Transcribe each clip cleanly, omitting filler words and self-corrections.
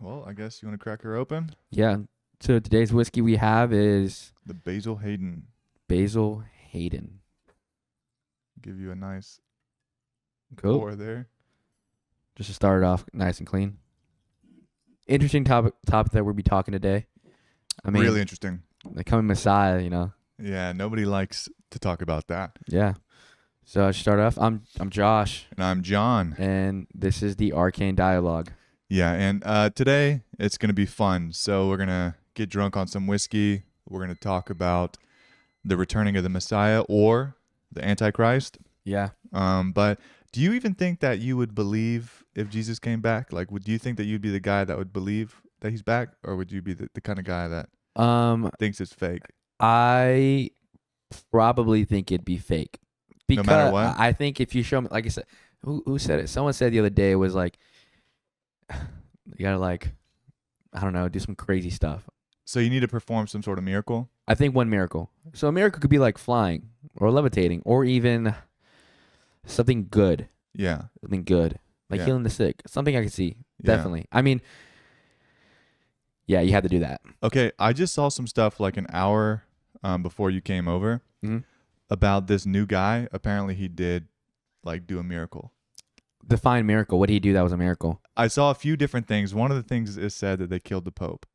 Well, I guess you want to crack her open? Yeah. So today's whiskey we have is The Basil Hayden. Basil Hayden. Give you a nice Cool. pour there. Just to start it off nice and clean. Interesting topic that we'll be talking today. I mean, Really interesting. the coming Messiah, you know. Yeah, nobody likes to talk about that. Yeah. So I should start off. I'm Josh, And I'm John. and this is the Arcane Dialogue. Yeah, and today it's going to be fun. So we're going to get drunk on some whiskey. We're going to talk about the returning of the Messiah or the Antichrist. Yeah. But do you even think that you would believe if Jesus came back? Like, do you think that you'd be the guy that would believe that he's back? Or would you be the kind of guy that thinks it's fake? I probably think it'd be fake. Because No matter what? I think if you show me, like I said, who said it? Someone said the other day, it was like, you gotta like, I don't know, do some crazy stuff. So you need to perform some sort of miracle? I think one miracle. So a miracle could be like flying or levitating or even something good. Yeah. Something good. Like Yeah. healing the sick. Something I could see. Yeah. Definitely. I mean, yeah, you have to do that. Okay, I just saw some stuff like an hour before you came over Mhm. about this new guy. Apparently he did like do a miracle. Define miracle. What did he do that was a miracle? I saw a few different things. One of the things is said that they killed the Pope.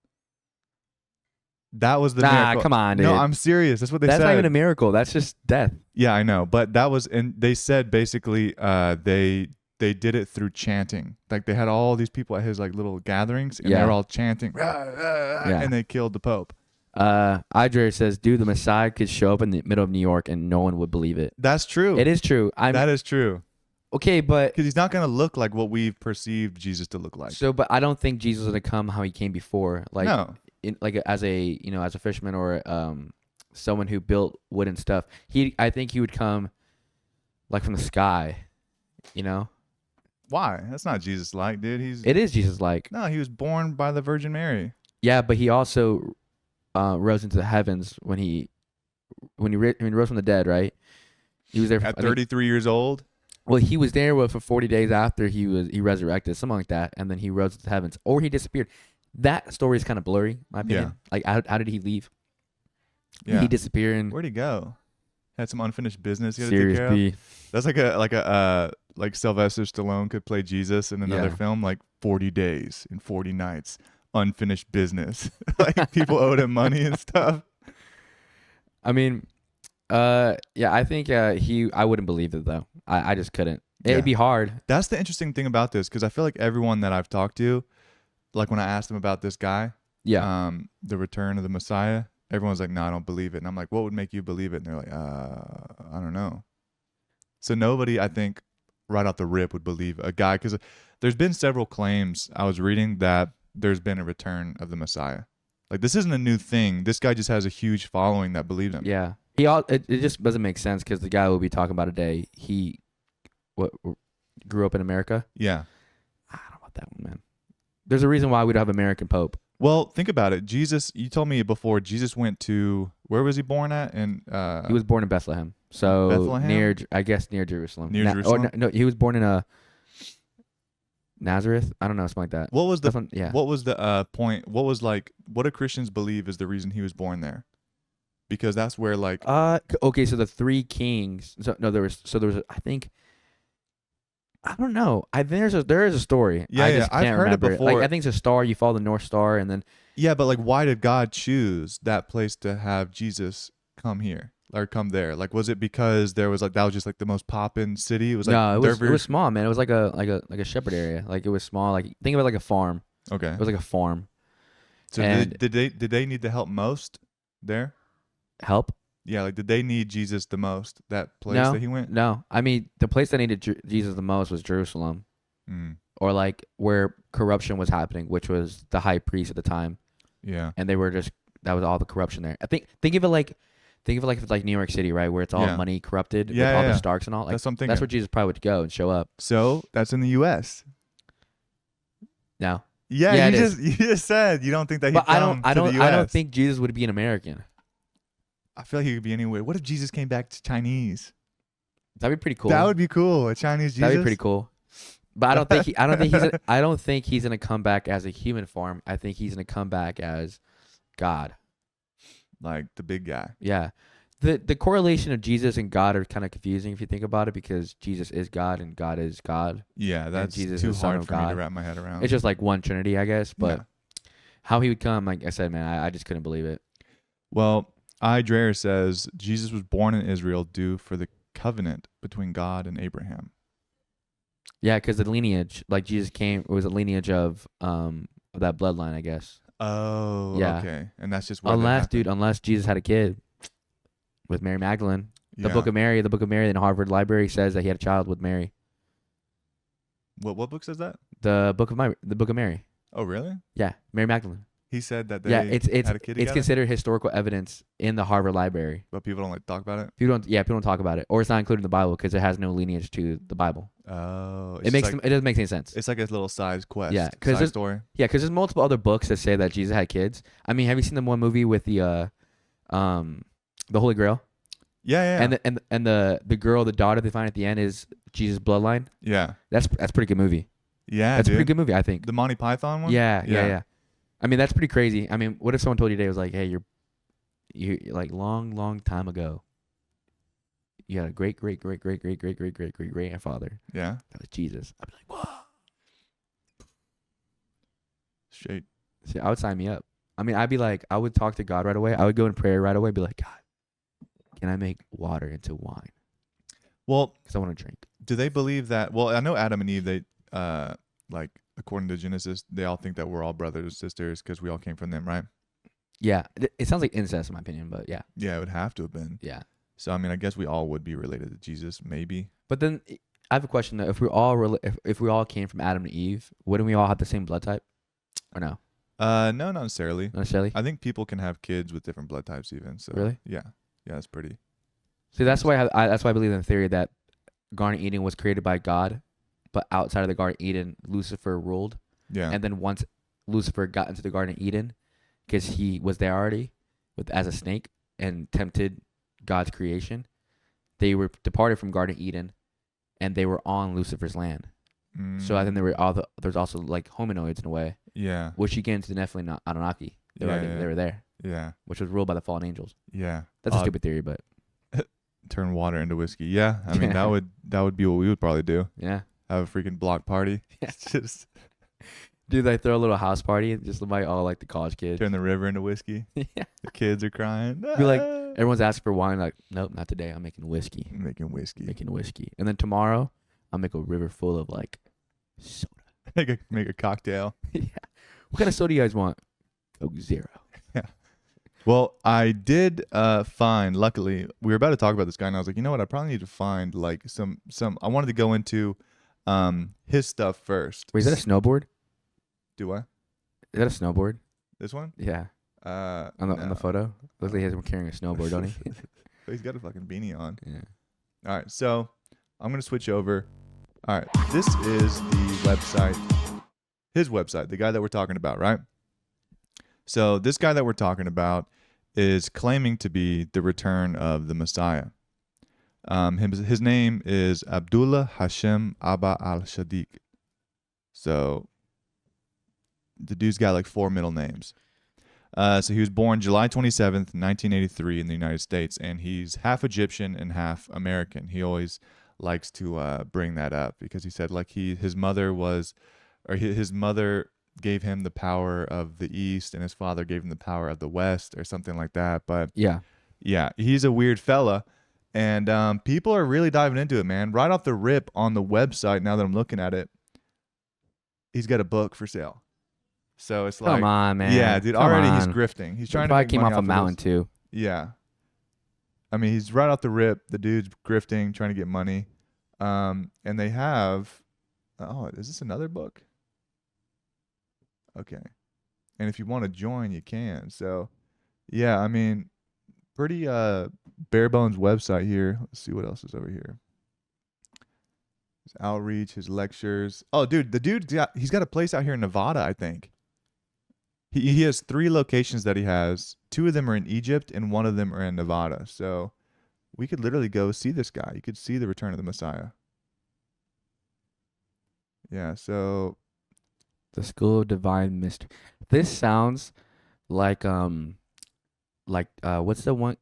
That was the miracle. Come on, dude. No, I'm serious. That's what they That's said. not even a miracle. That's just death. Yeah, I know. But that was, and they said basically they did it through chanting. Like they had all these people at his like little gatherings and Yeah. they were all chanting, and they killed the Pope. Idre says, dude, the Messiah could show up in the middle of New York and no one would believe it. That's true. It is true. That is true. Okay, but Because he's not going to look like what we've perceived Jesus to look like. but I don't think Jesus is gonna come how he came before. Like No. as a fisherman or someone who built wooden stuff. I think he would come like from the sky, you know? Why? That's not Jesus-like, dude. It is Jesus like. No, he was born by the Virgin Mary. Yeah, but he also rose into the heavens when he rose from the dead, right? He was there At 33 years old. Well, he was there for 40 days after he resurrected, something like that, and then he rose to the heavens, or he disappeared. That story is kind of blurry, in my opinion. Yeah. Like, how did he leave? Yeah. He disappeared. And Where'd he go? Had some unfinished business he had to Series take care B. of. That's like Sylvester Stallone could play Jesus in another Yeah. film, like 40 days and 40 nights, unfinished business. Like people owed him money and stuff. I mean, yeah, I think I wouldn't believe it though. I just couldn't. Yeah. It'd be hard. That's the interesting thing about this, because I feel like everyone that I've talked to, like when I asked them about this guy, Yeah. the return of the Messiah, everyone's like, no, I don't believe it. And I'm like, what would make you believe it? And they're like, I don't know. So nobody, I think, right off the rip would believe a guy, because there's been several claims I was reading that there's been a return of the Messiah. Like, this isn't a new thing. This guy just has a huge following that believe him. Yeah. It just doesn't make sense because the guy we'll be talking about today, he grew up in America. Yeah. I don't know about that one, man. There's a reason why we don't have American Pope. Well, think about it. Jesus, you told me before, Jesus went to, where was he born at? And He was born in Bethlehem. So Bethlehem? near Jerusalem. Near Jerusalem? No, he was born in Nazareth. I don't know, something like that. what was the Yeah. what was the point? What was like? What do Christians believe is the reason he was born there? Because that's where like Okay, so the three kings. There was I think. I don't know. I think there is a story. Yeah, I yeah, just I've can't heard it remember before. Like, I think it's a star. You follow the North Star, and then yeah, but like why did God choose that place to have Jesus come here or come there? Like was it because there was like that was just like the most poppin' city? It was like no, it was small, man. It was like a shepherd area. Like it was small. Like think of it like a farm. Okay. It was like a farm. So and did they need the help most there? Help? Yeah, like did they need Jesus the most? That place that he went? No, I mean the place that needed Jesus the most was Jerusalem, or like where corruption was happening, which was the high priest at the time, Yeah. and they were that was all the corruption there. Think of it like it's like New York City, right, where it's all Yeah. money corrupted Yeah, with all yeah. the Starks and all. Like, That's what I'm thinking. that's where Jesus probably would go and show up. So that's in the U.S. No, Yeah, Yeah, you it you just said you don't think that he'd but come to the U.S. I don't think Jesus would be an American. I feel like he could be anywhere. What if Jesus came back to Chinese? That'd be pretty cool. That would be cool. A Chinese Jesus. That'd be pretty cool. But I don't think he's gonna come back as a human form. I think he's gonna come back as God. Like the big guy. Yeah. The correlation of Jesus and God are kind of confusing if you think about it, because Jesus is God and God is God. Yeah, that's Jesus too is the Son hard of for me to God. wrap my head around. It's just like one Trinity, I guess. But Yeah. how he would come, like I said, man, I just couldn't believe it. Well, I. Dreyer says Jesus was born in Israel due for the covenant between God and Abraham. Yeah, because the lineage, like Jesus came, it was a lineage of that bloodline, I guess. Oh, Yeah. okay. And that's just where that happened. Unless Jesus had a kid with Mary Magdalene. The Yeah. Book of Mary in Harvard Library says that he had a child with Mary. What book says that? The Book of Mary. Oh, really? Yeah, Mary Magdalene. He said that they Yeah, had a kid it's together? considered historical evidence in the Harvard Library. But people don't like talk about it? People don't talk about it, or it's not included in the Bible because it has no lineage to the Bible. Oh. It doesn't make any sense. It's like a little side quest. Yeah, side story. Yeah, because there's multiple other books that say that Jesus had kids. I mean, have you seen the one movie with the Holy Grail? Yeah. And the girl, the daughter they find at the end is Jesus' bloodline. Yeah. That's a pretty good movie. Yeah, That's dude. a pretty good movie, I think. The Monty Python one? Yeah. I mean, that's pretty crazy. I mean, what if someone told you today was like, hey, you like long time ago, you had a great grandfather. Yeah. That was Jesus. I'd be like, whoa. Straight. See, I would sign me up. I mean, I would talk to God right away. I would go in prayer right away. Be like, God, can I make water into wine? Well, Because I want to drink. do they believe that? Well, I know Adam and Eve, they, like, according to Genesis, they all think that we're all brothers and sisters because we all came from them, right? Yeah, it sounds like incest in my opinion, but yeah. Yeah, it would have to have been. Yeah. So, I mean, I guess we all would be related to Jesus, maybe. But then I have a question though. If we all if we all came from Adam and Eve, wouldn't we all have the same blood type? Or no? No, not necessarily. Not necessarily? I think people can have kids with different blood types even. So Really? Yeah. Yeah, that's pretty. See, that's why I believe in the theory that Garden Eden was created by God, but outside of the Garden Eden, Lucifer ruled. Yeah. And then once Lucifer got into the Garden Eden, because he was there already as a snake and tempted God's creation, they were departed from Garden Eden, and they were on Lucifer's land. So I think there's also like hominoids in a way, Yeah. which you get into the Nephilim Anunnaki. They were there, Yeah. which was ruled by the fallen angels. Yeah. That's a stupid theory, but Turn water into whiskey. Yeah. I mean, that would be what we would probably do. yeah. Have a freaking block party. Yeah. Just Dude, they throw a little house party and just invite all like the college kids. turn the river into whiskey. Yeah. The kids are crying. Be like, everyone's asking for wine. Like, nope, not today. I'm making whiskey. Making whiskey. And then tomorrow, I'll make a river full of like soda. Make a cocktail. Yeah. What kind of soda you guys want? Coke Zero. Well, I did find, luckily, we were about to talk about this guy, and I was like, you know what? I probably need to find like some. I wanted to go into his stuff first. Wait, is that a snowboard? Do I? Is that a snowboard? This one? Yeah. On On the photo? Looks like he's carrying a snowboard, don't he? He's got a fucking beanie on. Yeah. All right, so I'm gonna switch over. All right, this is the website, his website, the guy that we're talking about, right? So this guy that we're talking about is claiming to be the return of the Messiah. His name is Abdullah Hashem Aba Al-Saddiq. So the dude's got like 4 middle names. So he was born July 27th, 1983 in the United States, and he's half Egyptian and half American. He always likes to bring that up because he said like his mother gave him the power of the East and his father gave him the power of the West or something like that. But Yeah. he's a weird fella. And people are really diving into it, man. Right off the rip on the website, now that I'm looking at it, he's got a book for sale. So it's like, Come on, man. yeah, dude, Come already on. he's grifting. He's trying to probably make came money off a of mountain this. too. Yeah. I mean, he's right off the rip. The dude's grifting, trying to get money. And they have, is this another book? Okay. And if you want to join, you can. So, yeah, I mean, pretty bare bones website here. Let's see what else is over here. His outreach, his lectures. Oh, dude, he's got a place out here in Nevada, I think. He has 3 locations that he has. 2 of them are in Egypt and 1 of them are in Nevada. So we could literally go see this guy. You could see the return of the Messiah. Yeah. So The School of Divine Mystery. This sounds like what's the one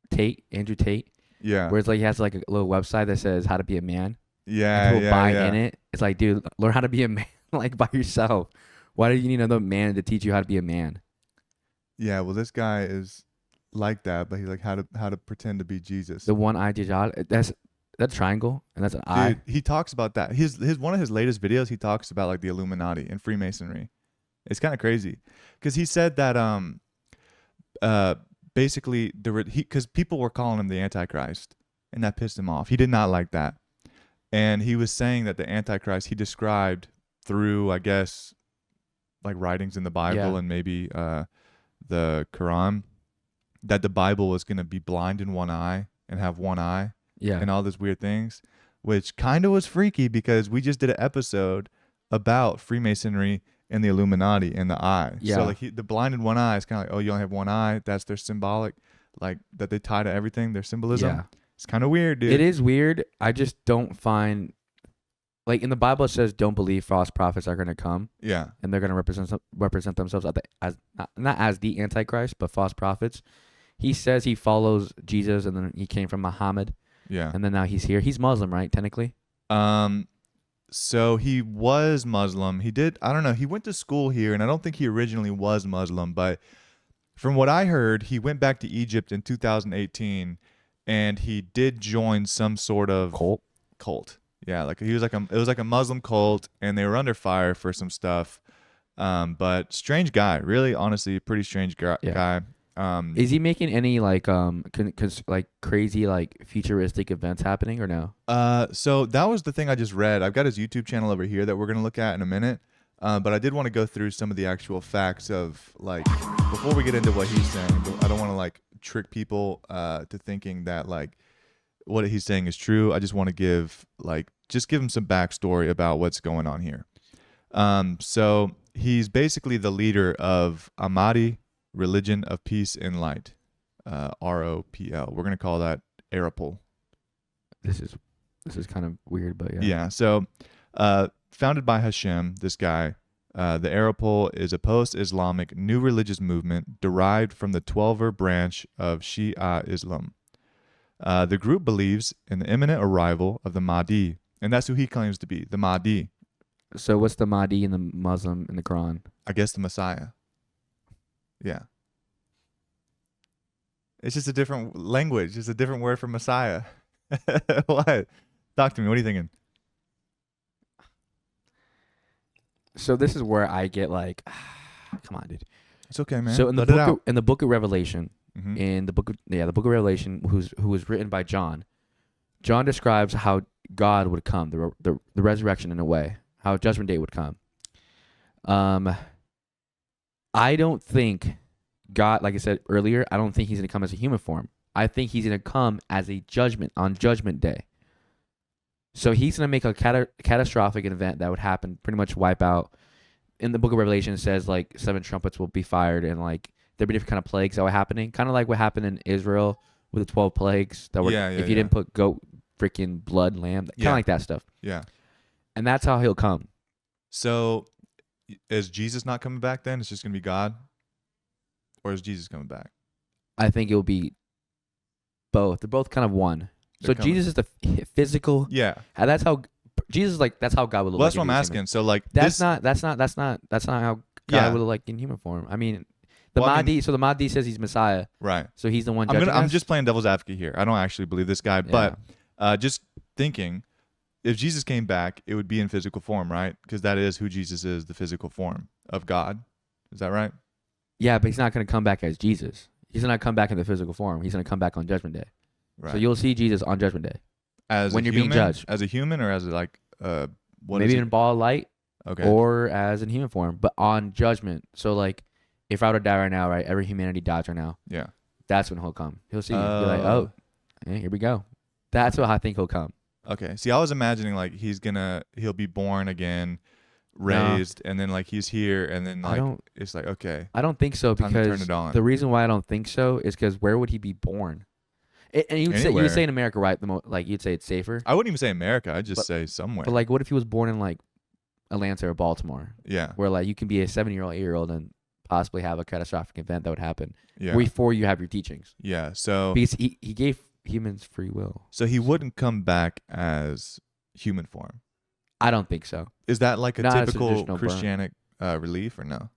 Andrew Tate, yeah. where it's like he has like a little website that says how to be a man, and Yeah. people Yeah. buy Yeah. in it. It's like, dude, learn how to be a man like by yourself. Why do you need another man to teach you how to be a man? Yeah. Well, this guy is like that, but he's like how to pretend to be Jesus. The one eye Jihad, that's that triangle, and that's an eye. Dude, he talks about that. His one of his latest videos, he talks about like the Illuminati and Freemasonry. It's kind of crazy because he said that uh basically because people were calling him the Antichrist, and that pissed him off. He did not like that, and he was saying that the Antichrist he described through, I guess, like writings in the Bible Yeah. and maybe the Quran, that the Bible was gonna be blind in one eye and have one eye Yeah. and all those weird things, which kind of was freaky because we just did an episode about Freemasonry and the Illuminati and the eye. Yeah. So like the blind in one eye is kind of like, oh, you only have one eye. That's their symbolic, like that they tie to everything. Their symbolism. Yeah. It's kind of weird, dude. It is weird. I just don't find, like in the Bible it says don't believe false prophets are going to come Yeah. and they're going to represent themselves as not as the Antichrist but false prophets. He says he follows Jesus and then he came from Muhammad Yeah. and then now he's here. He's Muslim, right? Technically. So he was Muslim. He did. I don't know. He went to school here, and I don't think he originally was Muslim, but from what I heard, he went back to Egypt in 2018, and he did join some sort of cult. Yeah, like he was like it was like a Muslim cult, and they were under fire for some stuff. But strange guy, really, honestly, pretty strange guy. Is he making any like like crazy like futuristic events happening or no? So that was the thing I just read. I've got his YouTube channel over here that we're gonna look at in a minute. But I did want to go through some of the actual facts of like before we get into what he's saying. I don't want to like trick people to thinking that like what he's saying is true. I just want to give him some backstory about what's going on here. So he's basically the leader of Ahmadi Religion of Peace and Light, ROPL. We're gonna call that Arapul. This is kind of weird, but yeah. Yeah. So, founded by Hashem, this guy, the Arapul is a post-Islamic new religious movement derived from the Twelver branch of Shia Islam. The group believes in the imminent arrival of the Mahdi, and that's who he claims to be, the Mahdi. So what's the Mahdi in the Muslim in the Quran? I guess the Messiah. Yeah. It's just a different language. It's a different word for Messiah. What? Talk to me. What are you thinking? So this is where I get like, come on, dude. It's okay, man. So in the Let it book out. in the book of Revelation, Mhm. in the book of Revelation, who was written by John. John describes how God would come, the resurrection in a way, how Judgment Day would come. I don't think God, like I said earlier, I don't think he's going to come as a human form. I think he's going to come as a judgment on Judgment Day. So he's going to make a catastrophic event that would happen, pretty much wipe out. In the book of Revelation, it says like 7 trumpets will be fired and like there'll be different kind of plagues that were happening. Kind of like what happened in Israel with the 12 plagues that were, if you didn't put goat, freaking blood, lamb, kind of like that stuff. Yeah. And that's how he'll come. So is Jesus not coming back then? It's just going to be God? Or is Jesus coming back? I think it will be both. They're both kind of one. So Jesus is the physical. Yeah. And that's how Jesus, like, that's how God would look. Well, like that's what I'm asking. human. So like That's not how God would look like in human form. I mean, the Mahdi. So the Mahdi says he's Messiah. Right. So he's the one. I'm just playing devil's advocate here. I don't actually believe this guy, but just thinking, if Jesus came back, it would be in physical form, right? Because that is who Jesus is, the physical form of God. Is that right? Yeah, but he's not going to come back as Jesus. He's not come back in the physical form. He's going to come back on Judgment Day. Right. So you'll see Jesus on Judgment Day. As when you're human, being judged. as a human, or as like maybe in a ball of light. Okay. Or as in human form, but on judgment. So like, if I were to die right now, right, every humanity dies right now. Yeah. That's when he'll come. He'll see you. Be like, oh, here we go. That's what I think he'll come. Okay. See, I was imagining like he'll be born again, raised, and then like he's here, and then like it's like okay. I don't think so, time to turn because it on. the reason why I don't think so is because where would he be born? And you would say in America, right? Like you'd say it's safer. I wouldn't even say America. I'd just say somewhere. But like, what if he was born in like Atlanta or Baltimore, Yeah. where like you can be a 7-year-old, 8-year-old, and possibly have a catastrophic event that would happen Yeah. before you have your teachings. Yeah. So Because he gave humans free will. he wouldn't come back as human form. I don't think so. Is that like a Not a typical traditional Christianic relief or no?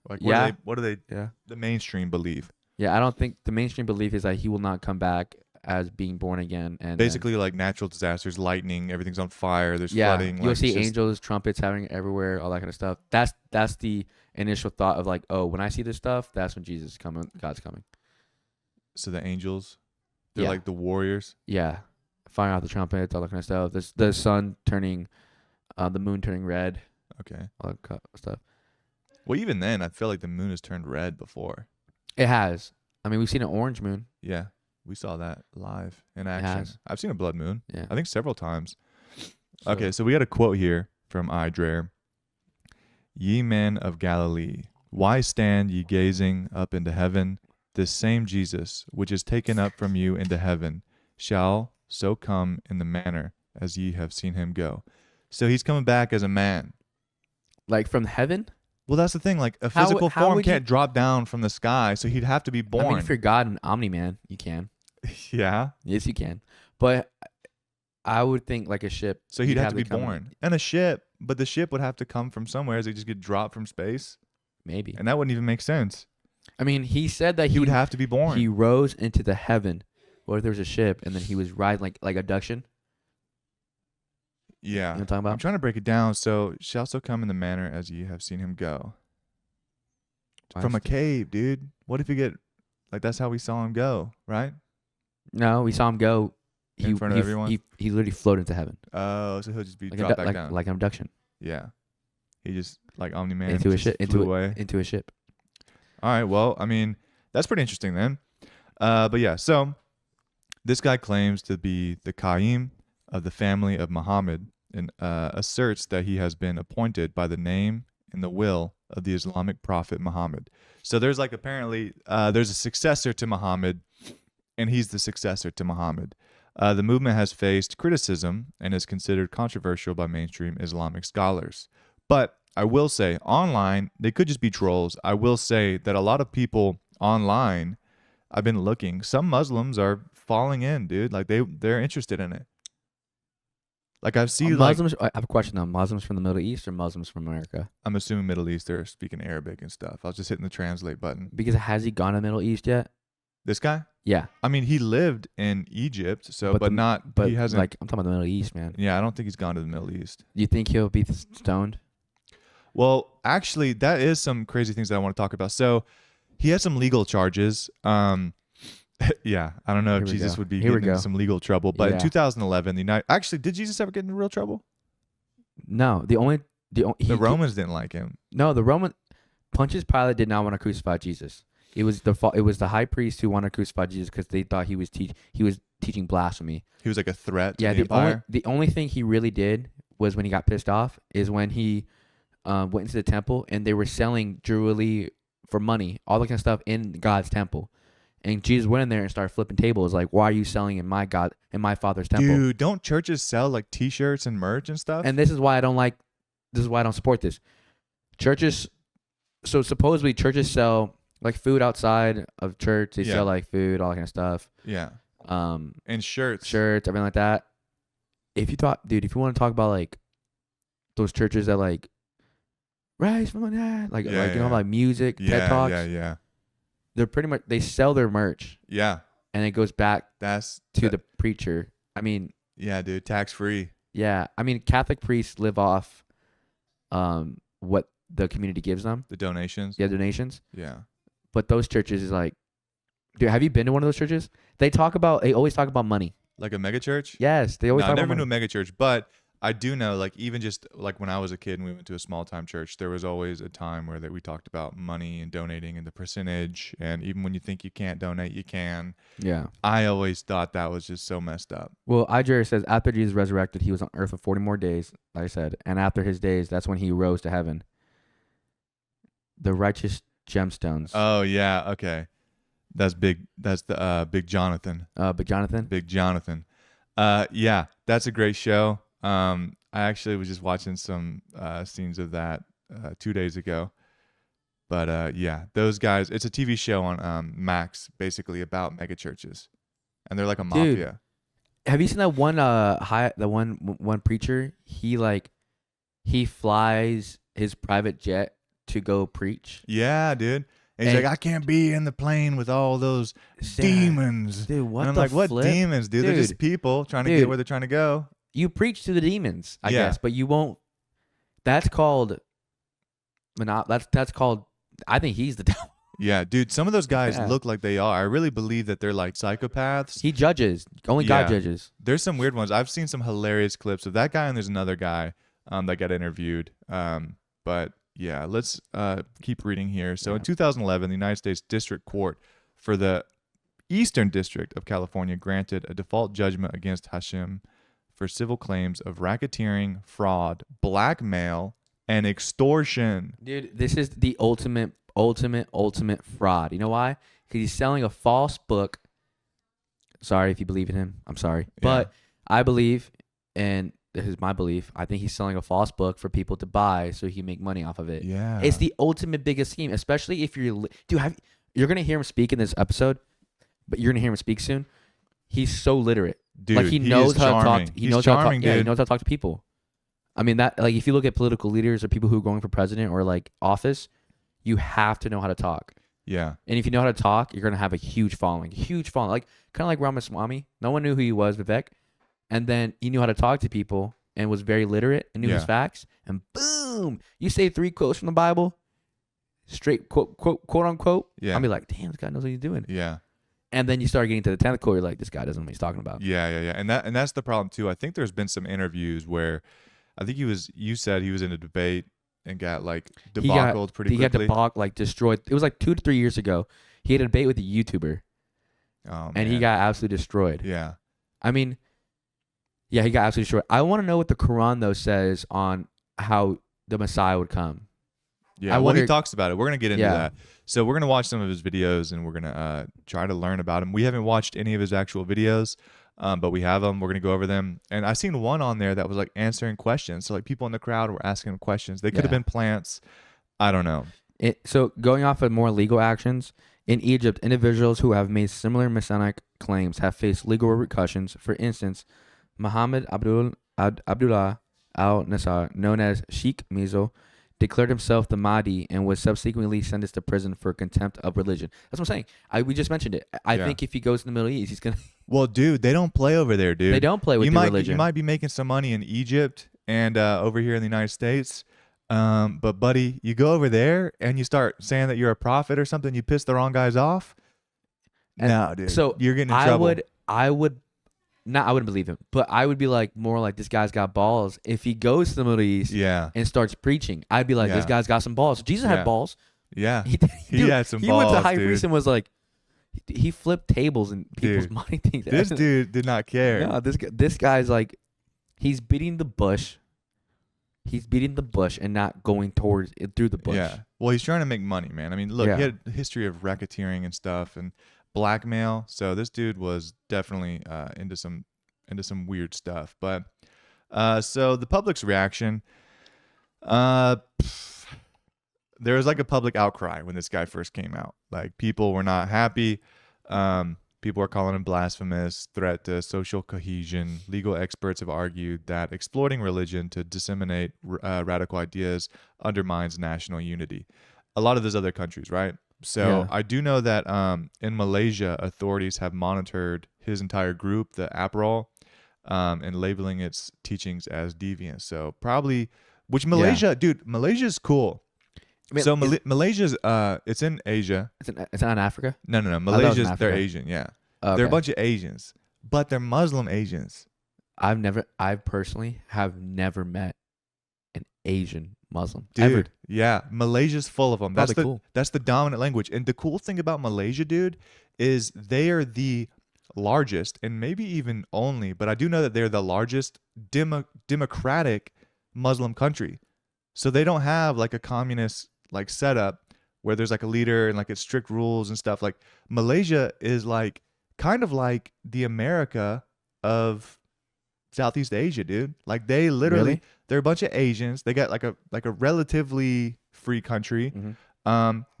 Like Yeah. what do they Yeah. the mainstream believe? Yeah, I don't think the mainstream belief is that he will not come back as being born again. And Basically, like natural disasters, lightning, everything's on fire. There's yeah, flooding. you'll like, see it's just- angels, trumpets having everywhere, all that kind of stuff. That's the initial thought of like, oh, when I see this stuff, that's when Jesus is coming, God's coming. So the angels, they're Yeah. like the warriors. Yeah, firing off the trumpets, all that kind of stuff. The sun turning, the moon turning red, Okay. all that stuff. Well, even then, I feel like the moon has turned red before. It has. I mean, we've seen an orange moon. Yeah, we saw that live in It action. has. I've seen a blood moon. Yeah. I think several times. So- Okay, so we got a quote here from Idrer. Ye men of Galilee, why stand ye gazing up into heaven? This same Jesus, which is taken up from you into heaven, shall so come in the manner as ye have seen him go. So he's coming back as a man. Like from heaven? Well, that's the thing. Like a How- physical how form would you- can't drop down from the sky, so he'd have to be born. I mean, if you're God and Omni-Man, you can. Yeah. Yes, you can. But I would think like a ship. So he'd you'd have to be come- born. And a ship, but the ship would have to come from somewhere as it just get dropped from space. Maybe. And that wouldn't even make sense. I mean, he said that He would have to be born. He rose into the heaven. What if there was a ship and then he was riding like abduction? Yeah. You know what I'm talking I'm about? trying to break it down. So shall so come in the manner as ye have seen him go. From a cave, dude. What if you get like that's how we saw him go, right? No, we saw him go. In front of everyone? He literally floated into heaven. Oh, so he'll just be Like, dropped back down. like an abduction Yeah. He just like Omni-Man into a just ship, flew away. into a ship. All right. Well, I mean, that's pretty interesting then. But yeah, so this guy claims to be the Qaim of the family of Muhammad and asserts that he has been appointed by the name and the will of the Islamic prophet Muhammad. So there's like apparently there's a successor to Muhammad, and he's the successor to Muhammad. The movement has faced criticism and is considered controversial by mainstream Islamic scholars. But I will say, online, they could just be trolls. I will say that a lot of people online, I've been looking, some Muslims are falling in, dude. Like they're interested in it. Like I see, like Muslims. I have a question though. Muslims from the Middle East or Muslims from America? I'm assuming Middle East, they're speaking Arabic and stuff. I was just hitting the translate button. Because has he gone to the Middle East yet? This guy? Yeah, I mean, he lived in Egypt, so but he hasn't. like I'm talking about the Middle East, man. Yeah, I don't think he's gone to the Middle East. You think he'll be stoned? Well, actually, that is some crazy things that I want to talk about. So, he has some legal charges. Yeah, I don't know if Here we Jesus go. would be Here we getting into go. some legal trouble, but in Yeah. 2011, did Jesus ever get into real trouble? No, The Romans didn't like him. No, the Roman Pontius Pilate did not want to crucify Jesus. It was the high priest who wanted to crucify Jesus because they thought he was teaching blasphemy. He was like a threat to Yeah, the empire. the only thing he really did was when he got pissed off is when he went into the temple and they were selling jewelry for money, all that kind of stuff in God's temple. And Jesus went in there and started flipping tables, like, "Why are you selling in my Father's temple?" Dude, don't churches sell like T-shirts and merch and stuff? And this is why I don't support this. Churches, so supposedly churches sell like food outside of church. They Yeah. sell like food, all that kind of stuff. Yeah, Um, and shirts. shirts, everything like that. If you want to talk about like those churches that like rise from the dead, like Yeah. like music, Yeah, TED Talks, yeah. they're pretty much they sell their merch Yeah, and it goes back that's to the preacher. I mean, yeah, dude, tax free. yeah, I mean Catholic priests live off what the community gives them, The donations. the donations. Yeah. But those churches is like, dude, have you been to one of those churches? They always talk about money. Like a mega church? Yes, they always No, talk I've never about been to a money. mega church, but I do know, like, even just like when I was a kid and we went to a small time church, there was always a time where we talked about money and donating and the percentage. And even when you think you can't donate, you can. Yeah. I always thought that was just so messed up. Well, Ijeri says after Jesus resurrected, he was on earth for 40 more days, like I said. And after his days, that's when he rose to heaven. The righteous gemstones. Oh, yeah. Okay. That's big. That's the Big Jonathan. But Jonathan? Big Jonathan. Yeah, that's a great show. I actually was just watching some scenes of that 2 days ago. But yeah, those guys. It's a TV show on Max, basically about mega churches, and they're like a Dude, mafia. have you seen that one one preacher? He flies his private jet to go preach. Yeah, dude. And he's And like, I can't be in the plane with all those demons. Dude, what And I'm the like, what flip? demons, dude? They're just Dude, people trying to get dude. where they're trying to go. You preach to the demons, I Yeah. guess, but you won't. That's called. That's called. I think he's the devil. Yeah, dude. Some of those guys Yeah. look like they are. I really believe that they're like psychopaths. He judges. Only God Yeah. judges. There's some weird ones. I've seen some hilarious clips of that guy, and there's another guy that got interviewed. But yeah, let's keep reading here. So in 2011, the United States District Court for the Eastern District of California granted a default judgment against Hashem for civil claims of racketeering, fraud, blackmail, and extortion. Dude, this is the ultimate fraud. You know why? Because he's selling a false book. Sorry if you believe in him. I'm sorry. But I believe, and this is my belief, I think he's selling a false book for people to buy so he can make money off of it. Yeah. It's the ultimate biggest scheme, especially if you're... you're going to hear him speak in this episode, but you're going to hear him speak soon. He's so literate. Dude, like he knows how to talk. He knows how to talk. Yeah, he dude. knows how to talk to people. I mean, that, like, if you look at political leaders or people who are going for president or like office, you have to know how to talk. Yeah. And if you know how to talk, you're gonna have a huge following. Like kind of like Ramaswamy. No one knew who he was, Vivek, and then he knew how to talk to people and was very literate and knew his facts. And boom, you say 3 quotes from the Bible, straight quote unquote. Yeah. I'll be like, damn, this guy knows what he's doing. Yeah. And then you start getting to the 10th quote, you're like, this guy doesn't know what he's talking about. Yeah. And that's the problem too. I think there's been some interviews where I think you said he was in a debate and got like debacled pretty quickly. He got destroyed. It was like 2 to 3 years ago. He had a debate with a YouTuber. Oh, and he got absolutely destroyed. Yeah. I mean, yeah, he got absolutely destroyed. I want to know what the Quran, though, says on how the Messiah would come. Yeah, he talks about it. We're going to get into that. So we're going to watch some of his videos, and we're going to try to learn about him. We haven't watched any of his actual videos, but we have them. We're going to go over them. And I seen one on there that was like answering questions. So like people in the crowd were asking him questions. They could have been plants. I don't know. So going off of more legal actions, in Egypt, individuals who have made similar messianic claims have faced legal repercussions. For instance, Muhammad Abdullah Al-Nasser, known as Sheikh Mizo, declared himself the Mahdi and was subsequently sentenced to prison for contempt of religion. That's what I'm saying. We just mentioned it. I think if he goes to the Middle East, he's going to... Well, dude, they don't play over there, dude. They don't play with religion. You might be making some money in Egypt and over here in the United States. But, buddy, you go over there and you start saying that you're a prophet or something, you piss the wrong guys off. No, dude. So you're getting in trouble. I wouldn't believe him, but I would be like more like, this guy's got balls. If he goes to the Middle East and starts preaching, I'd be like, this guy's got some balls. Jesus had balls. Yeah. He had some balls. He went to high dude. priest and was like, he flipped tables and people's money things. This dude did not care. No, this guy's like, he's beating the bush. He's beating the bush and not going towards it through the bush. Yeah. Well, he's trying to make money, man. I mean, look, he had a history of racketeering and stuff and blackmail. So this dude was definitely into some weird stuff. But so the public's reaction, there was like a public outcry when this guy first came out. Like people were not happy. People are calling him blasphemous, threat to social cohesion. Legal experts have argued that exploiting religion to disseminate radical ideas undermines national unity. A lot of those other countries, right? So I do know that in Malaysia, authorities have monitored his entire group, the APROL, and labeling its teachings as deviant. So probably, which Malaysia, dude, Malaysia's cool. I mean, so Malaysia's it's in Asia. It's not in Africa? No. Malaysia's they're Asian, yeah. Okay. They're a bunch of Asians, but they're Muslim Asians. I personally have never met an Asian Muslim. Dude, ever. Yeah. Malaysia's full of them. Cool. That's the dominant language. And the cool thing about Malaysia, dude, is they are the largest and maybe even only, but I do know that they're the largest democratic Muslim country. So they don't have like a communist like setup where there's like a leader and like it's strict rules and stuff. Like Malaysia is like kind of like the America of Southeast Asia, dude. Like they literally, Really? they're a bunch of Asians. They got like a relatively free country,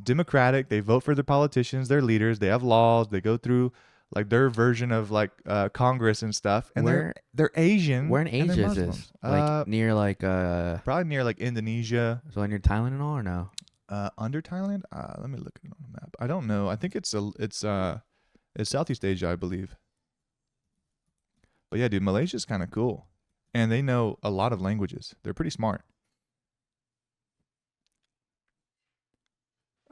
democratic. They vote for their politicians, their leaders. They have laws. They go through like their version of like Congress and stuff. And Where they're Asian where in and they're Asia is Muslims. this? Like near like Probably near like Indonesia, so near Thailand and all or no? under Thailand. Let me look at it on the map. I don't know. I think it's Southeast Asia, I believe. But yeah, dude, Malaysia's kind of cool. And they know a lot of languages. They're pretty smart.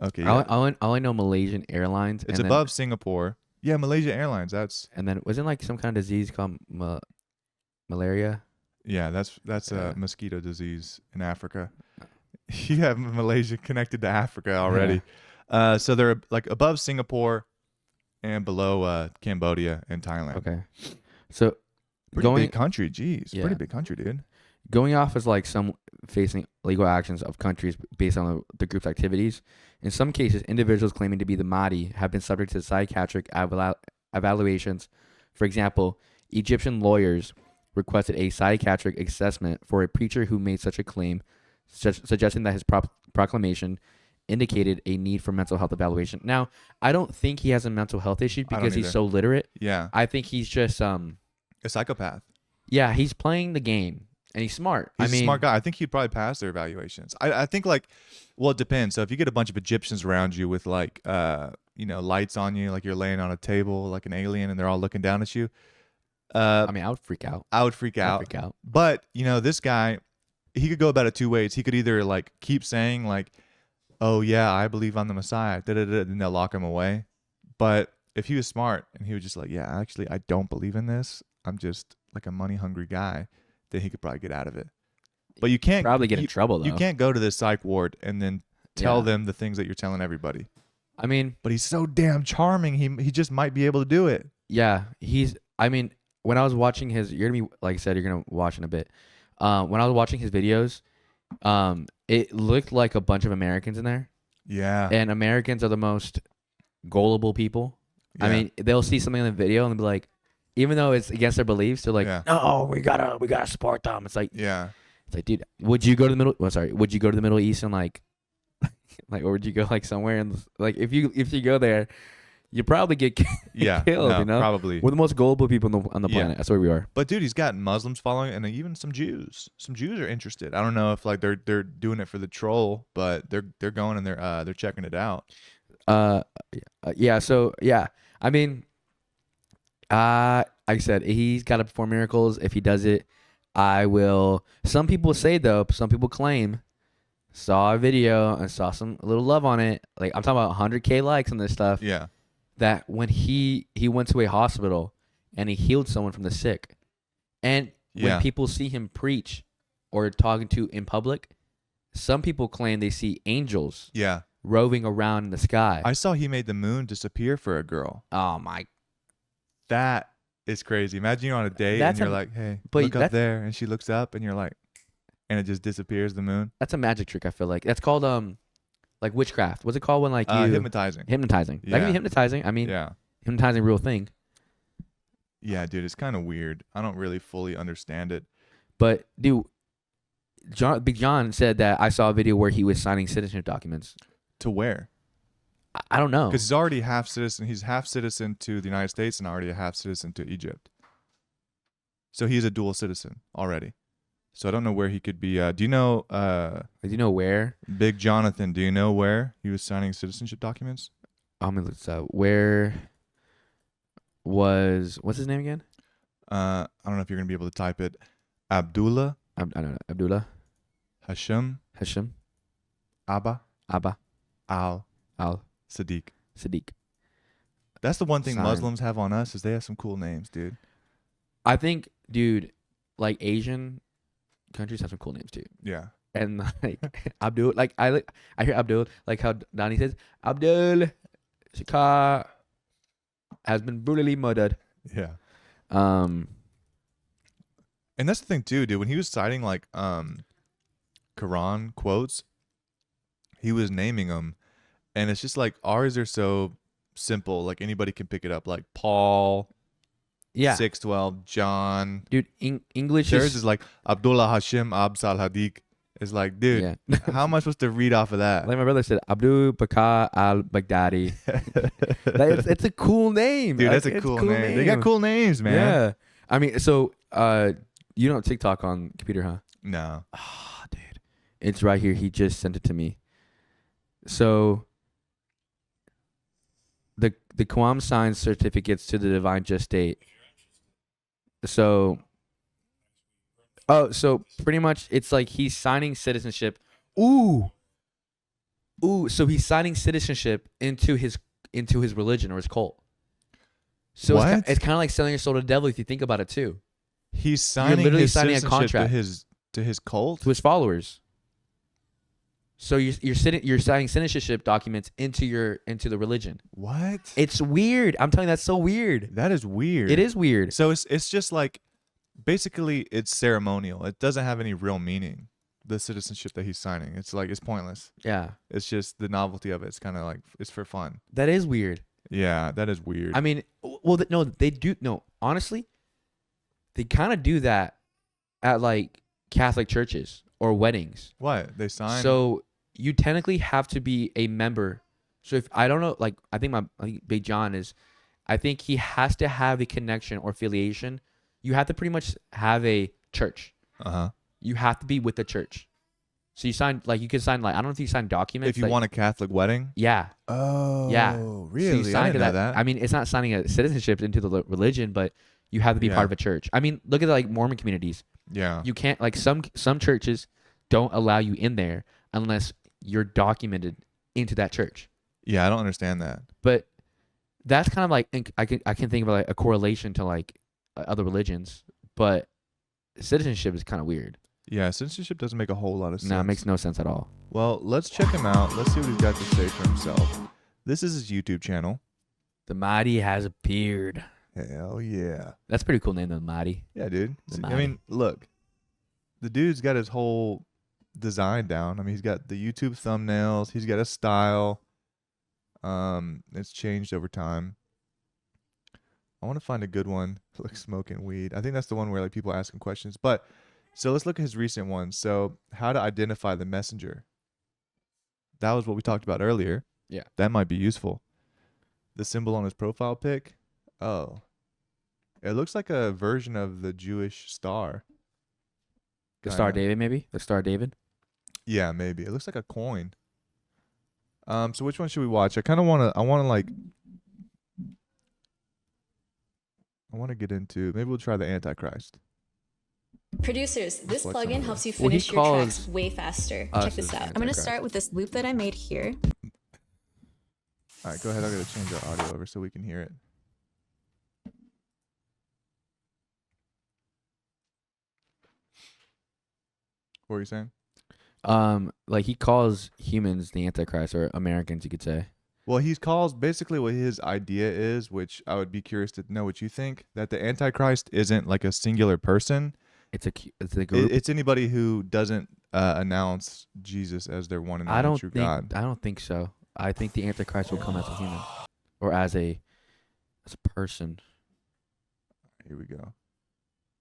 Okay, yeah. I only know Malaysian Airlines. It's and above Singapore. Yeah, Malaysia Airlines. And then wasn't like some kind of disease called malaria? That's a mosquito disease in Africa. You have Malaysia connected to Africa already. Yeah. So they're like above Singapore and below Cambodia and Thailand. Okay. So Pretty big country. Jeez. Pretty big country, dude. Going off as like some facing legal actions of countries based on the group's activities. In some cases, individuals claiming to be the Mahdi have been subject to psychiatric evaluations. For example, Egyptian lawyers requested a psychiatric assessment for a preacher who made such a claim, suggesting that his proclamation indicated a need for mental health evaluation. Now, I don't think he has a mental health issue because he's so literate. Yeah. I think he's just a psychopath. Yeah, he's playing the game and he's smart. He's a smart guy. I think he'd probably pass their evaluations. I think like, well, it depends. So if you get a bunch of Egyptians around you with like, lights on you, like you're laying on a table like an alien and they're all looking down at you. I would freak out. I would freak out. But, this guy, he could go about it two ways. He could either like keep saying like, oh yeah, I believe I'm the Messiah, and they'll lock him away. But if he was smart and he was just like, yeah, actually, I don't believe in this. I'm just like a money hungry guy, then he could probably get out of it. But you can't probably get in trouble though. You can't go to this psych ward and then tell them the things that you're telling everybody. I mean, but he's so damn charming. He just might be able to do it. Yeah, when I was watching his, you're gonna be like I said, you're gonna watch in a bit. When I was watching his videos, it looked like a bunch of Americans in there. Yeah. And Americans are the most gullible people. Yeah. I mean, they'll see something in the video and they'll be like, even though it's against their beliefs, they're like, no, we gotta support them. It's like, it's like, dude, would you go to the Middle East and like, or would you go like somewhere and like if you go there, you probably get killed. Probably. We're the most gullible people on the planet. That's where we are. But dude, he's got Muslims following, and even some Jews. Some Jews are interested. I don't know if like they're doing it for the troll, but they're going and they're checking it out. Yeah. So yeah, I mean, like I said, he's got to perform miracles. If he does it, I will. Some people say though, some people claim, saw a video and saw some little love on it. Like I'm talking about 100K likes on this stuff. Yeah. That when he went to a hospital and he healed someone from the sick, and when people see him preach or talking to in public, some people claim they see angels. Yeah. Roving around in the sky. I saw he made the moon disappear for a girl. Oh my! That is crazy. Imagine you're on a date and you're like, "Hey, look up there," and she looks up and you're like, and it just disappears. The moon. That's a magic trick. I feel like that's called like witchcraft. What's it called when like you hypnotizing? Hypnotizing. Yeah. That can be hypnotizing. I mean, hypnotizing, real thing. Yeah, dude, it's kind of weird. I don't really fully understand it. But dude, Big John said that I saw a video where he was signing citizenship documents. To where? I don't know. Because he's already half citizen. He's half citizen to the United States and already a half citizen to Egypt. So he's a dual citizen already. So I don't know where he could be. Do you know? Do you know where? Big Jonathan. Do you know where he was signing citizenship documents? Where was what's his name again? I don't know if you're gonna be able to type it. Abdullah. I don't know. Abdullah. Hashem Aba Al-Saddiq. That's the one thing Muslims have on us is they have some cool names, dude. I think, dude, like Asian countries have some cool names too. Yeah. And like Abdul, like I hear Abdul, like how Donnie says, Abdul Shikar has been brutally murdered. Yeah. And that's the thing too, dude. When he was citing like Quran quotes, he was naming them, and it's just like ours are so simple, like anybody can pick it up, like Paul, Yeah. 612, John. Dude, English Theirs is like Abdullah Hashem Aba Al-Saddiq. It's like, dude, yeah. how am I supposed to read off of that? Like my brother said, Abdul Bakar al-Baghdadi. It's a cool name. Dude, that's Like, a it's cool name. They got cool names, man. Yeah. I mean, so you don't TikTok on computer, huh? No. Oh, dude. It's right here. He just sent it to me. So the Qam signs certificates to the divine just state. So so pretty much it's like he's signing citizenship. Ooh, so he's signing citizenship into his religion or his cult. So What? it's kind of like selling your soul to the devil if you think about it too. He's signing literally his signing a citizenship contract. to his cult? To his followers. So you're signing citizenship documents into the religion. What? It's weird. I'm telling you, that's so weird. That is weird. It is weird. So it's just like, basically it's ceremonial. It doesn't have any real meaning. The citizenship that he's signing, it's like, it's pointless. Yeah. It's just the novelty of it. It's kind of like, it's for fun. That is weird. Yeah, that is weird. I mean, well, no, they do. No, honestly, they kind of do that at like Catholic churches or weddings. What? They sign? So you technically have to be a member. So if I don't know, like I think Big John is, I think he has to have a connection or affiliation. You have to pretty much have a church. You have to be with the church. So you sign, like you can sign, like I don't know if you sign documents. If you like, want a Catholic wedding? Yeah. Oh. Yeah. Really? So you I sign didn't to know that. I mean, it's not signing a citizenship into the religion, but you have to be part of a church. I mean, look at like Mormon communities. Yeah. You can't, like some churches don't allow you in there unless you're documented into that church. Yeah, I don't understand that. But that's kind of like, I can think of like a correlation to like other religions, but citizenship is kind of weird. Yeah, citizenship doesn't make a whole lot of sense. No, it makes no sense at all. Well, let's check him out. Let's see what he's got to say for himself. This is his YouTube channel. The Mahdi has appeared. Hell yeah. That's a pretty cool name, the Mahdi. Yeah, dude. The I Mahdi. mean, look. The dude's got his whole design down. I mean, he's got the YouTube thumbnails. He's got a style. It's changed over time. I want to find a good one. Like smoking weed. I think that's the one where like people ask him questions. But so let's look at his recent one. So how to identify the messenger. That was what we talked about earlier. Yeah. That might be useful. The symbol on his profile pic. Oh. It looks like a version of the Jewish star. The Star of Kinda. David, maybe? The Star of David? Yeah, maybe. It looks like a coin. So which one should we watch? I want to get into, maybe we'll try the Antichrist. Producers, this Watch plugin some of helps you Well, he finish your tracks calls way faster. us Check this as out. I'm Antichrist. going to start with this loop that I made here. All right, go ahead. I'm going to change our audio over so we can hear it. What were you saying? Like he calls humans the Antichrist, or Americans, you could say. Well, he calls basically what his idea is, which I would be curious to know what you think, that the Antichrist isn't like a singular person. It's a group. It's anybody who doesn't announce Jesus as their one and only true God. I don't think so. I think the Antichrist will come as a human, or as a person. Here we go.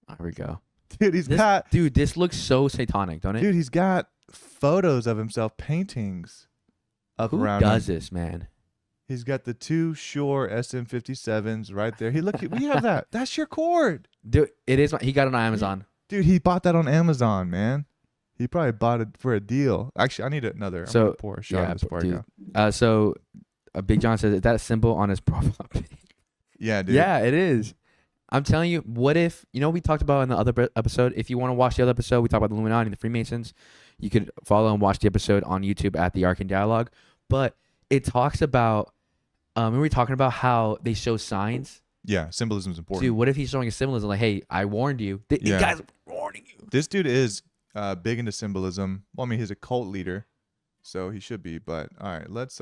There we go. Dude, This looks so satanic, don't it? Dude, he's got photos of himself, paintings up Who around does him. this, man? He's got the two Shure SM57s right there. We have that. That's your cord. Dude, it is. He got it on Amazon. Dude, he bought that on Amazon, man. He probably bought it for a deal. Actually, I need another. I'm gonna pour a shot of this before I go. So Big John says, is that a symbol on his profile pic? Yeah, dude. Yeah, it is. I'm telling you, what if, we talked about in the other episode, if you want to watch the other episode, we talked about the Illuminati and the Freemasons, you could follow and watch the episode on YouTube at the Ark and Dialogue. But it talks about, we were talking about how they show signs. Yeah, symbolism is important. Dude, what if he's showing a symbolism like, hey, I warned you. The guy's warning you. This dude is big into symbolism. Well, I mean, he's a cult leader, so he should be. But all right, let's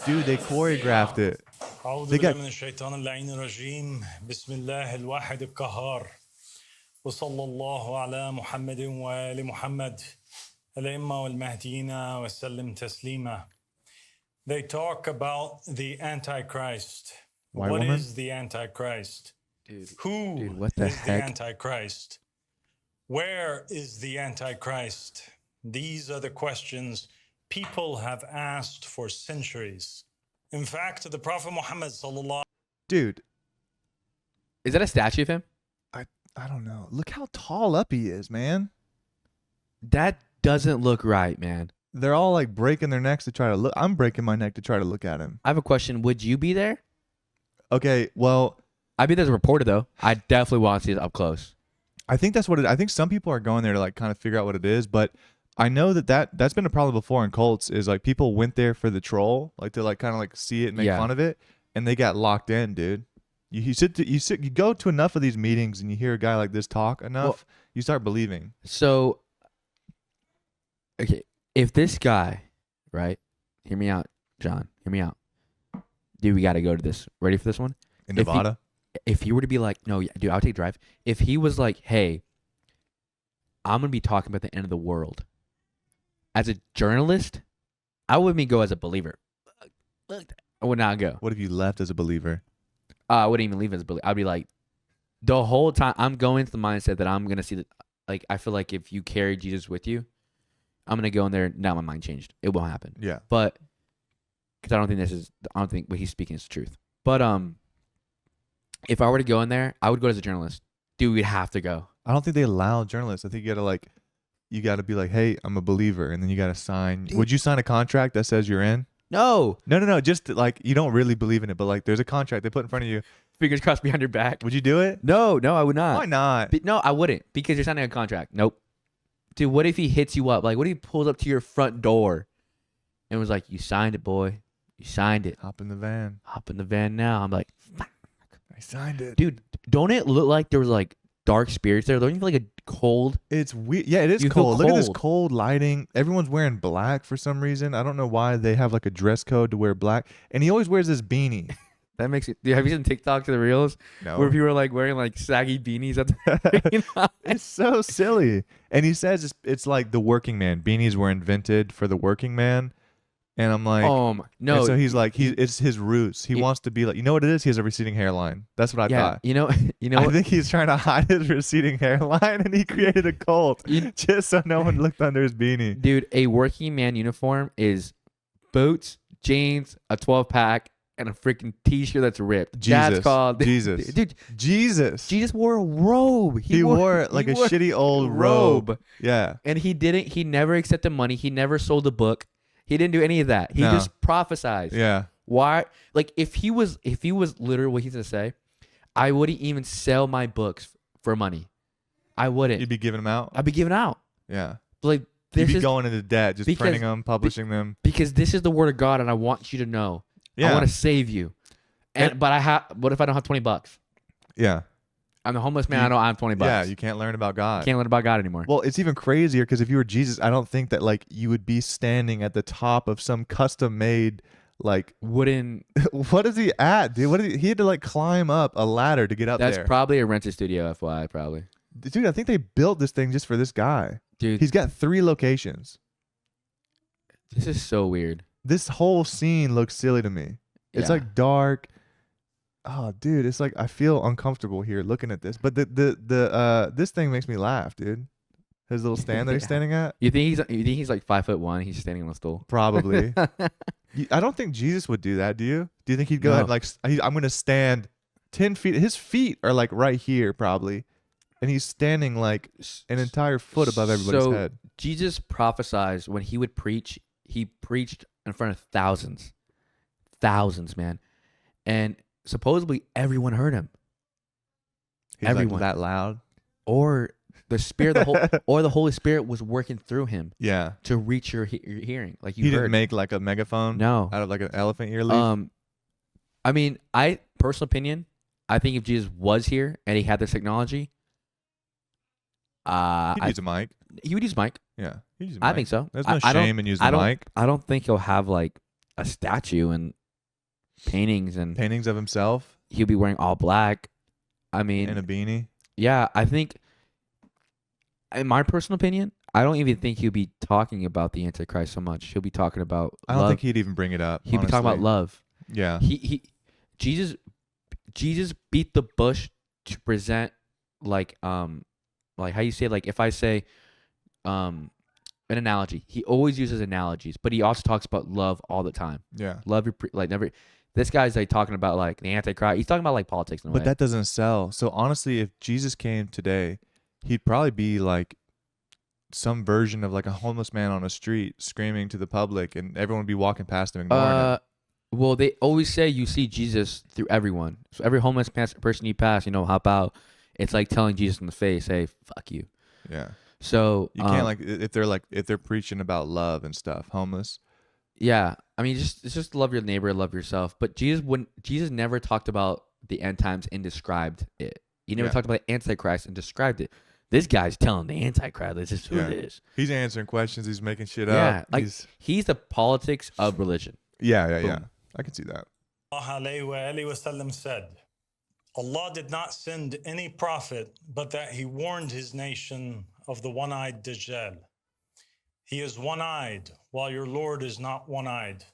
Dude, they choreographed it. أعوذ They بالله got- من الشيطان اللعين الرجيم بسم الله الواحد القهار وصلى الله على محمد وآل محمد الأئمة والمهديين وسلم تسليما. They talk about the Antichrist. White What woman? is the Antichrist? Dude, Who what the is the heck? Antichrist? Where is the Antichrist? These are the questions people have asked for centuries. In fact, the Prophet Muhammad sallallahu Dude, Is that a statue of him? I don't know. Look how tall up he is, man. That doesn't look right, man. They're all like breaking their necks to try to look. I'm breaking my neck to try to look at him. I have a question. Would you be there? Okay, well, I'd be there as a reporter, though. I definitely want to see it up close. I think that's what I think some people are going there to like kind of figure out what it is, but I know that's been a problem before in cults is like people went there for the troll, like to like kind of like see it and make Yeah. fun of it, and they got locked in, dude. You go to enough of these meetings and you hear a guy like this talk enough, you start believing. So, okay, if this guy, right? Hear me out, John. Hear me out. Dude, we got to go to this. Ready for this one? In If he- Nevada, If he were to be like, no, yeah, dude, I'll take a drive. If he was like, hey, I'm going to be talking about the end of the world. As a journalist, I wouldn't go as a believer. I would not go. what if you left as a believer? I wouldn't even leave as a believer. I'd be like, the whole time, I'm going to the mindset that I'm going to see that, like, I feel like if you carry Jesus with you, I'm going to go in there. Now my mind changed. It won't happen. Yeah. But, because I don't think what he's speaking is the truth. But, if I were to go in there, I would go as a journalist. Dude, we'd have to go. I don't think they allow journalists. I think you got to be like, hey, I'm a believer, and then you got to sign. Dude. Would you sign a contract that says you're in? No. No. Just like you don't really believe in it, but like there's a contract they put in front of you. Fingers crossed behind your back. Would you do it? No, I would not. Why not? No, I wouldn't because you're signing a contract. Nope. Dude, what if he hits you up? Like, what if he pulls up to your front door and was like, you signed it, boy. You signed it. Hop in the van. Hop in the van now. I'm like, I signed it. dude, don't it look like there was like dark spirits there? Don't you feel like a cold? It's weird. Yeah, it is You feel cold. Look at this cold. cold lighting. Everyone's wearing black for some reason. I don't know why they have like a dress code to wear black. And he always wears this beanie. That makes it. Dude, have you seen TikToks of the reels No. where people are like wearing like saggy beanies at the It's so silly. And he says it's like the working man. Beanies were invented for the working man. And I'm like, no. and so he's like, it's his roots. He wants to be like, you know what it is? He has a receding hairline. That's what I yeah, thought. you know I what? think he's trying to hide his receding hairline, and he created a cult just so no one looked under his beanie. Dude, a working man uniform is boots, jeans, a 12-pack, and a freaking t-shirt that's ripped. That's Jesus. called Jesus. Dude, Jesus. Jesus wore a robe. He wore like a wore shitty old robe. Yeah. And he never accepted money. He never sold a book. He didn't do any of that. He No. just prophesied. Yeah. Why? Like if he was literally what he's gonna say, I wouldn't even sell my books for money. I wouldn't. You'd be giving them out. I'd be giving out. Yeah. Like You'd this be is going into debt, just because- printing them, publishing them. because this is the word of God, and I want you to know. Yeah. I want to save you. But what if I don't have $20? Yeah. I'm the homeless man. I don't have $20. Yeah. You can't learn about God. Can't learn about God anymore. Well, it's even crazier because if you were Jesus, I don't think that like you would be standing at the top of some custom made like Wouldn't what is he at, dude? He had to like climb up a ladder to get up that's there. probably a rented studio, FYI, probably. Dude, I think they built this thing just for this guy. Dude, He's got 3 locations. this is so weird. This whole scene looks silly to me. It's Yeah. like dark. Oh, dude, it's like I feel uncomfortable here looking at this. But this thing makes me laugh, dude. His little stand that he's Yeah. standing at. You think he's like 5'1"? He's standing on a stool. Probably. I don't think Jesus would do that. Do you? Do you think he'd go ahead and like I'm gonna stand 10 feet? His feet are like right here, probably, and he's standing like an entire foot above everybody's So, head. Jesus prophesied when he would preach. He preached in front of thousands, man, and supposedly everyone heard him. He's everyone. like that loud. Or the spirit, the Holy Spirit was working through him Yeah. to reach your hearing, like you He heard. didn't make like a megaphone. No. Out of like an elephant ear leaf. I mean, personal opinion, I think if Jesus was here and he had this technology, He'd use a mic. he would use mic. Yeah. He'd use a I mic. think so. There's no I don't- shame in using the mic. I don't think he'll have like a statue and paintings, and Paintings of himself he'll be wearing all black. I mean, in a beanie. yeah, I think in my personal opinion, I don't even think he'll be talking about the Antichrist so much. He'll be talking about I don't love. think he'd even bring it up. He'll be talking about honestly. love. Yeah. Jesus beat the bush to present like how you say, like, if I say an analogy, he always uses analogies, but he also talks about love all the time. Yeah. Love your like never. This guy's like talking about like the Antichrist. He's talking about like politics in a But way. that doesn't sell. So honestly, if Jesus came today, he'd probably be like some version of like a homeless man on a street screaming to the public, and everyone would be walking past him ignoring him. Well, they always say you see Jesus through everyone. So every homeless person you pass, hop out. It's like telling Jesus in the face, "Hey, fuck you." Yeah. So You can't if they're preaching about love and stuff, homeless. Yeah, I mean, it's just love your neighbor, love yourself. But Jesus never talked about the end times and described it. He never talked about Antichrist and described it. This guy's telling the Antichrist this is who it is. He's answering questions. He's making shit Yeah, up. like he's the politics of religion. Yeah. Boom. I can see that. ﷺ said, Allah did not send any prophet but that he warned his nation of the one-eyed Dajjal. He is one-eyed, while your Lord is not one-eyed.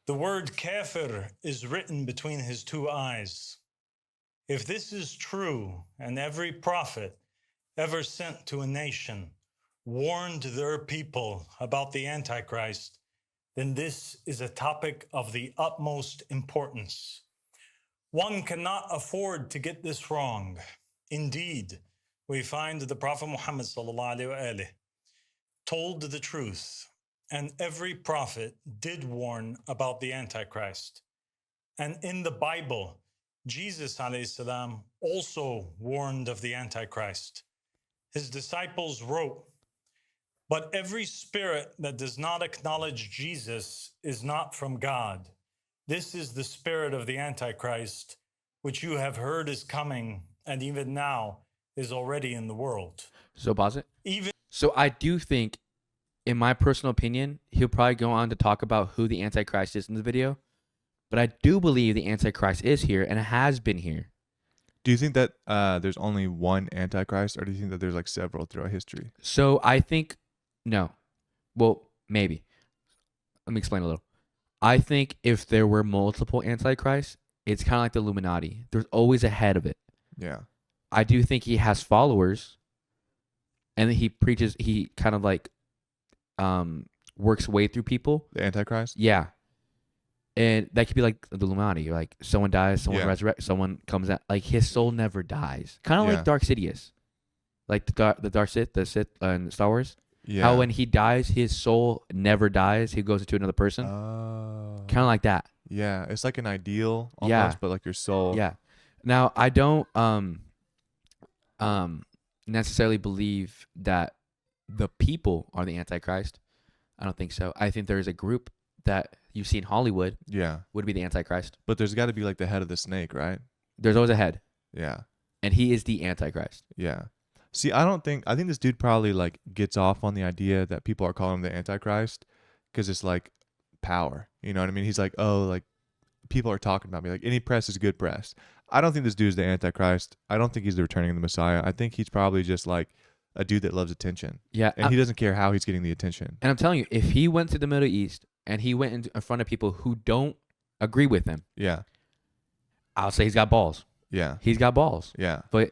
The word kafir is written between his two eyes. If this is true, and every prophet ever sent to a nation warned their people about the Antichrist, then this is a topic of the utmost importance. One cannot afford to get this wrong. Indeed, we find the Prophet Muhammad ﷺ told the truth, and every prophet did warn about the Antichrist. And in the Bible, Jesus ﷺ also warned of the Antichrist. His disciples wrote, "But every spirit that does not acknowledge Jesus is not from God. This is the spirit of the Antichrist, which you have heard is coming, and even now is already in the world." So pause it. So I do think, in my personal opinion, he'll probably go on to talk about who the Antichrist is in the video. But I do believe the Antichrist is here and has been here. Do you think that there's only one Antichrist, or do you think that there's like several throughout history? So I think, no. Well, maybe. Let me explain a little. I think if there were multiple Antichrists, it's kind of like the Illuminati. There's always a head of it. Yeah. I do think he has followers, and he preaches, he kind of like works way through people. The Antichrist? Yeah. And that could be like the Illuminati. Like someone dies, someone resurrects, someone comes out. Like his soul never dies. Kind of like Dark Sidious. Like the Dark Sith, the Sith in Star Wars. Yeah. How when he dies, his soul never dies. He goes into another person. Oh. Kind of like that. Yeah. It's like an ideal almost, but like your soul. Yeah. Now, I don't necessarily believe that the people are the Antichrist. I don't think so. I think there is a group that you see in Hollywood would be the Antichrist. But there's got to be like the head of the snake, right? There's always a head. Yeah. And he is the Antichrist. Yeah. See, I think this dude probably like gets off on the idea that people are calling him the Antichrist because it's like power. You know what I mean? He's like, oh, like people are talking about me. Like any press is good press. I don't think this dude's the Antichrist. I don't think he's the returning of the Messiah. I think he's probably just like a dude that loves attention. Yeah. And he doesn't care how he's getting the attention. And I'm telling you, if he went to the Middle East and he went in front of people who don't agree with him, Yeah. I'll say he's got balls. Yeah. He's got balls. Yeah. But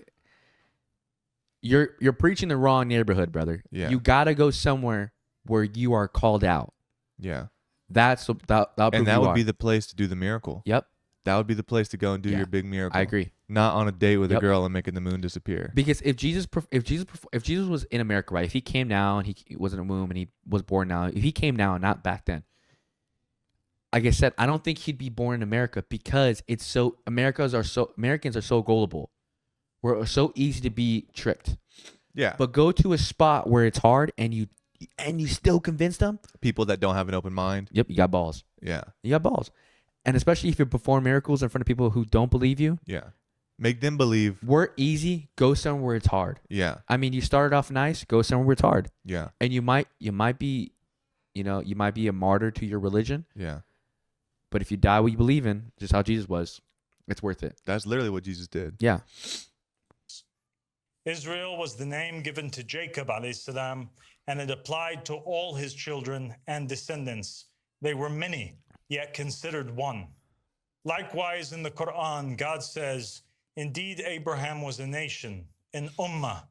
you're preaching the wrong neighborhood, brother. Yeah. You got to go somewhere where you are called out. Yeah. That'll And that would be the place to do the miracle. Yep. That would be the place to go and do your big miracle. I agree. Not on a date with a girl and making the moon disappear. Because if Jesus was in America, right? If he came now and he was in a womb and he was born now, if he came now and not back then, like I said, I don't think he'd be born in America because Americans are so gullible. We're so easy to be tricked. Yeah. But go to a spot where it's hard and you still convince them. People that don't have an open mind. Yep, you got balls. Yeah. You got balls. And especially if you perform miracles in front of people who don't believe you. Yeah. Make them believe. We're easy. Go somewhere where it's hard. Yeah. I mean, you started off nice. Go somewhere where it's hard. Yeah. And you might be, you might be a martyr to your religion. Yeah. But if you die what you believe in, just how Jesus was, it's worth it. That's literally what Jesus did. Yeah. Israel was the name given to Jacob alayhi salam, and it applied to all his children and descendants. They were many, yet considered one. Likewise, in the Quran, God says, "Indeed, Abraham was a nation, an ummah,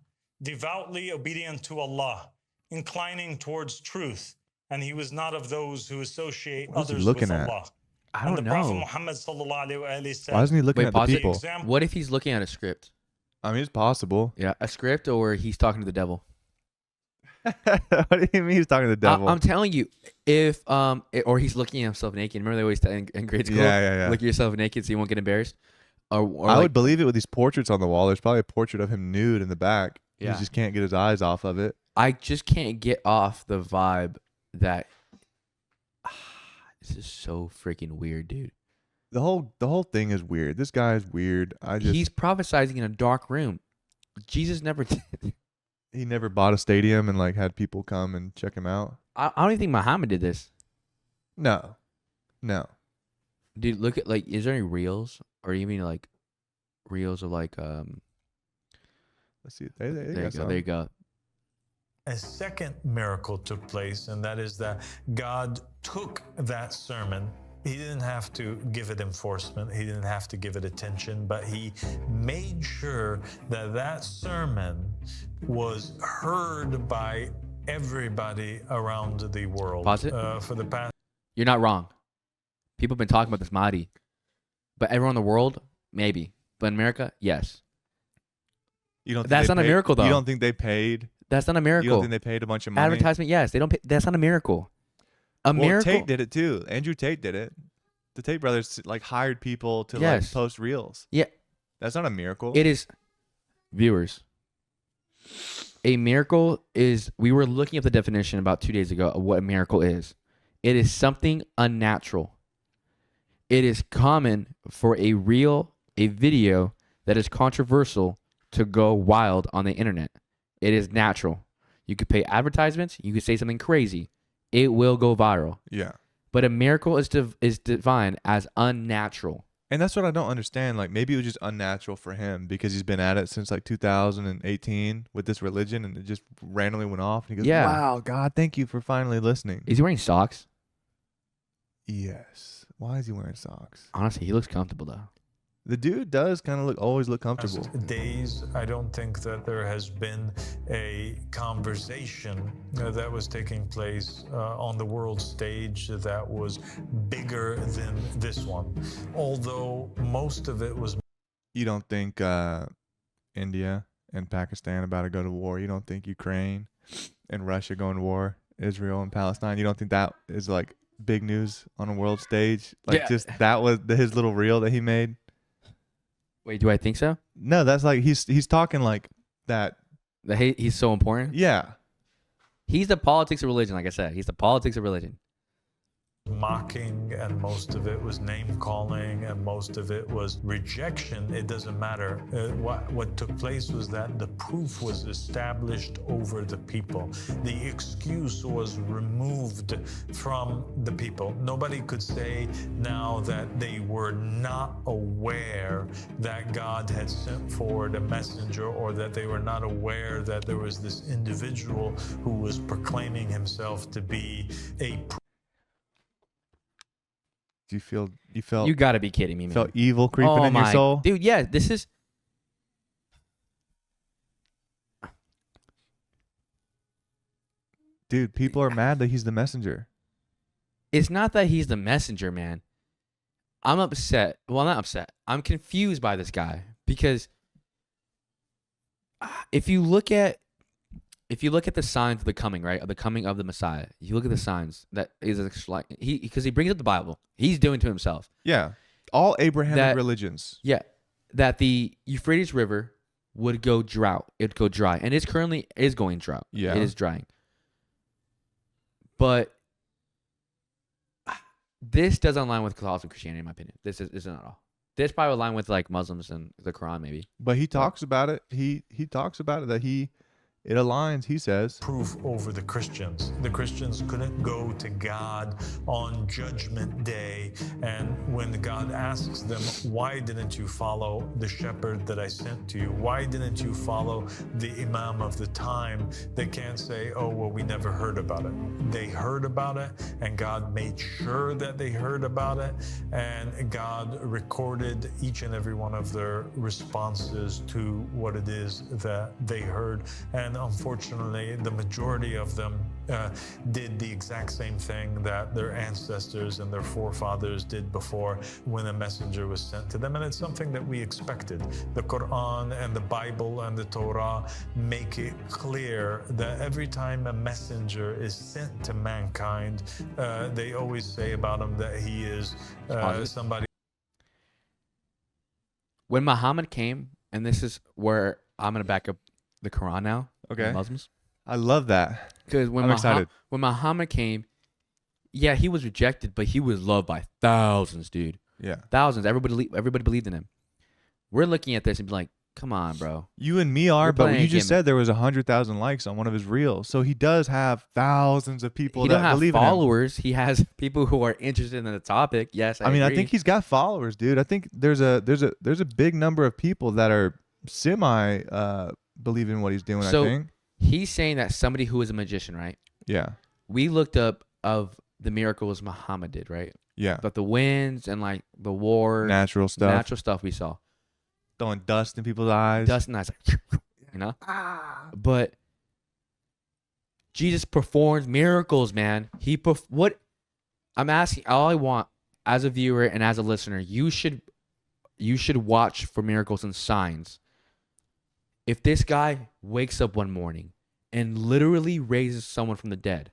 devoutly obedient to Allah, inclining towards truth, and he was not of those who associate What is he others looking with at? Allah." I And don't the Prophet know. Muhammad sallallahu alaihi wasallam said, Why isn't he looking Wait, at the pause it. people? example, What if he's looking at a script? I mean, it's possible. Yeah, a script, or he's talking to the devil. What do you mean he's talking to the devil? I'm telling you, if or he's looking at himself naked. Remember they always tell in grade school, Yeah. look at yourself naked so you won't get embarrassed. Or I like, would believe it with these portraits on the wall. There's probably a portrait of him nude in the back. Yeah. He just can't get his eyes off of it. I just can't get off the vibe that this is so freaking weird, dude. The whole thing is weird. This guy is weird. He's prophesizing in a dark room. Jesus never did. He never bought a stadium and like had people come and check him out. I don't even think Muhammad did this. No. Dude, look at like, is there any reels or even like reels of like Let's see. There you there you go, there you go. a second miracle took place, and that is that God took that sermon. He didn't have to give it enforcement. He didn't have to give it attention, but he made sure that that sermon was heard by everybody around the world. Pause it. For the past. You're not wrong. People have been talking about this Mahdi. But everyone in the world, maybe. But in America, yes. You don't. Think That's they not a paid- miracle, though. You don't think they paid? That's not a You miracle. don't think they paid a bunch of money? Advertisement, yes. They don't pay, that's not a miracle. A Well, miracle. Tate did it too. Andrew Tate did it. The Tate brothers like hired people to like Yes. post reels. Yeah. That's not a miracle. It is, viewers. A miracle is, we were looking at the definition about 2 days ago of what a miracle is. It is something unnatural. It is common for a video that is controversial to go wild on the internet. It is natural. You could pay advertisements. You could say something crazy. It will go viral. Yeah. But a miracle is defined as unnatural. And that's what I don't understand. Like maybe it was just unnatural for him because he's been at it since like 2018 with this religion, and it just randomly went off. And he goes, Yeah. "Wow, God, thank you for finally listening." Is he wearing socks? Yes. Why is he wearing socks? Honestly, he looks comfortable though. The dude does kind of always look comfortable. Days, I don't think that there has been a conversation that was taking place on the world stage that was bigger than this one. Although most of it was. You don't think India and Pakistan about to go to war? You don't think Ukraine and Russia going to war? Israel and Palestine? You don't think that is like big news on a world stage? Like Yeah. just that was his little reel that he made? Wait, do I think so? No, that's like he's talking like that. He's so important. Yeah. He's the politics of religion, like I said. He's the politics of religion. Mocking, and most of it was name calling, and most of it was rejection. It doesn't matter. What took place was that the proof was established over the people. The excuse was removed from the people. Nobody could say now that they were not aware that God had sent forward a messenger, or that they were not aware that there was this individual who was proclaiming himself to be a Do you felt You gotta be kidding me, man. felt evil creeping in your soul? Dude, yeah, this is. Dude, people are mad that he's the messenger. It's not that he's the messenger, man. I'm upset. Well, not upset. I'm confused by this guy because if you look at the signs of the coming, right, of the coming of the Messiah, you look at the signs that is like because he brings up the Bible. He's doing to himself. Yeah. All Abrahamic religions. Yeah, that the Euphrates River would go drought. It'd go dry, and it's currently is going drought. Yeah. It is drying. But this doesn't align with Catholicism, Christianity, in my opinion. This is not at all. This probably align with like Muslims and the Quran, maybe. But he talks about it. He talks about it that he it aligns, he says. Proof over the Christians. The Christians couldn't go to God on Judgment Day, and when God asks them, why didn't you follow the shepherd that I sent to you? Why didn't you follow the imam of the time? They can't say, oh, well, we never heard about it. They heard about it, and God made sure that they heard about it, and God recorded each and every one of their responses to what it is that they heard. And unfortunately, the majority of them did the exact same thing that their ancestors and their forefathers did before when a messenger was sent to them. And it's something that we expected. The Quran and the Bible and the Torah make it clear that every time a messenger is sent to mankind, they always say about him that he is somebody. When Muhammad came, and this is where I'm going to back up the Quran now. Okay. Muslims. I love that. Because when, I'm excited. When Muhammad came, yeah, he was rejected, but he was loved by thousands, dude. Yeah. Thousands. Everybody believed in him. We're looking at this and be like, come on, bro. You and me are, We're but playing you a just game. said there was 100,000 likes on one of his reels. So he does have thousands of people He that don't have believe in him. followers. He has people who are interested in the topic. Yes, I I agree. think he's got followers, dude. I think there's a big number of people that are semi believe in what he's doing, So- I think. He's saying that somebody who is a magician, right? Yeah. We looked up of the miracles Muhammad did, right? Yeah. But the winds and like the war, Natural stuff. natural stuff we saw. Throwing dust in people's eyes. Dust and eyes, like, you know? But Jesus performs miracles, man. What I'm asking, all I want as a viewer and as a listener, you should watch for miracles and signs. If this guy wakes up one morning and literally raises someone from the dead,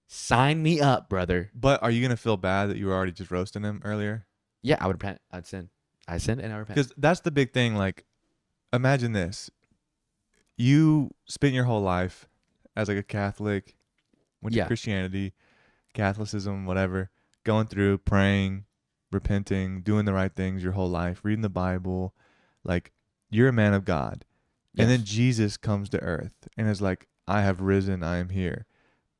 sign me up, brother. But are you going to feel bad that you were already just roasting him earlier? Yeah, I would repent. I'd sin. I sinned and I repent. Because that's the big thing. Like, imagine this. You spent your whole life as like a Catholic, went to Yeah. Christianity, Catholicism, whatever, going through, praying, repenting, doing the right things your whole life, reading the Bible. Like, you're a man of God. And then Yes. Jesus comes to earth and is like, I have risen, I am here.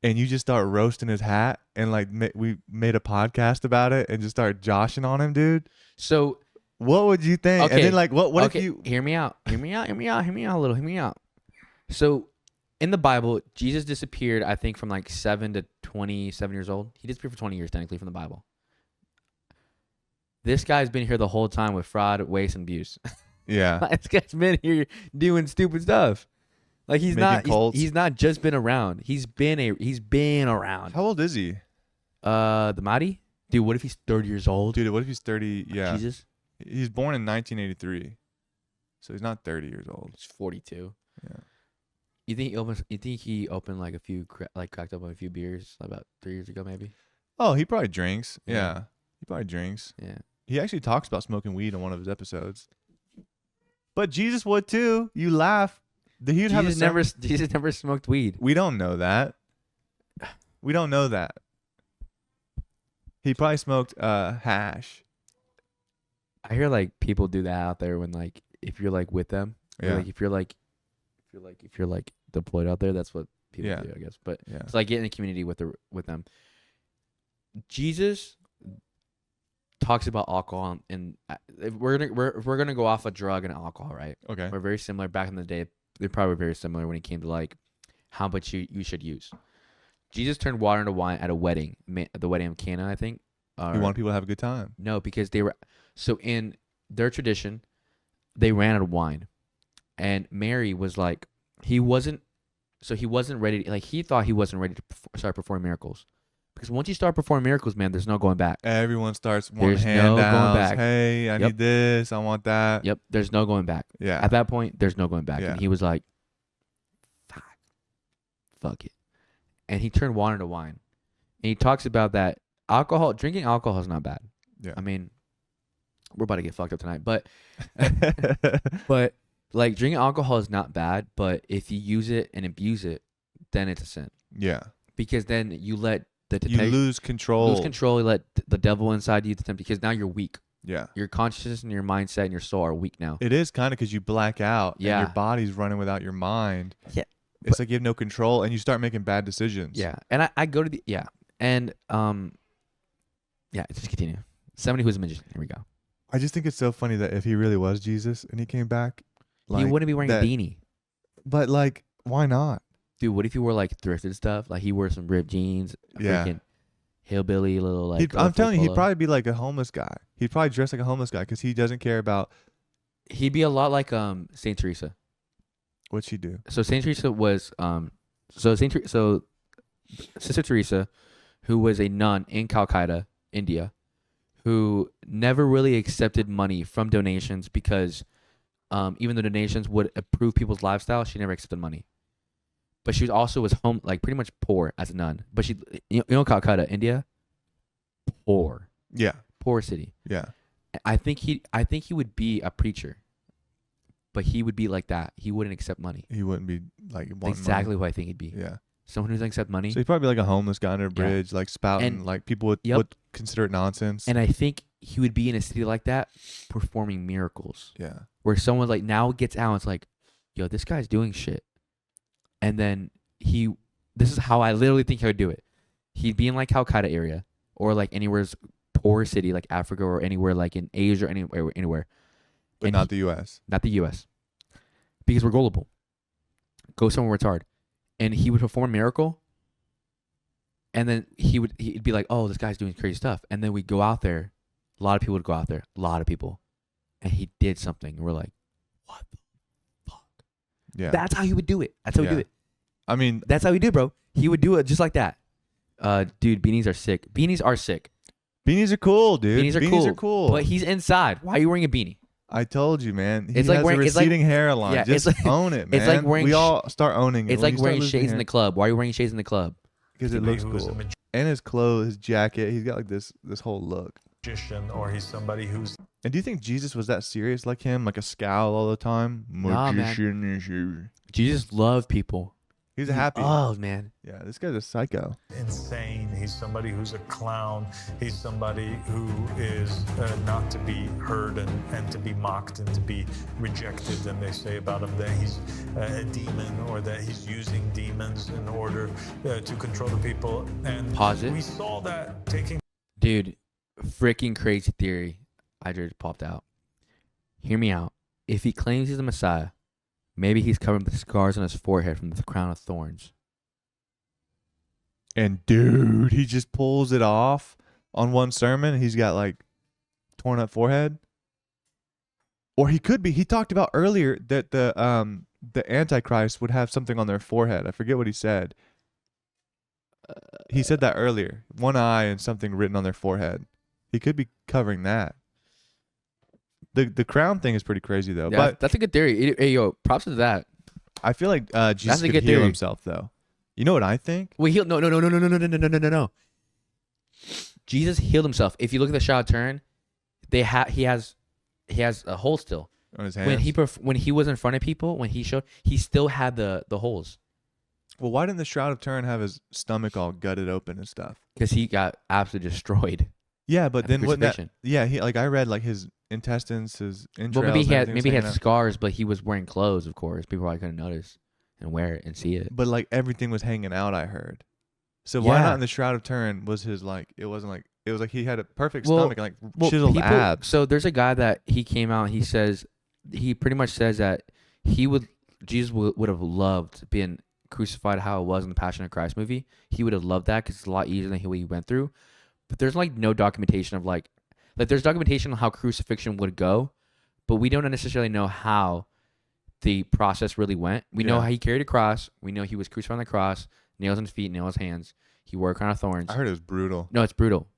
And you just start roasting his hat and like we made a podcast about it and just start joshing on him, dude. So What would you think? Okay. And then like, what okay, if you... hear me out a little, hear me out. So in the Bible, Jesus disappeared, I think, from like 7 to 27 years old. He disappeared for 20 years, technically, from the Bible. This guy's been here the whole time with fraud, waste, and abuse. Yeah. This guy's been here doing stupid stuff. Like he's Making not cults. he's not just been around. He's been around. How old is he? The Mahdi? Dude, what if he's 30 years old? Dude, what if he's 30? Yeah. Jesus. He's born in 1983. So he's not 30 years old. He's 42. Yeah. You think he opened like a few cracked up on a few beers about 3 years ago maybe? Oh, he probably drinks. Yeah. Yeah. He probably drinks. Yeah. He actually talks about smoking weed on one of his episodes. But Jesus would too. You laugh. He'd have a Jesus never smoked weed. We don't know that. We don't know that. He probably smoked hash. I hear like people do that out there when like if you're like with them. Or, Yeah. like if you're like deployed out there, that's what people Yeah. do, I guess. But Yeah. it's like get in a community with them. Jesus talks about alcohol, and if we're gonna go off of drug and alcohol, right? Okay. We're very similar. Back in the day, they're probably very similar when it came to like how much you should use. Jesus turned water into wine at a wedding, at the wedding of Cana, I think. He wanted people to have a good time. No, because they were so in their tradition, they ran out of wine, and Mary was like, he wasn't ready. Like he thought he wasn't ready to start performing miracles, because once you start performing miracles, man, there's no going back. Everyone starts wanting There's no handouts. going back. Hey, I Yep. need this. I want that. Yep, there's no going back. Yeah. At that point, there's no going back. Yeah. And he was like, fuck it. And he turned water into wine. And he talks about that drinking alcohol is not bad. Yeah. I mean, we're about to get fucked up tonight, but like drinking alcohol is not bad, but if you use it and abuse it, then it's a sin. Yeah. Because then you let the You lose control. you let the devil inside you to tempt, because now you're weak. Yeah. Your consciousness and your mindset and your soul are weak now. It is kind of because you black out. Yeah. And your body's running without your mind. Yeah. It's like you have no control, and you start making bad decisions. Yeah, and I go to the and just continue. Somebody who's a magician. Here we go. I just think it's so funny that if he really was Jesus and he came back, He wouldn't be wearing a beanie. But like, why not? Dude, what if he wore like thrifted stuff? Like he wore some ripped jeans, a Yeah. freaking hillbilly little like. I'm telling you, he'd polo. probably be like a homeless guy. He'd probably dress like a homeless guy because he doesn't care about He'd be a lot like Saint Teresa. what she do. So Saint Teresa was so Sister Teresa, who was a nun in Calcutta, India, who never really accepted money from donations because even though donations would improve people's lifestyle, she never accepted money. But she was home, like pretty much poor as a nun. But she, you know Calcutta, India, poor Yeah, city. yeah. I think he would be a preacher, but he would be like that. He wouldn't accept money. He wouldn't be like wanting Exactly money. who I think he'd be. Yeah. Someone who doesn't accept money. So he'd probably be like a homeless guy under a bridge, like spouting, And- like people would consider it nonsense. And I think he would be in a city like that, performing miracles. Yeah. Where someone like now gets out, and it's like, yo, this guy's doing shit. And then this is how I literally think he would do it. He'd be in like Calcutta area or like anywhere's poor city like Africa or anywhere like in Asia or anywhere. But And not the U.S. Not the U.S. Because we're gullible. Go somewhere where it's hard. And he would perform a miracle. And then he'd be like, oh, this guy's doing crazy stuff. And then we'd go out there. A lot of people would go out there. A lot of people. And he did something. And we're like, what the fuck? Yeah. That's how he would do it. That's how he would do it. I mean, That's how he do it, bro. He would do it just like that. Dude, beanies are sick. Beanies are sick. beanies are cool, dude. Beanies are cool. But he's inside. Why are you wearing a beanie? I told you, man. He It's like has wearing- a it's like- receding hairline. yeah, Just it's like- own it, man. it's like wearing we sh- all start owning it. It's When like you start wearing losing shades in hair- the club. Why are you wearing shades in the club? because it looks who is a cool. And his clothes, his jacket, he's got like this whole look. magician, or he's somebody who's And do you think Jesus was that serious like him, like a scowl all the time? Nah, man. Magician. Jesus loved people. He's a happy. Oh, man. Yeah, this guy's a psycho. insane. He's somebody who's a clown. He's somebody who is not to be heard and to be mocked and to be rejected. And they say about him that he's a demon, or that he's using demons in order to control the people. And Pause it. we saw that taking Dude, freaking crazy theory I just popped out. Hear me out. If he claims he's the Messiah, maybe he's covered with scars on his forehead from the crown of thorns. And dude, he just pulls it off on one sermon. He's got like torn up forehead. Or he could be. He talked about earlier that the Antichrist would have something on their forehead. I forget what he said. He said that earlier. One eye and something written on their forehead. He could be covering that. The crown thing is pretty crazy though. Yeah, But that's a good theory. Hey, yo, props to that. I feel like Jesus That's a could good heal theory. himself though. You know what I think? Wait, no. Jesus healed himself. If you look at the shot turn, he has a hole still. On his hands. When he was in front of people, when he showed, he still had the holes Well, why didn't the Shroud of Turin have his stomach all gutted open and stuff? because he got absolutely destroyed. Yeah, but At the then wouldn't that? crucifixion. Yeah, he I read like his intestines, his entrails. Well, maybe he had and everything was hanging out. scars, but he was wearing clothes. Of course, people probably couldn't notice and wear it and see it. But like everything was hanging out. I heard. So why Yeah. not in the Shroud of Turin was his like? It wasn't like it was like he had a perfect Well- stomach and like chiseled people- abs. So there's a guy that he came out. And he pretty much says that Jesus would have loved being crucified how it was in the Passion of Christ movie. He would have loved that because it's a lot easier than what he went through. But there's like no documentation of like there's documentation on how crucifixion would go, but we don't necessarily know how the process really went. We know Yeah. how he carried a cross. We know he was crucified on the cross, nails in his feet, nails in his hands. He wore a crown of thorns. I heard it was brutal. No, it's brutal.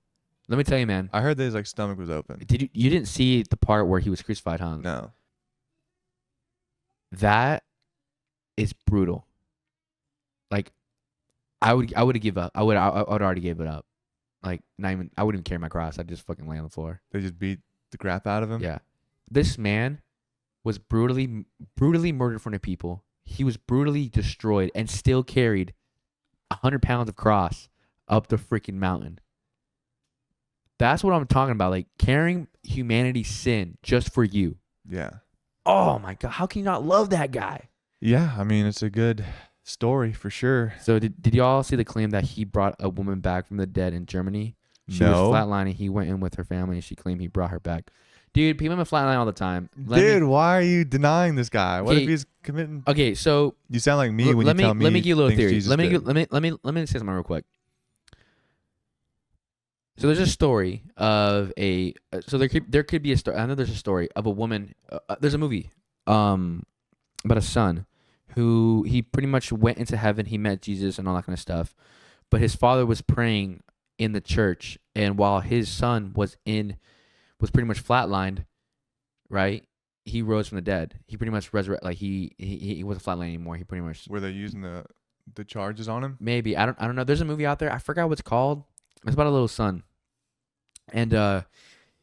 Let me tell you, man. I heard that his like stomach was open. You didn't see the part where he was crucified, huh? No. That is brutal. Like, I would give up. I would already give it up. Like, not even. I wouldn't even carry my cross. I'd just fucking lay on the floor. They just beat the crap out of him. Yeah, this man was brutally murdered in front of people. He was brutally destroyed and still carried 100 pounds of cross up the freaking mountain. That's what I'm talking about. Like carrying humanity's sin just for you. Yeah. Oh my God, how can you not love that guy? Yeah. I mean, it's a good story for sure. So did y'all see the claim that he brought a woman back from the dead in Germany? She No. was flatlining. He went in with her family, and she claimed he brought her back. Dude, people have flatline all the time. Dude, why are you denying this guy? What if Okay. he's committing? Okay, so You sound like me when let you tell me. let me give you a little things theory. Jesus Let me did. let me say something real quick. So there's a story of a so there could be a story. I know there's a story of a woman. There's a movie about a son who he pretty much went into heaven. He met Jesus and all that kind of stuff, but his father was praying in the church, and while his son was pretty much flatlined, right? He rose from the dead. He pretty much resurrected. Like he wasn't flatlined anymore. He pretty much Were they using the charges on him? maybe I don't know. There's a movie out there. I forgot what it's called. It's about a little son, and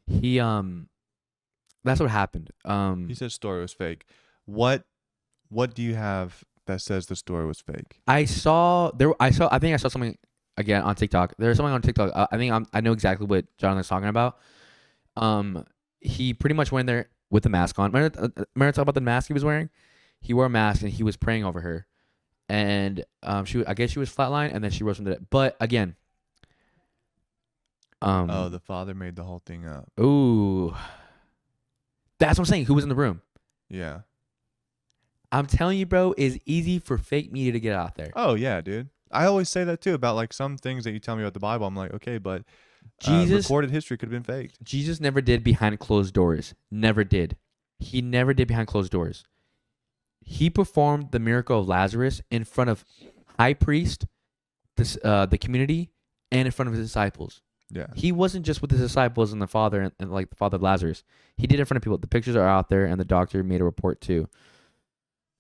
he that's what happened. He said story was fake. What do you have that says the story was fake? I think I saw something again on TikTok. There's something on TikTok. I know exactly what Jonathan's talking about. He pretty much went there with the mask on. Remember talk about the mask he was wearing? He wore a mask and he was praying over her, and I guess she was flatlined, and then she rose from the dead. But again, The father made the whole thing up. ooh, that's what I'm saying. Who was in the room? Yeah. I'm telling you, bro, it's easy for fake media to get out there. Oh yeah, dude. I always say that too about like some things that you tell me about the Bible. I'm like, okay, but Jesus recorded history could have been faked. Jesus never did behind closed doors. Never did. He never did behind closed doors. He performed the miracle of Lazarus in front of high priest, the community, and in front of his disciples. Yeah. He wasn't just with his disciples and the father and like the father of Lazarus. He did it in front of people. The pictures are out there, and the doctor made a report too.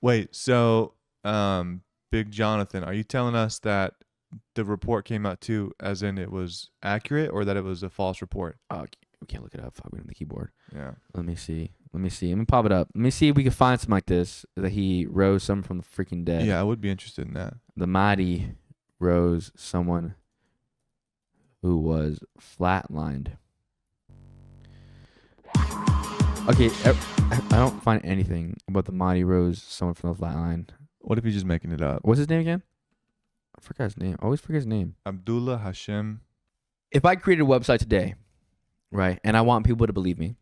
Wait, so Big Jonathan, are you telling us that the report came out too, as in it was accurate, or that it was a false report? Oh, we can't look it up. Fuck, we don't have the keyboard. Yeah. Let me see. Let me pop it up. Let me see if we can find something like this, that he rose someone from the freaking dead. Yeah, I would be interested in that. The mighty rose someone who was flatlined. Okay, I don't find anything about the mighty rose someone from the flatline. What if he's just making it up? What's his name again? I forgot his name. I always forget his name. Abdullah Hashem. If I created a website today, right, and I want people to believe me,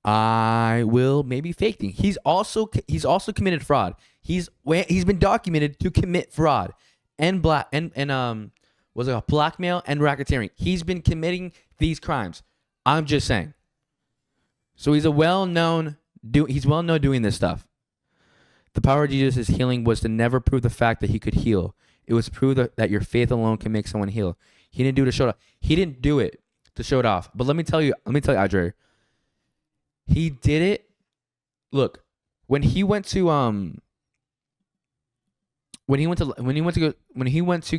I will maybe fake things. He's also committed fraud. He's been documented to commit fraud and blackmail and racketeering. He's been committing these crimes. I'm just saying. So he's well known doing this stuff. The power of Jesus' healing was to never prove the fact that he could heal. It was to prove that your faith alone can make someone heal. He didn't do it to show it off. He didn't do it to show it off. But let me tell you, Adre, he did it. Look, when he went to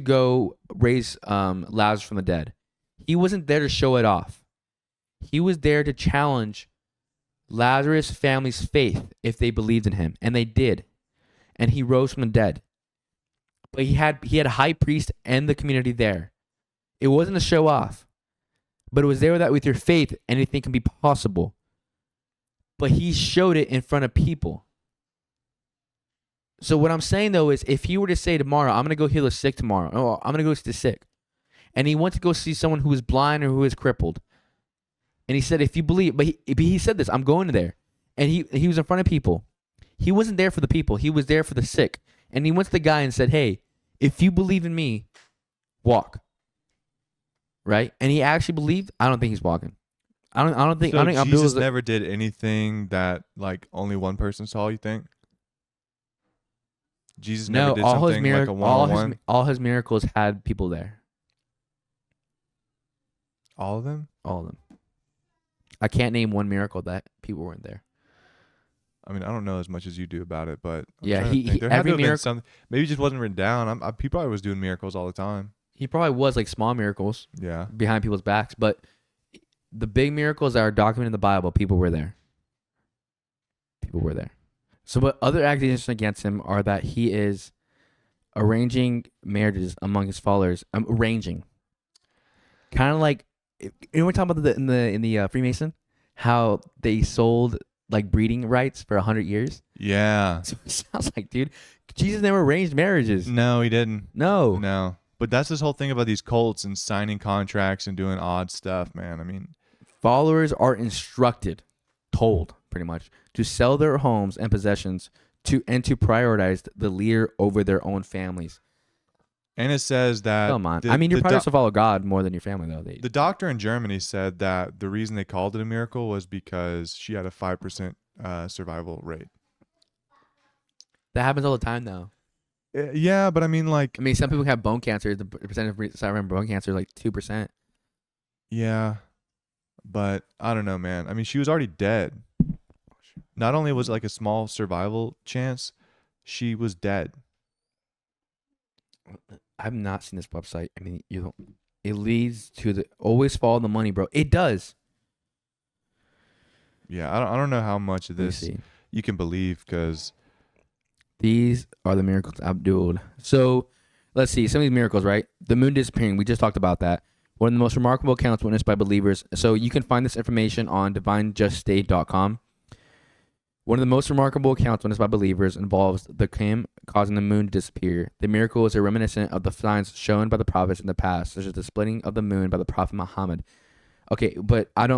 go raise Lazarus from the dead, he wasn't there to show it off. He was there to challenge Lazarus' family's faith if they believed in him, and they did. And he rose from the dead. But he had a high priest and the community there. It wasn't to show off, but it was there that with your faith, anything can be possible. But he showed it in front of people. So what I'm saying though is, if he were to say tomorrow, I'm gonna go heal the sick tomorrow, or I'm gonna go see the sick, and he went to go see someone who is blind or who is crippled, and he said, if you believe, but he said this, I'm going there, and he was in front of people. He wasn't there for the people. He was there for the sick, and he went to the guy and said, hey, if you believe in me, walk. Right? And he actually believed. I don't think he's walking. I don't think Jesus never did anything that like only one person saw. You think? Jesus never did something like a one-on-one. All his miracles had people there. All of them? All of them. I can't name one miracle that people weren't there. I mean, I don't know as much as you do about it, but yeah, there had to have been something. Maybe it just wasn't written down. He probably was doing miracles all the time. He probably was, like, small miracles. Yeah. Behind people's backs, but the big miracles that are documented in the Bible, people were there. People were there. So what other accusations against him are that he is arranging marriages among his followers. Arranging. Kind of like, you know, we're talking about in the Freemason, how they sold like breeding rights for 100 years. Yeah. So it sounds like, dude, Jesus never arranged marriages. No, he didn't. No. No. But that's this whole thing about these cults and signing contracts and doing odd stuff, man. I mean, Followers are instructed, told pretty much, to sell their homes and possessions to prioritize the leader over their own families. and it says that. Come on. I mean, you're probably supposed to follow God more than your family, though. The doctor in Germany said that the reason they called it a miracle was because she had a 5% survival rate. That happens all the time, though. Yeah, but I mean, like, I mean, some people have bone cancer. The percentage of surviving bone cancer is like 2%. yeah, but I don't know, man. I mean, she was already dead. Not only was it like a small survival chance, she was dead. I've not seen this website. I mean, you don't. It leads to the always follow the money, bro. It does. Yeah, I don't know how much of Let me this see. you can believe because These are the miracles, Abdul. So, let's see. Some of these miracles, right? The moon disappearing. We just talked about that. One of the most remarkable accounts witnessed by believers. So, you can find this information on divinejuststate.com. One of the most remarkable accounts witnessed by believers involves the Kim causing the moon to disappear. The miracle is a reminiscent of the signs shown by the prophets in the past, such as the splitting of the moon by the prophet Muhammad. Okay, but I'm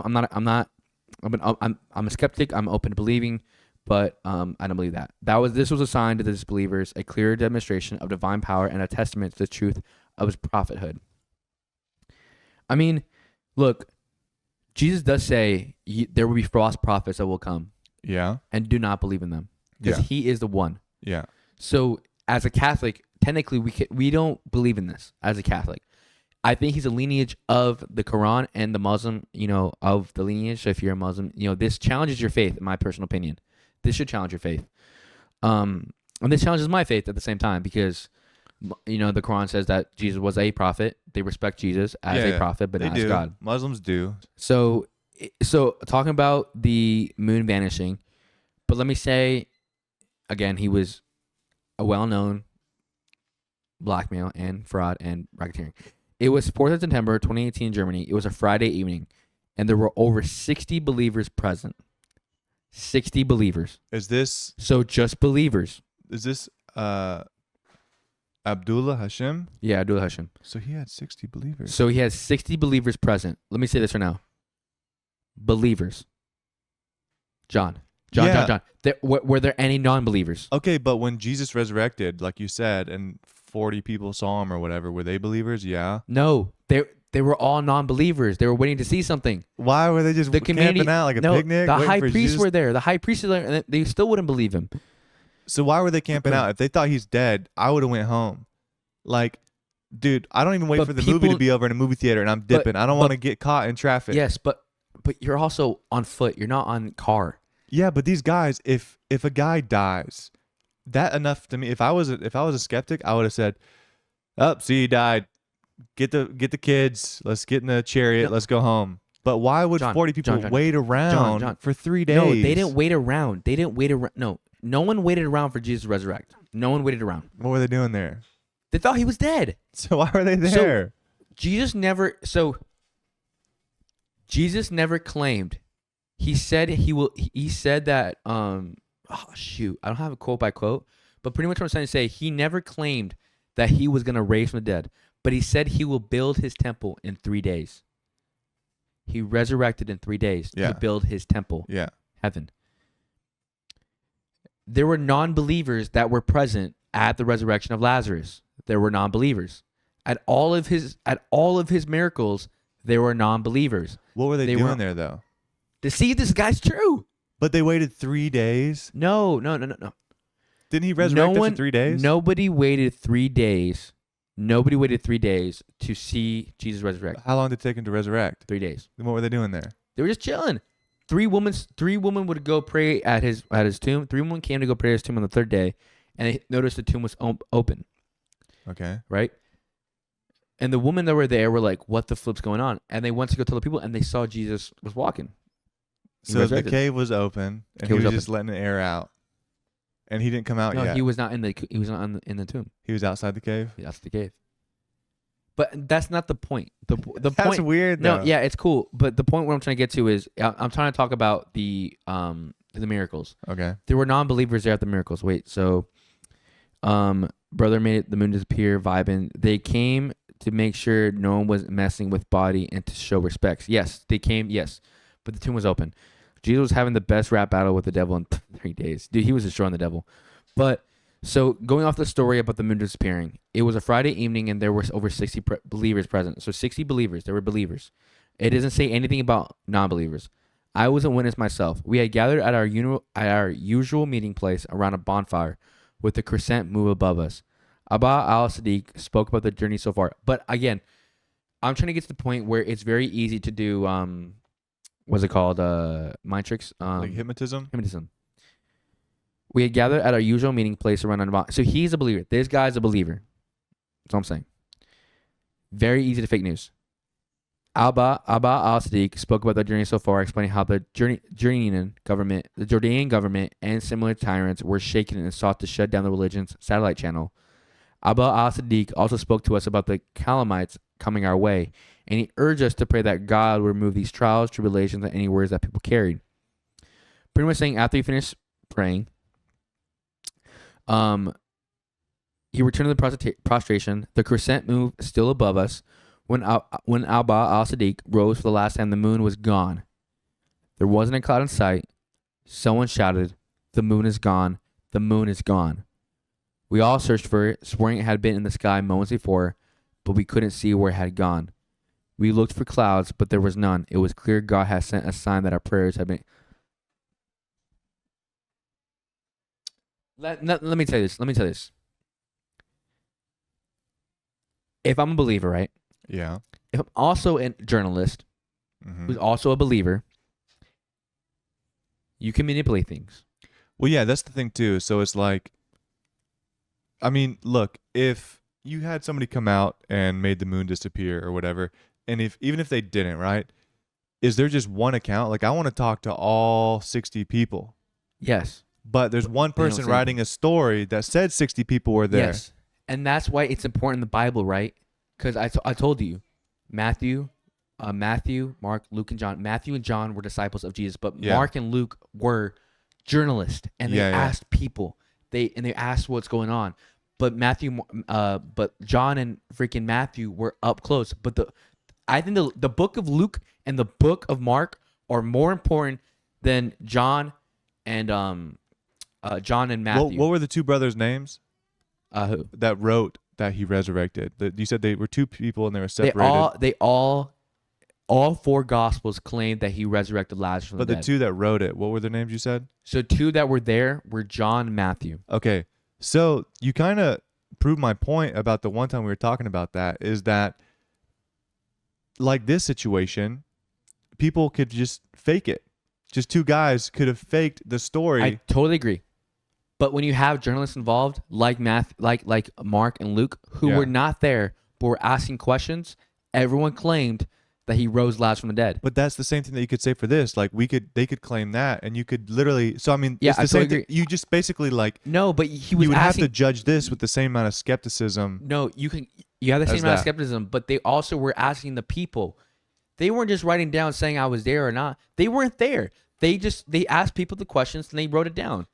a skeptic. I'm open to believing, but I don't believe that. This was a sign to the disbelievers, a clear demonstration of divine power and a testament to the truth of his prophethood. I mean, look, Jesus does say there will be false prophets that will come. yeah, And do not believe in them because Yeah. he is the one. yeah, So as a Catholic, technically we don't believe in this as a Catholic. I think he's a lineage of the Quran and the Muslim, of the lineage. So if you're a Muslim, this challenges your faith, in my personal opinion. This should challenge your faith. And this challenges my faith at the same time because, the Quran says that Jesus was a prophet. They respect Jesus as Yeah, a yeah. prophet, but they not do. as God. Muslims do. So talking about the moon vanishing, but let me say, again, he was a well-known blackmail and fraud and racketeering. It was 4th of September, 2018 in Germany. It was a Friday evening, and there were over 60 believers present. 60 believers. Is this So just believers. Abdullah Hashem? Yeah, Abdullah Hashem. So he had 60 believers. So he has 60 believers present. Let me say this right now. Believers. John. Yeah. Were there any non-believers? Okay, but when Jesus resurrected, like you said, and 40 people saw him or whatever, were they believers? Yeah. No. They were all non-believers. They were waiting to see something. Why were they just The community, camping out like a picnic? the waiting high for priests Jesus? were there. The high priests were there, and they still wouldn't believe him. So why were they camping out? If they thought he's dead, I would have went home. Like, dude, I don't even wait But for the movie to people- be over in a movie theater and I'm dipping. I don't want to get caught in traffic. Yes, but you're also on foot. You're not on car. Yeah, but these guys, if a guy dies, that enough to me. If I was a skeptic, I would have said, "Oh, see, he died. Get the kids. Let's get in the chariot. No. Let's go home." But why would John, 40 people John, wait around John. for 3 days? No, they didn't wait around. No one waited around for Jesus to resurrect. No one waited around. What were they doing there? They thought he was dead. So why were they there? Jesus never claimed. He said he said that I don't have a quote by quote, but pretty much what I'm trying to say, he never claimed that he was going to raise from the dead, but he said he will build his temple in 3 days. He resurrected in 3 days Yeah. to build his temple, Yeah. heaven. There were non-believers that were present at the resurrection of Lazarus. There were non-believers. At all of his miracles, there were non-believers. What were they They doing weren't- there though? To see this guy's true. But they waited 3 days. No. Didn't he resurrect after 3 days? Nobody waited 3 days. Nobody waited 3 days to see Jesus resurrect. How long did it take him to resurrect? 3 days. Then what were they doing there? They were just chilling. Three women would go pray at his tomb. 3 women came to go pray at his tomb on the 3rd day, and they noticed the tomb was open. Okay. Right? And the women that were there were like, "What the flip's going on?" And they went to go tell the people, and they saw Jesus was walking. He So the resurrected. cave was open, and Cave he was was open. just letting the air out, and he didn't come out No, yet. he was not in the tomb. He was outside the cave. That's the cave. But that's not the point. The That's point. weird. No, though. yeah, it's cool. But the point what I'm trying to get to is I'm trying to talk about the to the miracles. Okay. There were non-believers there at the miracles. Wait, so brother made the moon disappear, vibing. They came to make sure no one was messing with body and to show respects. Yes, they came, yes. But the tomb was open. Jesus was having the best rap battle with the devil in 3 days. Dude, he was destroying the devil. But so going off the story about the moon disappearing, it was a Friday evening and there were over 60 believers present. So 60 believers, there were believers. It doesn't say anything about non-believers. I was a witness myself. We had gathered at our usual meeting place around a bonfire with the crescent moon above us. Aba Al-Saddiq spoke about the journey so far. But again, I'm trying to get to the point where it's very easy to do, what's it called? Mind tricks? Like hypnotism? Hypnotism. We had gathered at our usual meeting place around a bonfire. So he's a believer. This guy's a believer. That's what I'm saying. Very easy to fake news. Aba Al-Saddiq spoke about the journey so far, explaining how the Jordanian government, and similar tyrants were shaken and sought to shut down the religion's satellite channel. Aba Al-Saddiq also spoke to us about the calamites coming our way, and he urged us to pray that God would remove these trials, tribulations, and any worries that people carried. Pretty much saying after he finished praying, he returned to the prostration. The crescent moon still above us. When Aba Al-Saddiq rose for the last time, the moon was gone. There wasn't a cloud in sight. Someone shouted, "The moon is gone. The moon is gone." We all searched for it, swearing it had been in the sky moments before, but we couldn't see where it had gone. We looked for clouds, but there was none. It was clear God had sent a sign that our prayers had been... Let me tell you this. If I'm a believer, right? Yeah. If I'm also a journalist who's also a believer, you can manipulate things. Well, yeah, that's the thing too. So it's like, I mean, look, if you had somebody come out and made the moon disappear or whatever, and even if they didn't, right? Is there just one account? Like, I want to talk to all 60 people. Yes. But there's one person writing a story that said 60 people were there. Yes. And that's why it's important in the Bible, right? Because I told you, Matthew, Mark, Luke, and John. Matthew and John were disciples of Jesus, but Mark and Luke were journalists, and they asked people. They asked what's going on. But but John and freaking Matthew were up close. But I think the book of Luke and the book of Mark are more important than John and Matthew. What were the two brothers' names? Who? That wrote that he resurrected. You said they were two people and they were separated. All four gospels claim that he resurrected Lazarus from the dead. But the two that wrote it, what were their names you said? So two that were there were John and Matthew. Okay. So you kind of proved my point about the one time we were talking about that, is that like this situation, people could just fake it. Just two guys could have faked the story. I totally agree. But when you have journalists involved, like Mark and Luke, who were not there but were asking questions, everyone claimed that he rose Lazarus from the dead. But that's the same thing that you could say for this. Like they could claim that, and you could literally. So I mean, yeah, it's the same thing. You just basically like no, but he was. You would asking, have to judge this with the same amount of skepticism. No, you have the same amount of skepticism, but they also were asking the people. They weren't just writing down saying I was there or not. They weren't there. They asked people the questions and they wrote it down.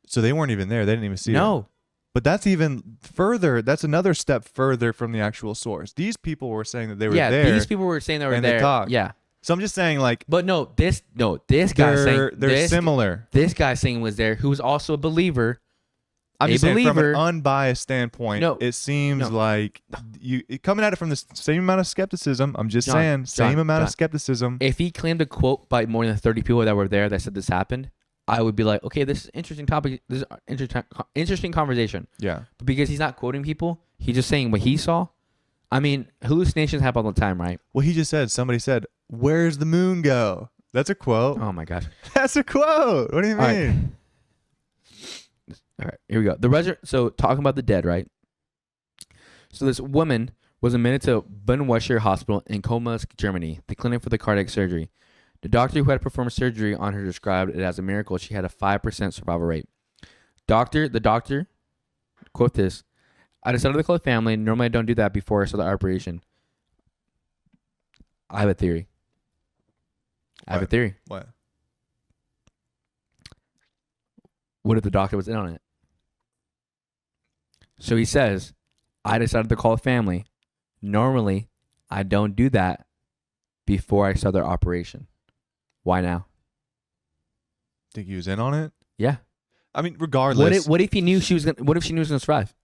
So they weren't even there. They didn't even see it. No. But that's even further. That's another step further from the actual source. These people were saying that they were there. Yeah, these people were saying they were and there. They talked. Yeah. So I'm just saying, like. But this guy saying they're similar. This guy saying was there, who was also a believer. I'm just saying, from an unbiased standpoint, it seems like you coming at it from the same amount of skepticism. I'm just saying, same amount of skepticism. If he claimed a quote by more than 30 people that were there that said this happened, I would be like, okay, this is an interesting topic. This is an interesting conversation. Yeah. But because he's not quoting people, he's just saying what he saw. I mean, hallucinations happen all the time, right? Well, he just said, somebody said, "Where's the moon go?" That's a quote. Oh my gosh. That's a quote. What do you mean? All right, here we go. So talking about the dead, right? So this woman was admitted to Bunwasher Hospital in Comas, Germany, the clinic for the cardiac surgery. The doctor who had performed surgery on her described it as a miracle. She had a 5% survival rate. The doctor, quote this, "I decided to call the family. Normally I don't do that before I start the operation. I have a theory. What? I have a theory. What? What if the doctor was in on it? So he says, I decided to call the family. Normally, I don't do that before I start their operation. Why now? Think he was in on it? Yeah. I mean, regardless. What if he knew she was gonna? What if she knew she was gonna survive?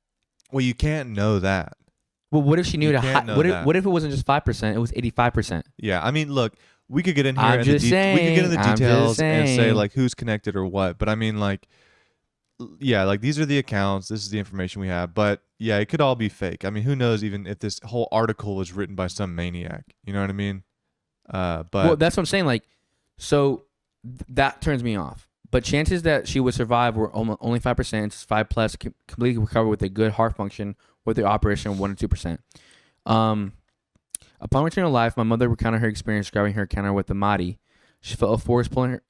Well, you can't know that. Well, what if she knew You to? can't know What if that. what if it wasn't just 5%? It was 85%. Yeah, I mean, look, we could get in here I'm and just we could get into the saying, I'm just details and say saying. like who's connected or what. But I mean, like, yeah, like these are the accounts. This is the information we have. But yeah, it could all be fake. I mean, who knows even if this whole article was written by some maniac? You know what I mean? But Well, that's what I'm saying. Like, so that turns me off. But chances that she would survive were only 5%. It's 5+, completely recover with a good heart function with the operation 1 to 2%. Upon returning to life, my mother recounted her experience describing her encounter with the Mahdi. She felt a force pulling her.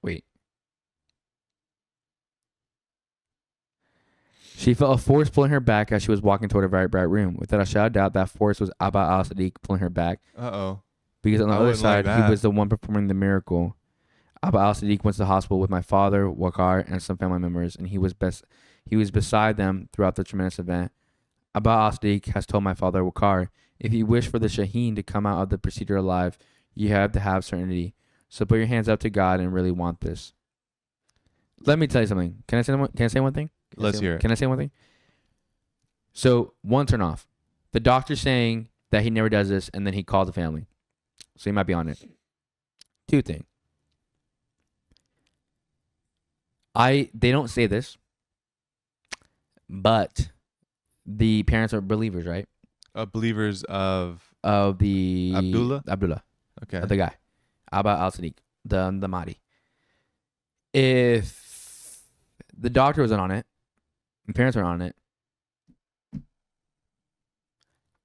She felt a force pulling her back as she was walking toward a very bright room. Without a shadow of doubt, that force was Aba Al-Saddiq pulling her back. uh-oh. Because on the I other wouldn't like side, he that. was the one performing the miracle. Aba Al-Saddiq went to the hospital with my father, Waqar, and some family members, and he was beside them throughout the tremendous event. Aba Al-Saddiq has told my father, Waqar, if you wish for the Shaheen to come out of the procedure alive, you have to have certainty. So put your hands up to God and really want this. Let me tell you something. Can I say one thing? Let's hear it. Can I say one thing? So, one turn off. The doctor's saying that he never does this, and then he called the family. So he might be on it. 2 things. They don't say this, but the parents are believers, right? Believers of Of the Abdullah? Okay. the guy, Aba Al-Saddiq, the Mahdi. If the doctor wasn't on it, and parents are on it,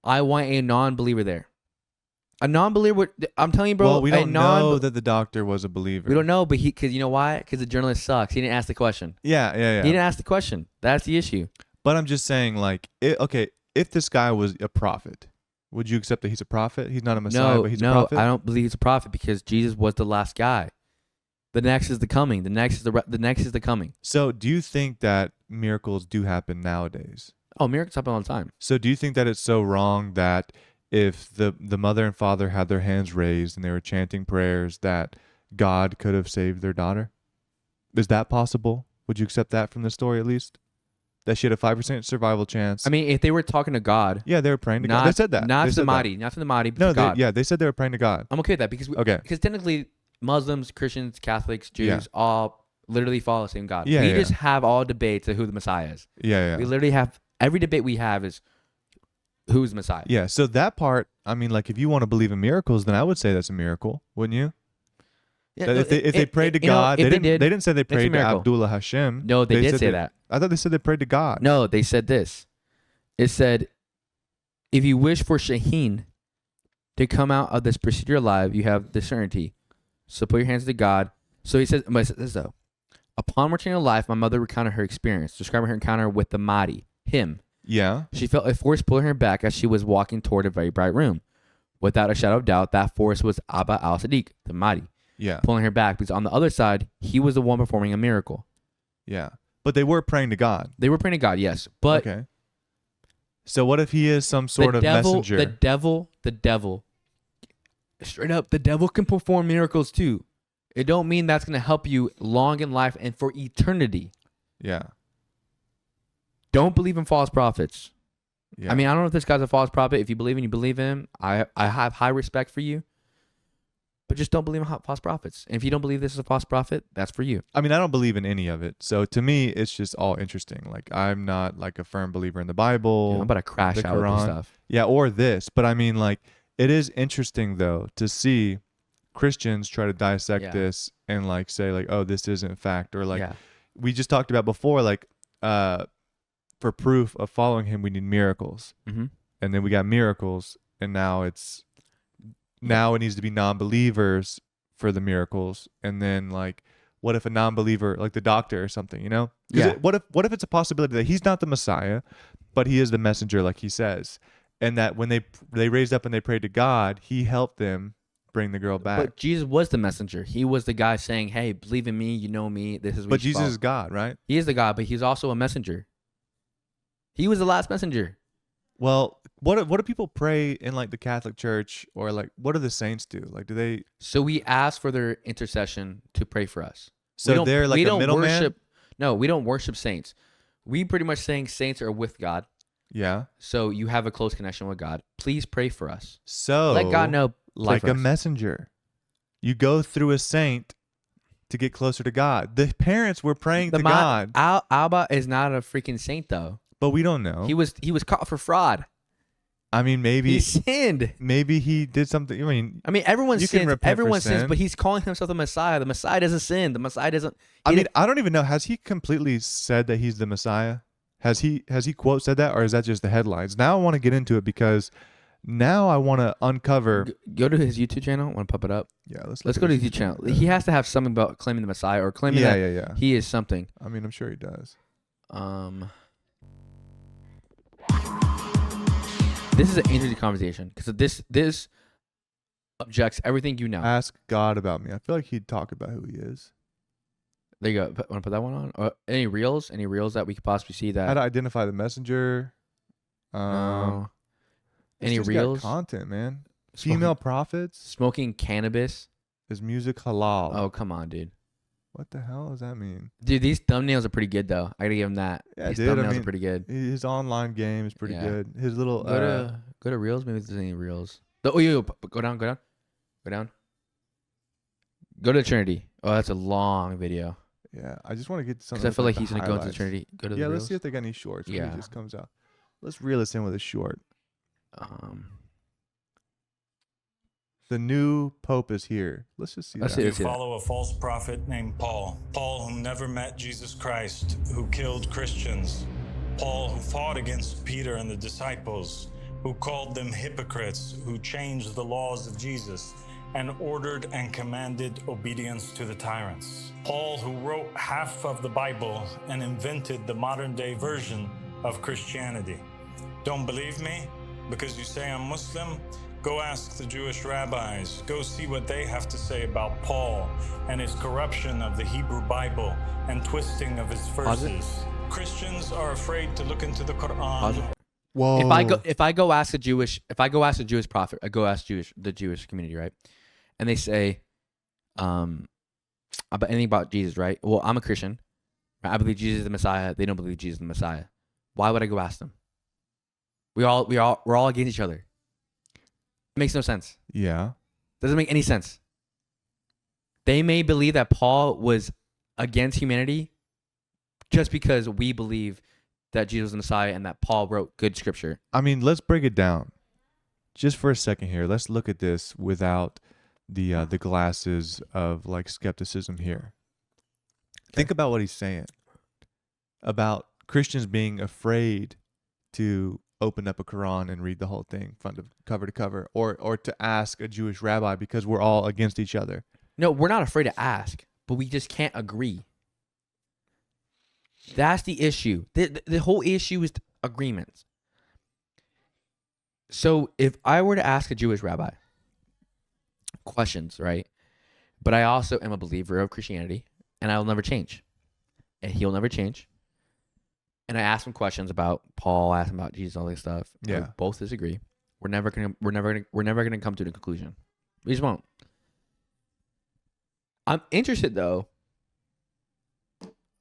I want a non-believer there. A non-believer. I'm telling you, bro. Well, we don't know that the doctor was a believer. We don't know, but because you know why? Because the journalist sucks. He didn't ask the question. Yeah. He didn't ask the question. That's the issue. But I'm just saying, like, if this guy was a prophet, would you accept that he's a prophet? He's not a Messiah, but he's a prophet? I don't believe he's a prophet because Jesus was the last guy. The next is the coming. The next is the coming. So do you think that miracles do happen nowadays? Oh, miracles happen all the time. So do you think that it's so wrong that if the mother and father had their hands raised and they were chanting prayers that God could have saved their daughter? Is that possible? Would you accept that from the story at least? That she had a 5% survival chance? I mean, if they were talking to God, yeah, they were praying to God. They said that. Not They to said the that. Mahdi, not to the Mahdi, but No, to God. they said they were praying to God. I'm okay with that because because technically Muslims, Christians, Catholics, Jews Yeah. all literally follow the same God. Yeah, we yeah. just have all debates of who the Messiah is. Yeah. We literally have every debate we have is who's the Messiah. Yeah, so that part, I mean, like, if you want to believe in miracles, then I would say that's a miracle, wouldn't you? Yeah, That if they prayed to you know, God, if they didn't say they a prayed to miracle. Abdullah Hashem. No, they did said say that. I thought they said they prayed to God. No, they said this. It said, if you wish for Shaheen to come out of this procedure alive, you have the certainty. So put your hands to God. So he says, but it says this though. Upon returning to life, my mother recounted her experience, describing her encounter with the Mahdi, him. Yeah. She felt a force pulling her back as she was walking toward a very bright room. Without a shadow of doubt, that force was Aba Al-Saddiq, the Mahdi, Yeah. pulling her back because on the other side, he was the one performing a miracle. Yeah. But they were praying to God. They were praying to God, yes. But Okay. So what if he is some sort of messenger? The devil, straight up, the devil can perform miracles too. It don't mean that's going to help you long in life and for eternity. Yeah. Don't believe in false prophets. Yeah. I mean, I don't know if this guy's a false prophet. If you believe in, you believe in him. I have high respect for you. But just don't believe in false prophets. And if you don't believe this is a false prophet, that's for you. I mean, I don't believe in any of it. So to me, it's just all interesting. Like, I'm not like a firm believer in the Bible. Yeah, I'm about to crash the out with this Quran. stuff. Yeah, or this. But I mean, like, it is interesting though to see Christians try to dissect this and like say like, oh, this isn't fact, or like we just talked about before, like for proof of following him, we need miracles, and then we got miracles, and now it needs to be non-believers for the miracles, and then like, what if a non-believer, like the doctor or something, you know? What if it's a possibility that he's not the Messiah, but he is the messenger, like he says, and that when they raised up and they prayed to God, he helped them bring the girl back. But Jesus was the messenger. He was the guy saying, "Hey, believe in me. You know me. This is." But Jesus is God, right? He is the God, but he's also a messenger. He was the last messenger. Well, what do people pray in like the Catholic Church, or like what do the saints do? Like, do they? So we ask for their intercession to pray for us. So they're like a middleman. No, we don't worship saints. We pretty much saying saints are with God. Yeah. So you have a close connection with God. Please pray for us. So Let God know. like a messenger, you go through a saint to get closer to God. The parents were praying to God. Abba is not a freaking saint though. But we don't know. He was caught for fraud. I mean, maybe he sinned. Maybe he did something. I mean, everyone sins. Everyone sins, sin. but he's calling himself the Messiah. The Messiah doesn't sin. The Messiah doesn't. I don't even know. Has he completely said that he's the Messiah? Has he quote said that, or is that just the headlines? Now I want to get into it because now I want to uncover. Go to his YouTube channel. Want to pop it up? Yeah, let's go to his YouTube channel. He has to have something about claiming the Messiah or claiming that he is something. I mean, I'm sure he does. This is an interesting conversation because this objects everything you know. Ask God about me. I feel like he'd talk about who he is. There you go. Want to put that one on? Or any reels that we could possibly see that? How to identify the messenger? No. Any reels? Content, man. Female prophets. Smoking cannabis. Is music halal? Oh, come on, dude. What the hell does that mean? Dude, these thumbnails are pretty good though. I gotta give him that. Yeah, these thumbnails are pretty good. His online game is pretty good. His little go to reels. Maybe there's any reels. Go down. Go to the Trinity. Oh, that's a long video. Yeah, I just want to get something. Because I feel like he's gonna go into the Trinity. Go to the let's reels. see if they got any shorts. Yeah, it just comes out. Let's reel us in with a short. The new Pope is here. Let's just see that. You follow a false prophet named Paul. Paul who never met Jesus Christ, who killed Christians. Paul who fought against Peter and the disciples, who called them hypocrites, who changed the laws of Jesus, and ordered and commanded obedience to the tyrants. Paul who wrote half of the Bible and invented the modern-day version of Christianity. Don't believe me? Because you say I'm Muslim? Go ask the Jewish rabbis. Go see what they have to say about Paul and his corruption of the Hebrew Bible and twisting of his verses. Christians are afraid to look into the Quran. Whoa. If I go ask a Jewish prophet, I go ask the Jewish community, right? And they say, about anything about Jesus, right? Well, I'm a Christian. Right? I believe Jesus is the Messiah. They don't believe Jesus is the Messiah. Why would I go ask them? We're all against each other. It makes no sense. Yeah. Doesn't make any sense. They may believe that Paul was against humanity just because we believe that Jesus is the Messiah and that Paul wrote good scripture. I mean, let's break it down just for a second here. Let's look at this without the glasses of like skepticism here. Okay. Think about what he's saying about Christians being afraid to open up a Quran and read the whole thing from cover to cover, or to ask a Jewish rabbi because we're all against each other. No, we're not afraid to ask, but we just can't agree. That's the issue. The whole issue is agreements. So if I were to ask a Jewish rabbi questions, right? But I also am a believer of Christianity, and I'll never change, and he'll never change. And I ask him questions about Paul, I ask him about Jesus, all this stuff. Yeah. We both disagree. We're never gonna come to a conclusion. We just won't. I'm interested though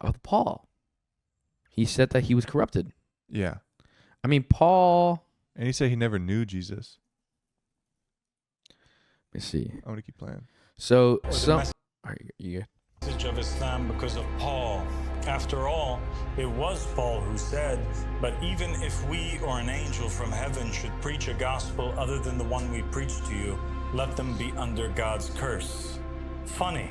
about Paul. He said that he was corrupted. Yeah. I mean, Paul. And he said he never knew Jesus. Let me see. I'm gonna keep playing. So all right, you good? Message of Islam because of Paul. After all, it was Paul who said, but even if we or an angel from heaven should preach a gospel other than the one we preach to you, let them be under God's curse. Funny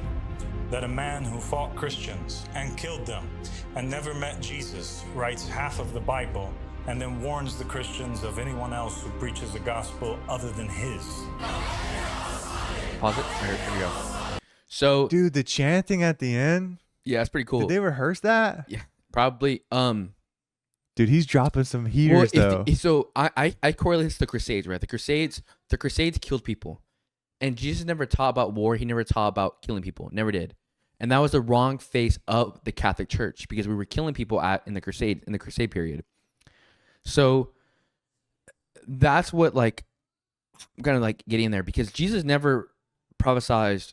that a man who fought Christians and killed them and never met Jesus writes half of the Bible and then warns the Christians of anyone else who preaches a gospel other than his. Pause it. Here we go. So, dude, the chanting at the end. Yeah, it's pretty cool. Did they rehearse that? Yeah, probably. Dude, he's dropping some heaters though. So I correlate this to the Crusades, right? The Crusades killed people. And Jesus never taught about war. He never taught about killing people. Never did. And that was the wrong face of the Catholic Church because we were killing people in the crusade period. So that's what like I'm kind of like getting in there because Jesus never prophesied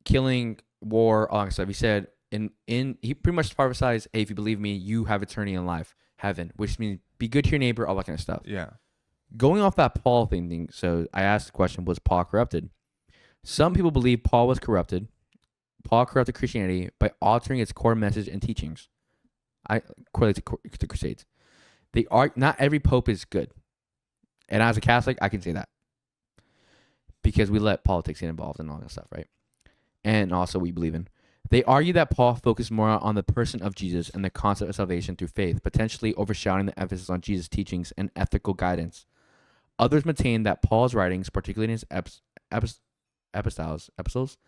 killing, war, all that stuff. He said he pretty much prophesied, hey, if you believe me, you have eternity in life, heaven, which means be good to your neighbor, all that kind of stuff. Yeah. Going off that Paul thing, so I asked the question, was Paul corrupted? Some people believe Paul was corrupted. Paul corrupted Christianity by altering its core message and teachings. I correlate to Crusades. They are not every pope is good, and as a Catholic, I can say that because we let politics get involved and all that stuff, right? And also we believe in. They argue that Paul focused more on the person of Jesus and the concept of salvation through faith, potentially overshadowing the emphasis on Jesus' teachings and ethical guidance. Others maintain that Paul's writings, particularly in his epistles,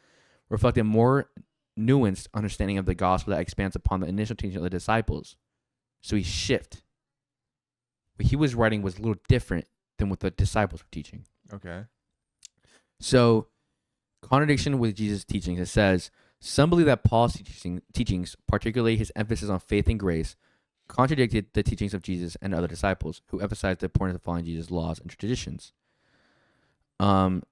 reflect a more nuanced understanding of the gospel that expands upon the initial teaching of the disciples. So he shifted. What he was writing was a little different than what the disciples were teaching. Okay. So, contradiction with Jesus' teachings. It says, some believe that Paul's teachings, particularly his emphasis on faith and grace, contradicted the teachings of Jesus and other disciples who emphasized the importance of following Jesus' laws and traditions. I'm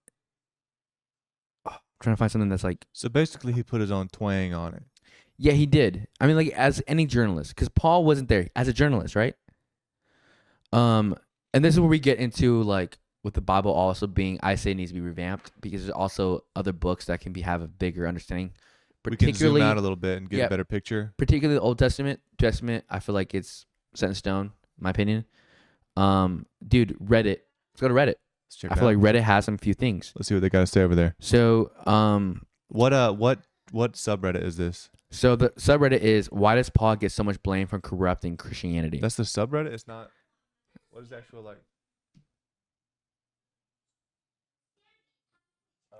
trying to find something that's like... So basically he put his own twang on it. Yeah, he did. I mean, like, as any journalist, because Paul wasn't there as a journalist, right? And this is where we get into, like, with the Bible also being, I say, needs to be revamped because there's also other books that can have a bigger understanding. We can zoom out a little bit and get a better picture. Particularly the Old Testament, I feel like it's set in stone, in my opinion. Dude, Reddit. Let's go to Reddit. I feel like Reddit has some few things. Let's see what they got to say over there. So, what subreddit is this? So the subreddit is, why does Paul get so much blame for corrupting Christianity? That's the subreddit? It's not... What is the actual, like...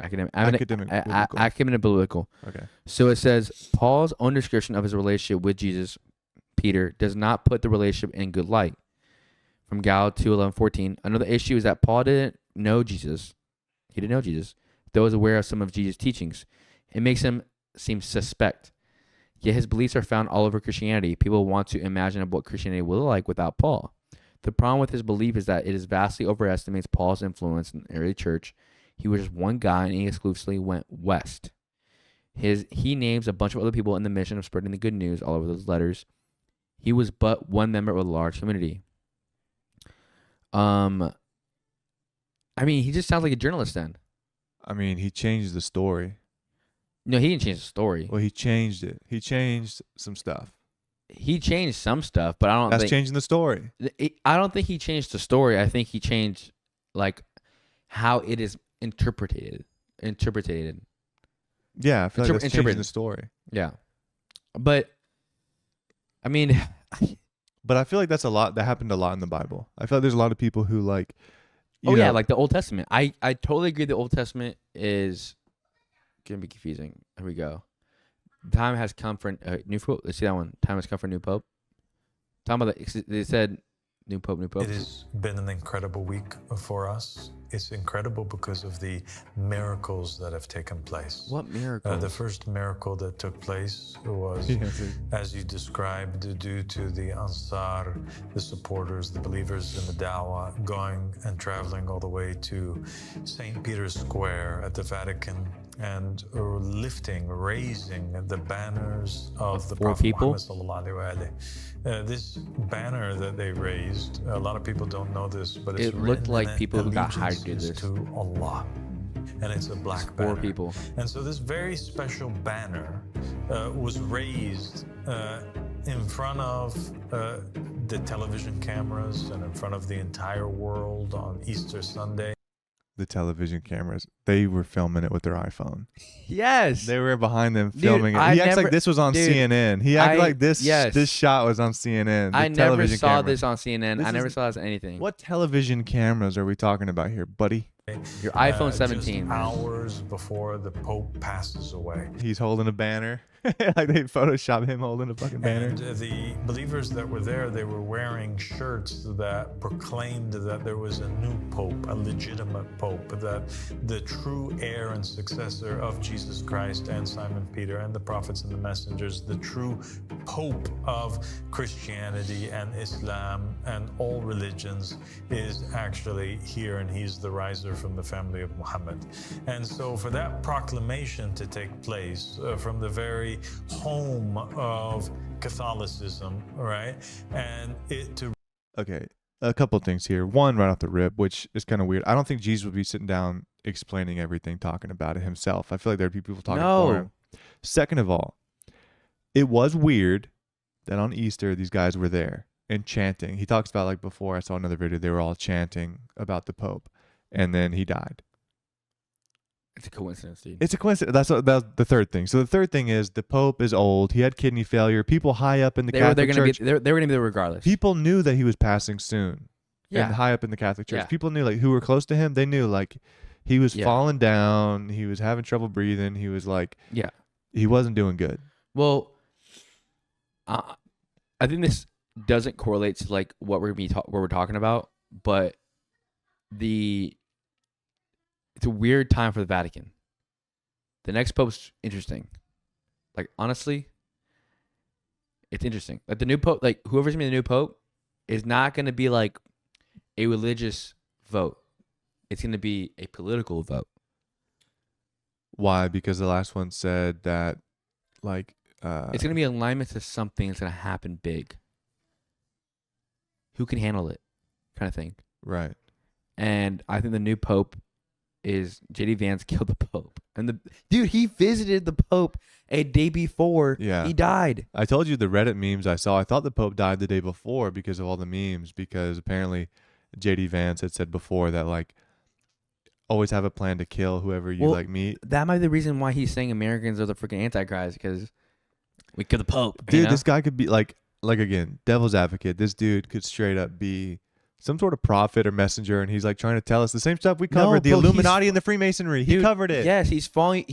Academic biblical. Okay. So it says, Paul's own description of his relationship with Jesus, Peter, does not put the relationship in good light. From Gal 2:11-14. Another issue is that Paul didn't know Jesus. He didn't know Jesus, though he was aware of some of Jesus' teachings. It makes him seem suspect. Yet his beliefs are found all over Christianity. People want to imagine what Christianity will look like without Paul. The problem with his belief is that it is vastly overestimates Paul's influence in the early church. He was just one guy and he exclusively went west. He names a bunch of other people in the mission of spreading the good news all over those letters. He was but one member of a large community. I mean, he just sounds like a journalist then. I mean, he changed the story. No, he didn't change the story. Well, he changed it. He changed some stuff. He changed some stuff, but I don't think... That's changing the story. I don't think he changed the story. I think he changed, like, how it is interpreted. Yeah, I feel like that's changing the story. Yeah. But, I mean... But I feel like that's a lot. That happened a lot in the Bible. I feel like there's a lot of people who, like... yeah, like the Old Testament. I totally agree the Old Testament is going to be confusing. Here we go. Time has come for a new pope. Let's see that one. Time has come for a new pope. Talking about they said new pope. It has been an incredible week for us. It's incredible because of the miracles that have taken place. What miracle? The first miracle that took place was, as you described, due to the Ansar, the supporters, the believers in the Dawah, going and traveling all the way to St. Peter's Square at the Vatican and raising the banners of the Prophet Muhammad sallallahu alaihi wasallam. This banner that they raised, a lot of people don't know this, but it looked like people who got hired to do this. To Allah. And it's a black banner. 4 people. And so this very special banner was raised in front of the television cameras and in front of the entire world on Easter Sunday. The television cameras, they were filming it with their iPhone. Yes. They were behind them filming it. He acts like this was on CNN. He acted like this shot was on CNN. I never saw this on CNN. I never saw this on anything. What television cameras are we talking about here, buddy? Your iPhone 17. Just hours before the Pope passes away. He's holding a banner. Like they Photoshop him holding a fucking banner. And the believers that were there, they were wearing shirts that proclaimed that there was a new pope, a legitimate pope, that the true heir and successor of Jesus Christ and Simon Peter and the prophets and the messengers, the true pope of Christianity and Islam and all religions is actually here, and he's the riser from the family of Muhammad. And so for that proclamation to take place from the very home of Catholicism, right? And it to Okay, a couple things here. One, right off the rip, which is kind of weird. I don't think Jesus would be sitting down explaining everything, talking about it himself. I feel like there'd be people talking for him. Second of all, it was weird that on Easter these guys were there and chanting. He talks about, like, before I saw another video, they were all chanting about the Pope, and then he died. It's a coincidence, dude. It's a coincidence. That's the third thing. So the third thing is the Pope is old. He had kidney failure. People high up in the Catholic Church. They were going to be there regardless. People knew that he was passing soon. Yeah. And high up in the Catholic Church. Yeah. People knew, like, who were close to him. They knew, like, he was falling down. He was having trouble breathing. He was like, he wasn't doing good. Well, I think this doesn't correlate to, like, what we're talking about, but it's a weird time for the Vatican. The next pope's interesting. Like, honestly, it's interesting. Like, the new pope, like, whoever's gonna be the new pope is not gonna be like a religious vote. It's gonna be a political vote. Why? Because the last one said that, like, it's gonna be alignment to something that's gonna happen big. Who can handle it, kind of thing. right. And I think the new pope is J.D. Vance killed the Pope. And dude, he visited the Pope a day before he died. I told you the Reddit memes I saw. I thought the Pope died the day before because of all the memes, because apparently J.D. Vance had said before that, like, always have a plan to kill whoever you like meet. That might be the reason why he's saying Americans are the freaking Antichrist, because we kill the Pope. Dude, you know? this guy could be like again, devil's advocate. This dude could straight up be some sort of prophet or messenger, and he's like trying to tell us the same stuff we covered, the Illuminati and the Freemasonry. He covered it. Yes, he's falling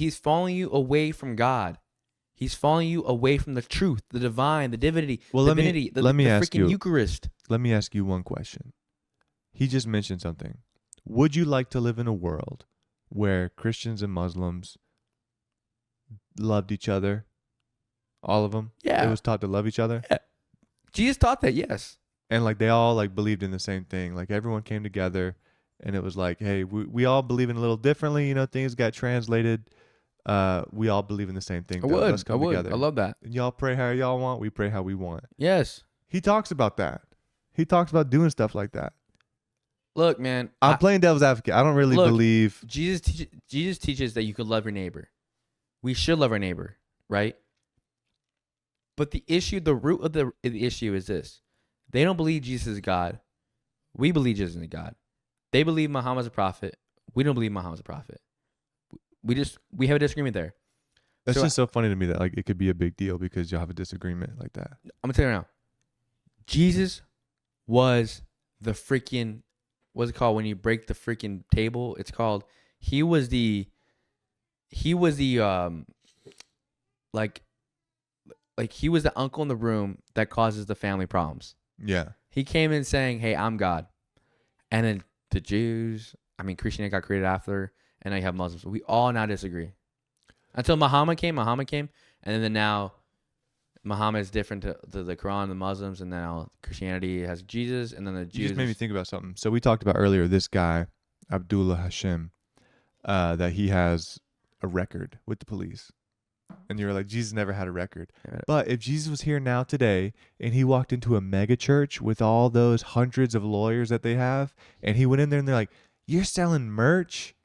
you away from God. He's falling you away from the truth, the divine, the divinity, let me ask you, Eucharist. Let me ask you one question. He just mentioned something. Would you like to live in a world where Christians and Muslims loved each other? All of them? Yeah. It was taught to love each other? Yeah. Jesus taught that, yes. And, like, they all, like, believed in the same thing. Like, everyone came together, and it was like, hey, we all believe in a little differently. You know, things got translated. We all believe in the same thing. Let's come together. I love that. And y'all pray how y'all want. We pray how we want. Yes. He talks about that. He talks about doing stuff like that. Look, man. I'm playing devil's advocate. I don't really believe. Jesus teaches that you could love your neighbor. We should love our neighbor, right? But the root of the issue is this. They don't believe Jesus is God. We believe Jesus is God. They believe Muhammad's a prophet. We don't believe Muhammad's a prophet. We have a disagreement there. That's just so funny to me that, like, it could be a big deal because you'll have a disagreement like that. I'm gonna tell you right now. Jesus was the freaking, what's it called when you break the freaking table? It's called, he was the like he was the uncle in the room that causes the family problems. Yeah. He came in saying, hey, I'm God. And then the Jews, Christianity got created after, and now you have Muslims. We all now disagree. Until Muhammad came, and then now Muhammad is different to the Quran, the Muslims, and now Christianity has Jesus, and then the Jews. You just made me think about something. So we talked about earlier this guy, Abdullah Hashem, that he has a record with the police. And you were like, Jesus never had a record. But if Jesus was here now today and he walked into a mega church with all those hundreds of lawyers that they have, and he went in there and they're like, you're selling merch?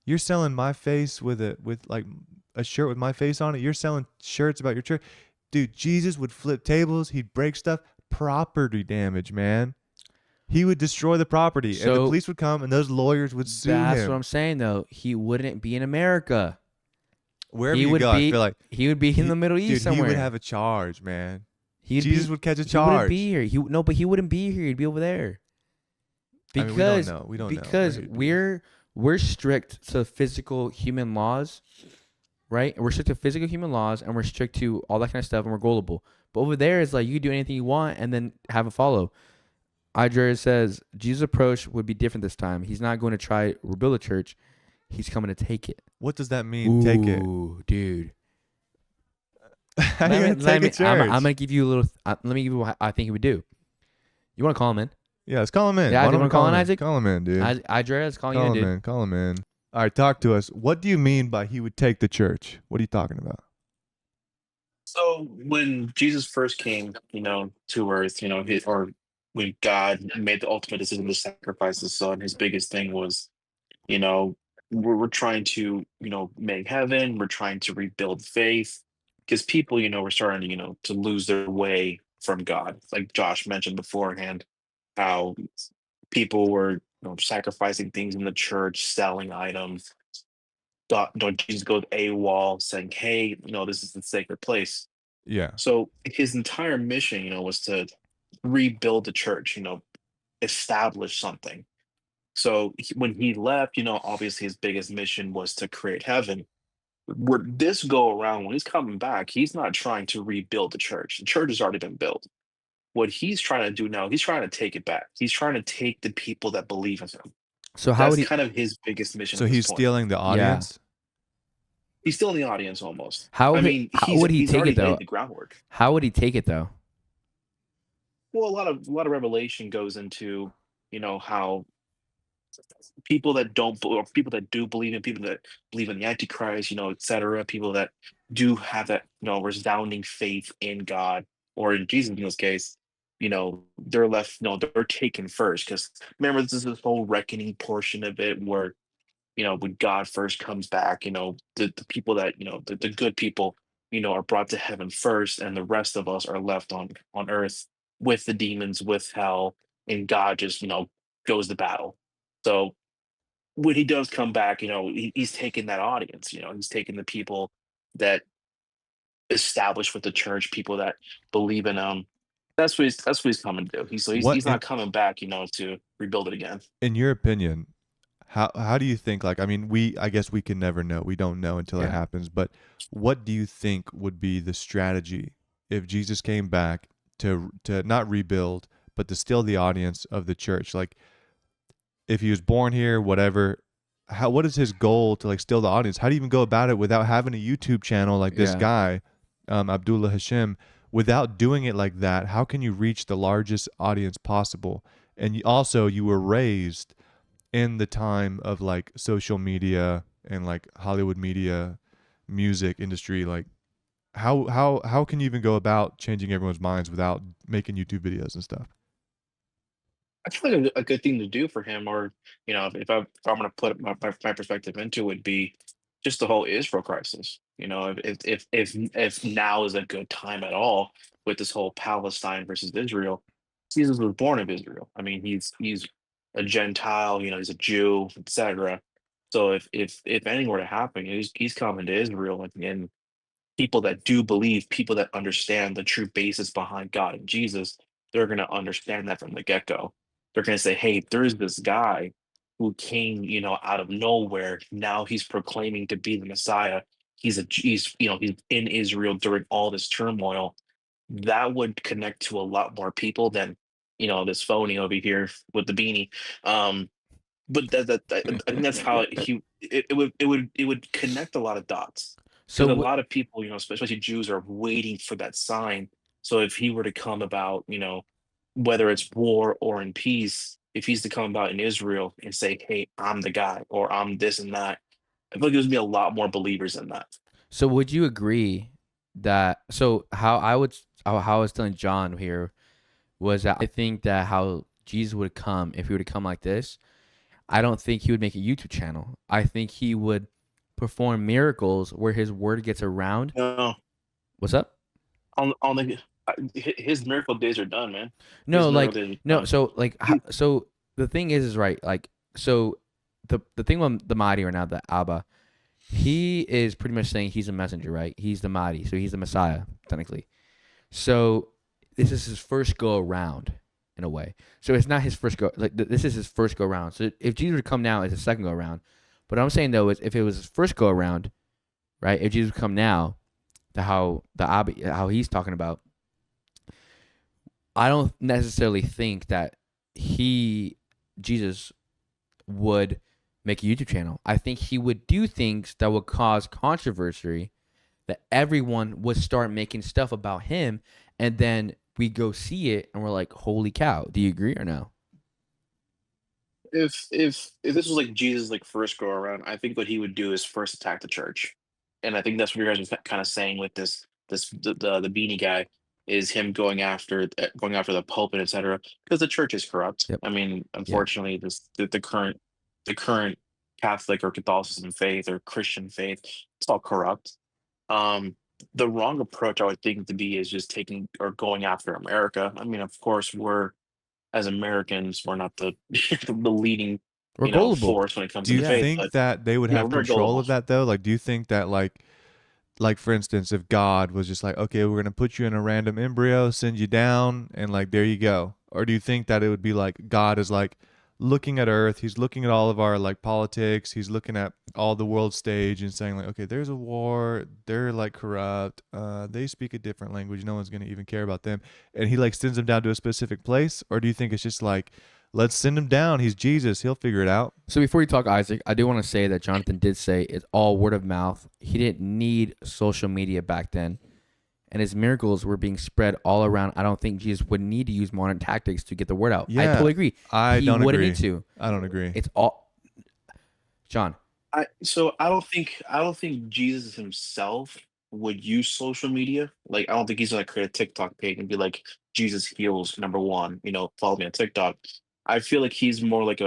You're selling my face with like a shirt with my face on it? You're selling shirts about your church? Dude, Jesus would flip tables. He'd break stuff. Property damage, man. He would destroy the property. And the police would come and those lawyers would sue him. That's what I'm saying, though. He wouldn't be in America. Wherever you go, I feel like he would be in the Middle East somewhere. He would have a charge, man. Jesus would catch a charge. He wouldn't be here. But he wouldn't be here. He'd be over there. Because we don't know. Because we're strict to physical human laws. right? And we're strict to physical human laws, and we're strict to all that kind of stuff, and we're gullible. But over there is like you can do anything you want and then have a follow. Idrea says Jesus' approach would be different this time. He's not going to try rebuild a church. He's coming to take it. What does that mean? Take it. Ooh, dude. How do you take a church? I'm gonna give you a little. Let me give you what I think he would do. You want to call him in? Yeah, let's call him in. Yeah, Why do you don't wanna we call in, him Isaac? Call him in, dude. Idrea is calling Call you in, him dude. in. Call him in. All right, talk to us. What do you mean by he would take the church? What are you talking about? So when Jesus first came, to earth, or when God made the ultimate decision to sacrifice his son, his biggest thing was, you know, we're trying to, make heaven. We're trying to rebuild faith because people, were starting to, to lose their way from God. Like Josh mentioned beforehand, how people were, sacrificing things in the church, selling items. Don't Jesus go AWOL saying, hey, this is the sacred place. Yeah. So his entire mission, was to rebuild the church, establish something. So when he left, obviously his biggest mission was to create heaven. Where this go around, when he's coming back, he's not trying to rebuild the church. The church has already been built. What he's trying to do now, he's trying to take it back. He's trying to take the people that believe in him. So how That's would he? kind of his biggest mission. So at this he's point. stealing the audience? He's still in the audience almost. How I would mean, how would he he's take already it though? laid the groundwork. How would he take it though? Well, a lot of revelation goes into, how people that don't, or people that do believe in, people that believe in the Antichrist, etc. People that do have that, resounding faith in God or in Jesus in this case, they're left, they're taken first. Because remember, this is this whole reckoning portion of it where, when God first comes back, the people that, the good people, are brought to heaven first, and the rest of us are left on earth with the demons, with hell, and God just, goes to battle. So when he does come back, he's taking that audience, he's taking the people that establish with the church, people that believe in him. That's what he's coming to do. What He's not coming back, to rebuild it again. in your opinion, how do you think, like, I mean, I guess we can never know. We don't know until it Yeah. happens, but what do you think would be the strategy if Jesus came back to not rebuild, but to steal the audience of the church? Like, if he was born here, whatever, what is his goal to like steal the audience? How do you even go about it without having a YouTube channel like this Yeah. guy, Abdullah Hashem? Without doing it like that, how can you reach the largest audience possible? And you were raised in the time of like social media and like Hollywood media, music industry. Like, how can you even go about changing everyone's minds without making YouTube videos and stuff? I feel like a good thing to do for him, or if I'm going to put my perspective into it, would be just the whole Israel crisis. If now is a good time at all with this whole Palestine versus Israel. Jesus was born of Israel. I mean, he's a Gentile. He's a Jew, etc. So if anything were to happen, he's coming to Israel, and people that do believe, people that understand the true basis behind God and Jesus, they're going to understand that from the get go. They're going to say, hey, there's this guy who came, out of nowhere. Now he's proclaiming to be the Messiah. He's in Israel during all this turmoil. That would connect to a lot more people than, this phony over here with the beanie. But I think that's how it would connect a lot of dots. So Because a lot of people, especially Jews, are waiting for that sign. So if he were to come about, whether it's war or in peace, if he's to come about in Israel and say, "Hey, I'm the guy," or "I'm this and that," I feel like there's gonna be a lot more believers in that. So would you agree that how I was telling John here was that I think that how Jesus would come if he were to come like this, I don't think he would make a YouTube channel. I think he would perform miracles where his word gets around. No, What's up? on the his miracle days are done, man. No, His like miracle days are no. done. So like so the thing is right. Like so the thing with the Mahdi right now, the Abba, he is pretty much saying he's a messenger, right? He's the Mahdi, so he's the Messiah technically. So this is his first go around in a way. So it's not his first go. Like this is his first go around. So if Jesus would come now, it's his second go around. But what I'm saying though is if it was his first go around, right? If Jesus would come now, how he's talking about, I don't necessarily think that Jesus would make a YouTube channel. I think he would do things that would cause controversy, that everyone would start making stuff about him, and then we go see it and we're like, holy cow. Do you agree or no? If this was like Jesus like first go around, I think what he would do is first attack the church, and I think that's what you guys are kind of saying with the beanie guy is him going after the Pope and etc. Because the church is corrupt. Yep. I mean, Yeah. unfortunately, the current Catholic or Catholicism faith or Christian faith, it's all corrupt. Um, the wrong approach I would think to be is just taking or going after America. I mean, of course, as Americans, we're not the the leading, We're gullible. force when it comes Do to you the faith, think but that they would we're have very control gullible. of that though? Like, do you think that like for instance, if God was just like, okay, we're gonna put you in a random embryo, send you down, and like there you go, or do you think that it would be like God is like looking at Earth, he's looking at all of our like politics, he's looking at all the world stage and saying like, okay, there's a war, they're like corrupt, they speak a different language, no one's gonna even care about them, and he like sends them down to a specific place, or do you think it's just like, let's send him down, he's Jesus, he'll figure it out? So before you talk, Isaac, I do want to say that Jonathan did say it's all word of mouth. He didn't need social media back then, and his miracles were being spread all around. I don't think Jesus would need to use modern tactics to get the word out. I Yeah, totally agree. I He don't wouldn't agree. need to. I don't agree. It's all John. I don't think Jesus himself would use social media. Like I don't think he's gonna create a TikTok page and be like Jesus heals number one. Follow me on TikTok. I feel like he's more like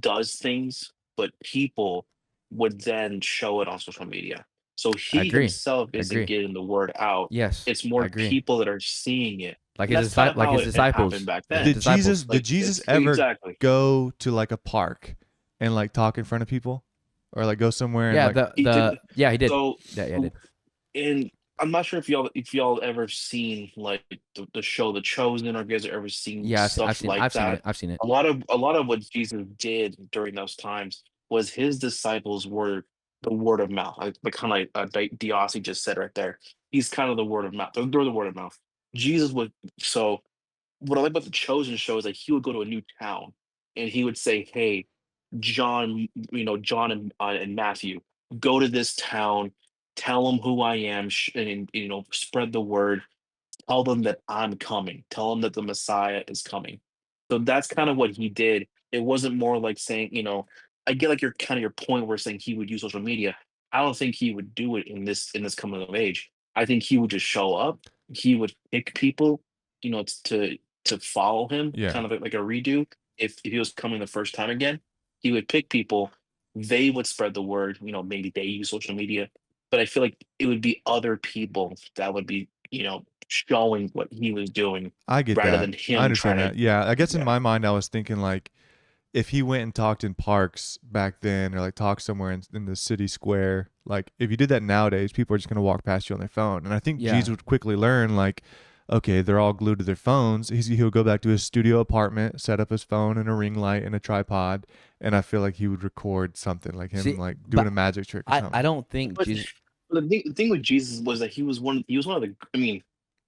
does things, but people would then show it on social media. So I he agree. himself I isn't agree. getting the word out. Yes, It's I more agree. people that are seeing it. Like And his that's kind of how it happened disciples. back The then. Did Jesus disciples. did Like Jesus it's ever exactly. go to like a park and like talk in front of people, or like go somewhere and Yeah, like He did. he did. So Yeah, he did. and I'm not sure if y'all ever seen like the show The Chosen, or if you guys have ever seen Yeah, stuff like I've seen it. that. I've seen it. A lot of what Jesus did during those times was his disciples were the word of mouth, like kind of like Diossi just said right there. He's kind of the word of mouth. They're the word of mouth. Jesus would. So what I like about The Chosen show is that he would go to a new town and he would say, "Hey, John, John and Matthew, go to this town, tell them who I am, and spread the word. Tell them that I'm coming. Tell them that the Messiah is coming." So that's kind of what he did. It wasn't more like saying, I get like your point where saying he would use social media. I don't think he would do it in this coming of age. I think he would just show up. He would pick people, to follow him, yeah. kind of like a redo. If he was coming the first time again, he would pick people. They would spread the word. Maybe they use social media, but I feel like it would be other people that would be, showing what he was doing I get rather that. than I him understand trying that. to. Yeah, I guess in Yeah. my mind I was thinking like if he went and talked in parks back then, or like talked somewhere in the city square, like if you did that nowadays, people are just gonna walk past you on their phone. And I think Yeah. Jesus would quickly learn like, okay, they're all glued to their phones. He'll go back to his studio apartment, set up his phone and a ring light and a tripod, and I feel like he would record something like him See, like doing but a magic trick or I something. don't think But Jesus. the thing with Jesus was that he was one of the. I mean,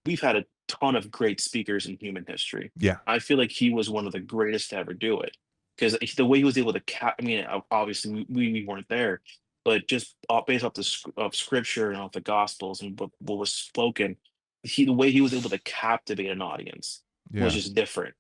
we've had a ton of great speakers in human history. Yeah. I feel like he was one of the greatest to ever do it because the way he was able to I mean, obviously we weren't there, but just based off of scripture and off the gospels and what was spoken, the way he was able to captivate an audience was Yeah. just different.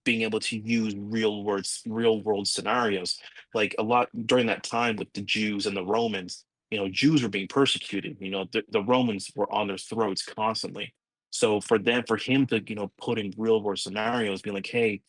Being able to use real world scenarios, like a lot during that time with the Jews and the Romans. Jews were being persecuted. The Romans were on their throats constantly. So for him to, put in real world scenarios, being like, hey,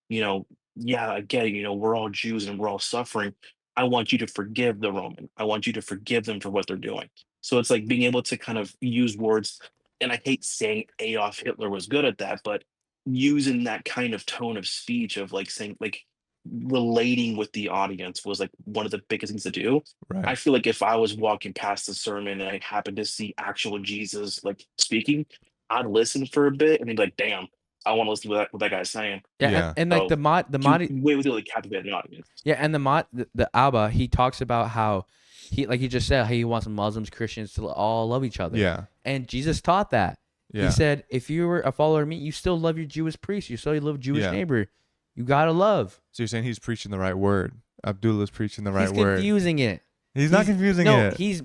yeah, I get it. We're all Jews and we're all suffering. I want you to forgive the Roman. I want you to forgive them for what they're doing. So it's like being able to kind of use words. And I hate saying Adolf Hitler was good at that, but using that kind of tone of speech of like saying, like, relating with the audience was like one of the biggest things to do. Right. I feel like if I was walking past the sermon and I happened to see actual Jesus like speaking, I'd listen for a bit and be like, damn, I want to listen to what that guy's saying. Yeah, Yeah. and like So the he Mahdi, way was able to captivate an audience. yeah, and the Abba, he talks about how he, like you just said, how he wants Muslims, Christians to all love each other. Yeah. And Jesus taught that. Yeah. He said, if you were a follower of me, you still love your Jewish priest, you still love Jewish Yeah. neighbor. You gotta love. So you're saying he's preaching the right word. Abdullah's preaching the right He's word. confusing it. He's not confusing no, it. he's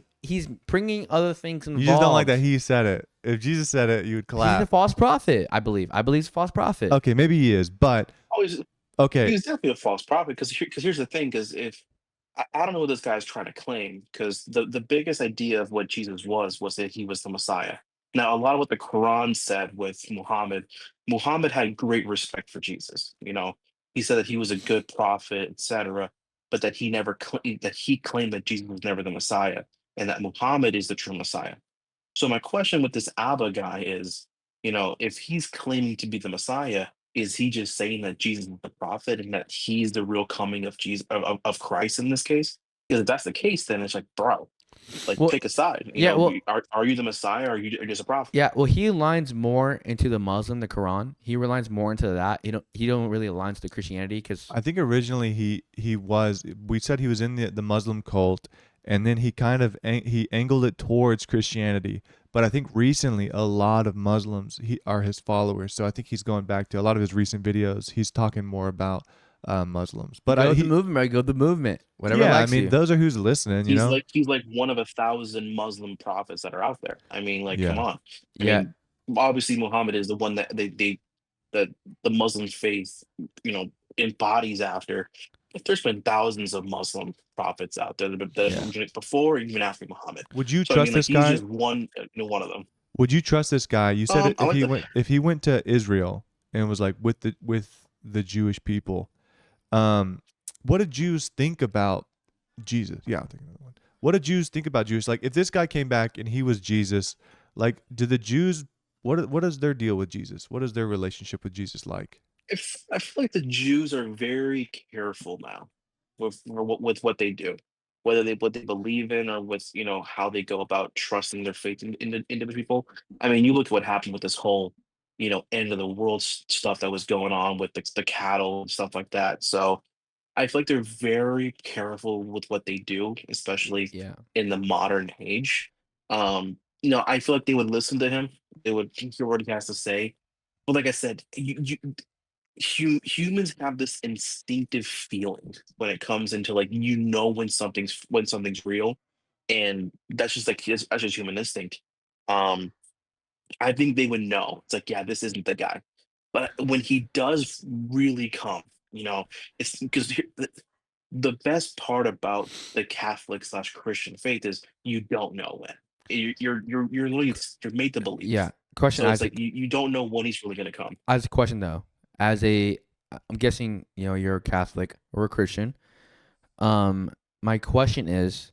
bringing other things involved. You just don't like that he said it. If Jesus said it, you would He's a clap. false prophet, I believe. I believe he's a false prophet. Okay, maybe he is, but Oh, he's okay. definitely a false prophet because here's the thing: because if I don't know what this guy's trying to claim, because the biggest idea of what Jesus was that he was the Messiah. Now, a lot of what the Quran said with Muhammad had great respect for Jesus. You know, he said that he was a good prophet, etc., but that he never that he claimed that Jesus was never the Messiah, and that Muhammad is the true Messiah. So my question with this Abba guy is, if he's claiming to be the Messiah, is he just saying that Jesus is the prophet and that he's the real coming of Jesus of Christ in this case? Because if that's the case, then it's like, bro, like Well, pick a side. yeah, well, Are you the Messiah or are you just a prophet? yeah, well, he aligns more into the Muslim, the Quran. He aligns more into that. He don't really align to the Christianity because I think originally he was. We said he was in the Muslim cult, and then he kind of he angled it towards Christianity. But I think recently a lot of Muslims are his followers. So I think he's going back to a lot of his recent videos. He's talking more about Muslims. But go with the movement, right? Go with the movement. Whatever yeah, I likes mean you. those are who's listening. He's like one of 1,000 Muslim prophets that are out there. I mean, like, come Yeah. on. I Yeah. mean, obviously Muhammad is the one that that the Muslim faith, embodies after. If there's been thousands of Muslim prophets out there that Yeah. originated before, even after Muhammad. Would you So I trust mean, like this he's guy? just one of them. Would you trust this guy? You said I like if he went to Israel and was like with the Jewish people, what did Jews think about Jesus? Yeah, I'll take another one. What did Jews think about Jews? Like if this guy came back and he was Jesus, like do the Jews what is their deal with Jesus? What is their relationship with Jesus like? I feel like the Jews are very careful now with what they do, whether what they believe in or with how they go about trusting their faith into the people. I mean, you look at what happened with this whole end of the world stuff that was going on with the cattle and stuff like that. So I feel like they're very careful with what they do, especially Yeah. in the modern age. I feel like they would listen to him. They would hear what he has to say. But like I said, humans have this instinctive feeling when it comes into like when something's real, and that's just like that's just human instinct. Um, I think they would know. It's like, yeah, this isn't the guy. But when he does really come, it's because the best part about the Catholic/Christian faith is you don't know when. You're literally you're made to believe. Yeah. Question, So it's Isaac. like you don't know when he's really gonna come. As a question though, I'm guessing you're a Catholic or a Christian. My question is,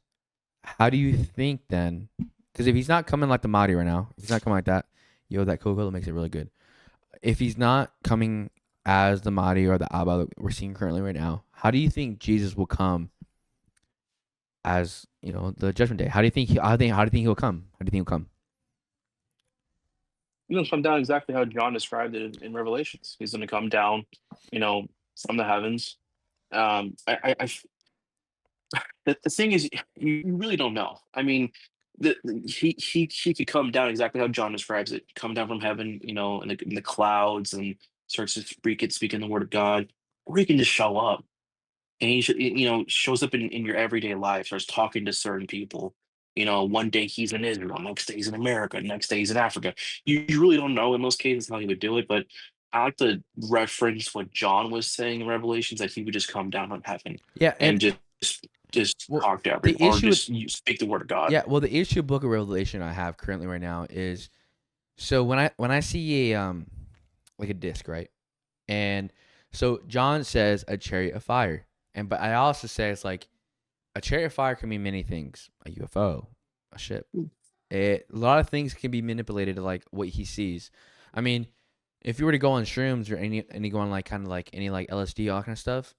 how do you think then? Because if he's not coming like the Mahdi right now, if he's not coming like that, that Coca-Cola makes it really good. If he's not coming as the Mahdi or the Abba that we're seeing currently right now, how do you think Jesus will come as the Judgment Day? How do you think how do you think he'll come? How do you think he'll come? He's gonna come down exactly how John described it in Revelations. He's gonna come down, from the heavens. The thing is, you really don't know. I mean, he could come down exactly how John describes it. Come down from heaven, in the clouds, and starts to speaking the word of God, or he can just show up, and shows up in your everyday life, starts talking to certain people. One day he's in Israel, next day he's in America, next day he's in Africa. You really don't know in most cases how he would do it, but I like to reference what John was saying in Revelations, that he would just come down from heaven Yeah, and just well, talk to the everyone, or issue just speak the word of God. yeah, well, the issue of Book of Revelation I have currently right now is, so when I see a like a disc, right, and so John says a chariot of fire, but I also say it's like a chariot of fire can mean many things, a UFO, a ship. A lot of things can be manipulated to like what he sees. I mean, if you were to go on shrooms or any go on like kind of like any like LSD, all that kind of stuff,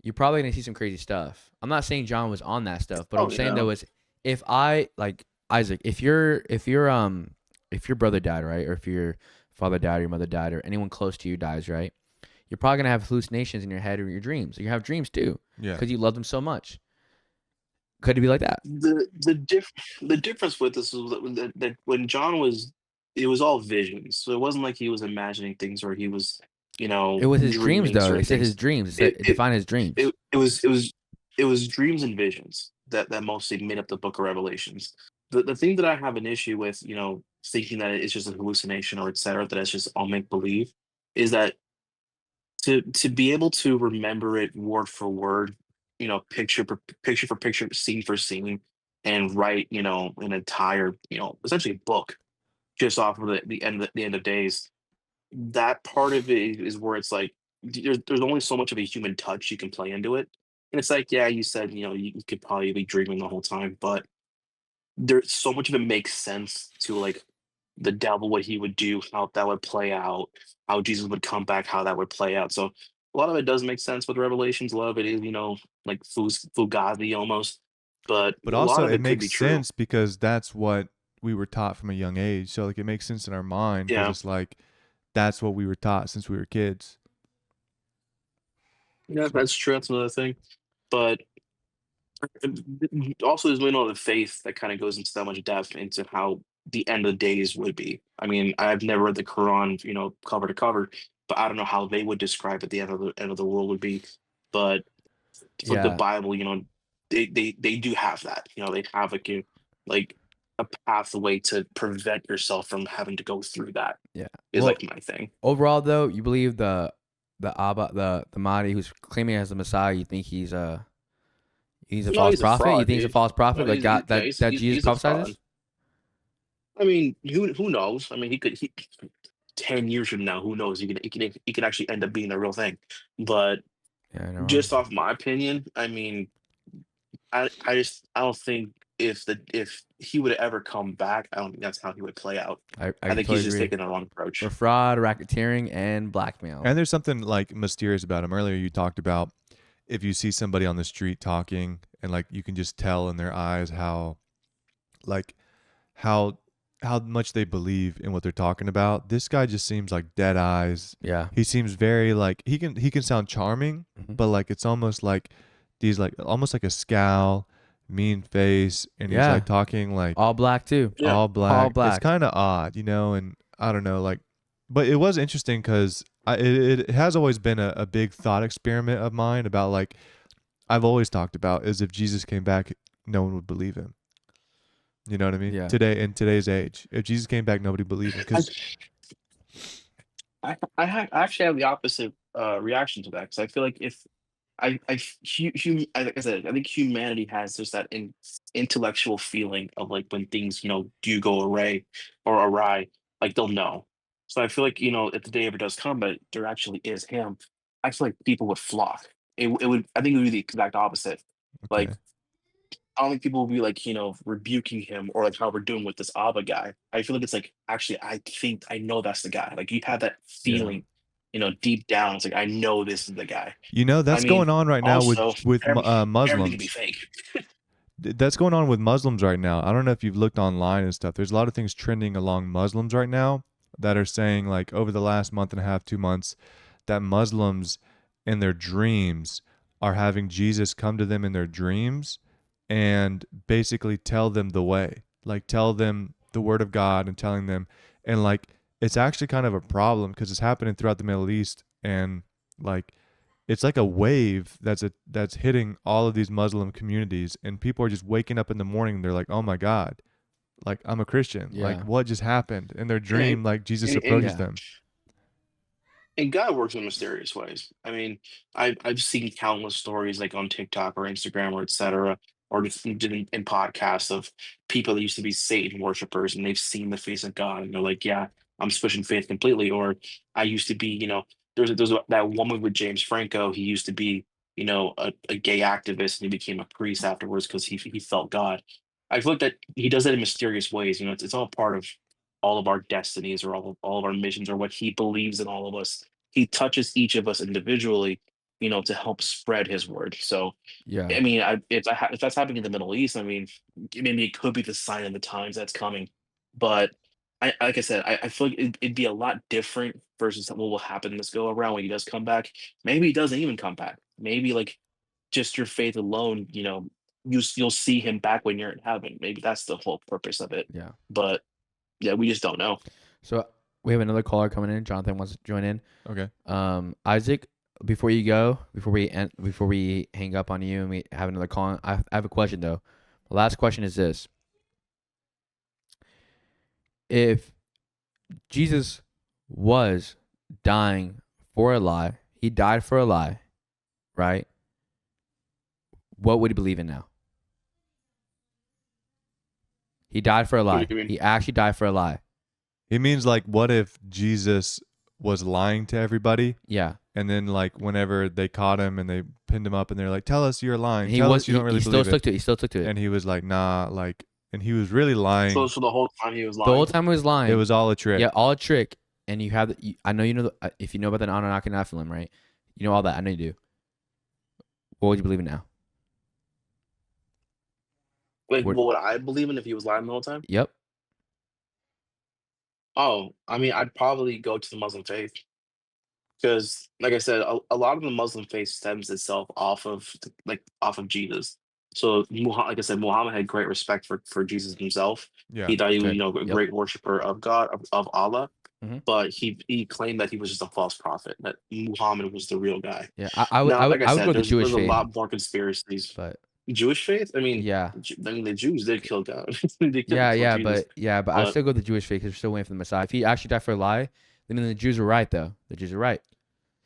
you're probably gonna see some crazy stuff. I'm not saying John was on that stuff, but what I'm saying though is, if I like Isaac, if your brother died, right, or if your father died or your mother died or anyone close to you dies, right? You're probably gonna have hallucinations in your head or your dreams. You have dreams too, Yeah. because you love them so much. Could it be like that? The difference with this is that when John was, it was all visions. So it wasn't like he was imagining things or he was, It was his dreams, dreaming though. certain It said his things. dreams. It said It it it defined his dreams. it was dreams and visions that mostly made up the book of Revelations. The thing that I have an issue with, thinking that it's just a hallucination or et cetera, that it's just all make believe, is that to be able to remember it word for word, picture for picture, scene for scene, and write, an entire, essentially book just off of the end of days. That part of it is where it's like there's only so much of a human touch you can play into it. And it's like, yeah, you said, you could probably be dreaming the whole time, but there's so much of it makes sense to like the devil, what he would do, how that would play out, how Jesus would come back, how that would play out. So a lot of it does make sense with Revelations. A lot of it is, like fugazi almost, but But a lot also of it it could be makes true. sense because that's what we were taught from a young age. So like it makes sense in our mind because Yeah, it's like that's what we were taught since we were kids. yeah, that's true. That's another thing. But also, there's really no other faith that kind of goes into that much depth into how the end of the days would be. I mean, I've never read the Quran, cover to cover, but I don't know how they would describe it. The end of the world would be, but for the Yeah, Bible, they do have that. They have like a pathway to prevent yourself from having to go through that. yeah. Is Well, like my thing. overall, though, you believe the Mahdi who's claiming as the Messiah. You think he's a No, false he's a prophet. You fraud, think he's a dude. false prophet No, that God yeah, that Jesus he's a fraud. prophesizes? I mean, who knows? I mean, he 10 years from now, who knows? He can actually end up being a real thing. But Yeah, I know. just off my opinion, I mean, I don't think if he would ever come back, I don't think that's how he would play out. I I think he's totally just agree. taking the wrong For approach. fraud, racketeering, and blackmail. And there's something like mysterious about him. Earlier you talked about if you see somebody on the street talking and like you can just tell in their eyes like how how much they believe in what they're talking about. This guy just seems like dead eyes. Yeah. He seems very like he can sound charming, Mhm. but like it's almost like these like almost like a scowl, mean face, and he's Yeah. like talking like All black too. Yeah. all All black. It's black. kind of odd, and I don't know, like, but it was interesting because it has always been a big thought experiment of mine about like I've always talked about is if Jesus came back, no one would believe him. You know what I mean? Yeah. Today in today's age, if Jesus came back, nobody believed him I, because I actually have the opposite reaction to that because I feel like if like I said, I think humanity has just that intellectual feeling of like when things do go awry, like they'll know. So I feel like if the day ever does come, but there actually is him, I feel like people would flock. It would, I think it would be the exact opposite. Like okay, I don't think people will be like, rebuking him or like how we're doing with this Abba guy. I feel like it's like, actually, I think I know that's the guy. Like you have that yeah, feeling, deep down. It's like, I know this is the guy. I that's mean, going on right now with also, everything can be Muslims. fake. That's going on with Muslims right now. I don't know if you've looked online and stuff. There's a lot of things trending along Muslims right now that are saying like over the last month and a half, 2 months, that Muslims in their dreams are having Jesus come to them in their dreams and basically tell them the way, like tell them the word of God and telling them, and like it's actually kind of a problem because it's happening throughout the Middle East and like it's like a wave that's hitting all of these Muslim communities, and people are just waking up in the morning and they're like, "Oh my God, like I'm a Christian. Like Yeah. what just happened?" In their Yeah, dream, like Jesus and approaches Yeah. them. and God works in mysterious ways. I mean, I've seen countless stories like on TikTok or Instagram or etc. or just in podcasts of people that used to be Satan worshipers and they've seen the face of God and they're like, yeah, I'm switching faith completely. Or I used to be, that woman with James Franco. He used to be, a gay activist and he became a priest afterwards because he felt God. I feel like that he does that in mysterious ways. It's all part of all of our destinies or all of our missions or what he believes in all of us. He touches each of us individually, to help spread his word. So, Yeah. I mean, if that's happening in the Middle East, I mean, maybe it could be the sign of the times that's coming. But like I said, I feel like it'd be a lot different versus what will happen this go around when he does come back. Maybe he doesn't even come back. Maybe like just your faith alone, you'll see him back when you're in heaven. Maybe that's the whole purpose of it. Yeah. But yeah, we just don't know. So we have another caller coming in. Jonathan wants to join in. Okay. Isaac, before you go, before we hang up on you and we have another call, I have a question though. The last question is this: if Jesus was dying for a lie, he died for a lie, right? What would he believe in now? He died for a What lie. do you mean? He actually died for a lie. It means like, what if Jesus was lying to everybody, Yeah. and then like whenever they caught him and they pinned him up and they're like, "Tell us you're lying. And he Tell was us you don't really he still believe stuck it." to it. He still stuck to it. And he was like, "Nah," like, and he was really lying. So the whole time he was The lying. whole time he was lying. It was all a trick. Yeah, all a trick. And you have, I know you know, if you know about the Anunnaki Nephilim, right? You know all that. I know you do. What would you believe in now? Like, What- what would I believe in if he was lying the whole time? Yep. Oh, I mean, I'd probably go to the Muslim faith because, like I said, a lot of the Muslim faith stems itself off of Jesus. So, like I said, Muhammad had great respect for Jesus himself. Yeah. He thought he was, Okay. a Yep. great worshiper of God, of Allah. Mhm. But he claimed that he was just a false prophet, that Muhammad was the real guy. Yeah. I would Now, I like would I I would said, go with the there's Jewish a faith. lot more conspiracies. But Jewish faith? I mean, yeah. the Jews did kill God. They killed Yeah, Jesus. but I But still go with the Jewish faith because we're still waiting for the Messiah. If he actually died for a lie, then the Jews were right though. The Jews are right.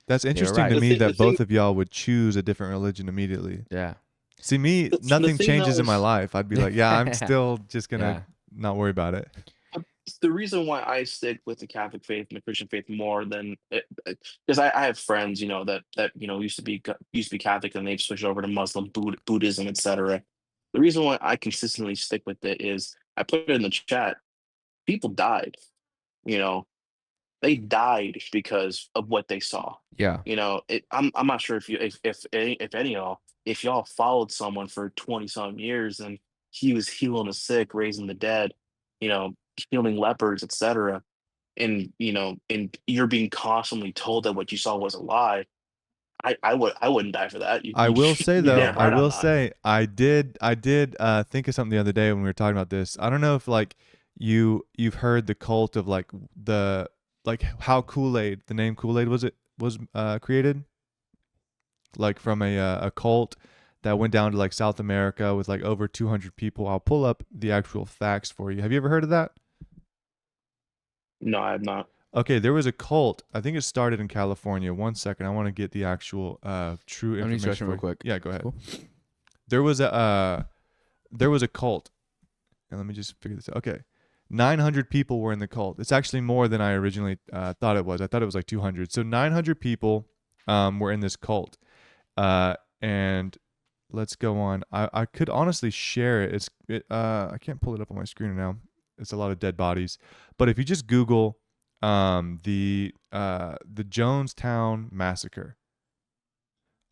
That's interesting right. to The me thing- that the thing- both of y'all would choose a different religion immediately. Yeah. See, me, The nothing thing changes in my is- life. I'd be like, yeah, I'm still just gonna Yeah. not worry about it. the reason why I stick with the Catholic faith and the Christian faith more than because I have friends, that used to be Catholic and they've switched over to Muslim, Buddhism, etc. The reason why I consistently stick with it is I put it in the chat. People died, you know, they died because of what they saw. Yeah. I'm not sure if any of y'all, if y'all followed someone for 20 some years and he was healing the sick, raising the dead, healing lepers, etc. And you're being constantly told that what you saw was a lie. I wouldn't die for that. I will say you're though, damn I right I'm will not. say, I did think of something the other day when we were talking about this. I don't know if like you've heard the cult of like how Kool-Aid, the name Kool-Aid was created, like from a cult that went down to like South America with like over 200 people. I'll pull up the actual facts for you. Have you ever heard of that? No, I have not. Okay, there was a cult. I think it started in California. One second, I want to get the actual true Let me information. search real for you. quick. Yeah, go ahead. Cool. There was a cult, and let me just figure this out. Okay, 900 people were in the cult. It's actually more than I originally thought it was. I thought it was like 200. So 900 people were in this cult, and let's go on. I could honestly share it. I can't pull it up on my screen now. It's a lot of dead bodies. But if you just Google the Jonestown Massacre.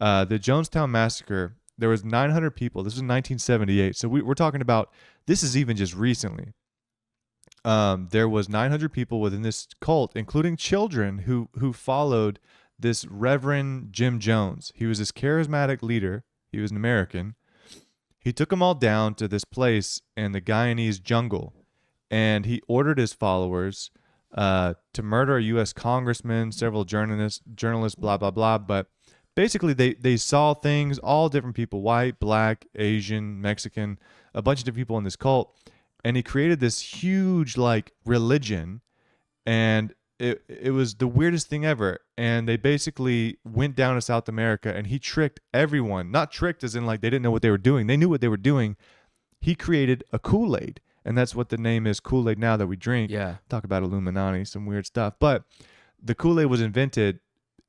The Jonestown Massacre, there was 900 people. This was 1978. So we're talking about, this is even just recently. There was 900 people within this cult, including children who followed this Reverend Jim Jones. He was this charismatic leader. He was an American. He took them all down to this place in the Guyanese jungle, and he ordered his followers to murder a U.S. congressman, several journalists, blah, blah, blah. But basically, they saw things, all different people, white, black, Asian, Mexican, a bunch of different people in this cult. And he created this huge, like, religion. And it was the weirdest thing ever. And they basically went down to South America, and he tricked everyone. Not tricked as in, like, they didn't know what they were doing. They knew what they were doing. He created a Kool-Aid. And that's what the name is, Kool-Aid now that we drink. Yeah. Talk about Illuminati, some weird stuff. But the Kool-Aid was invented,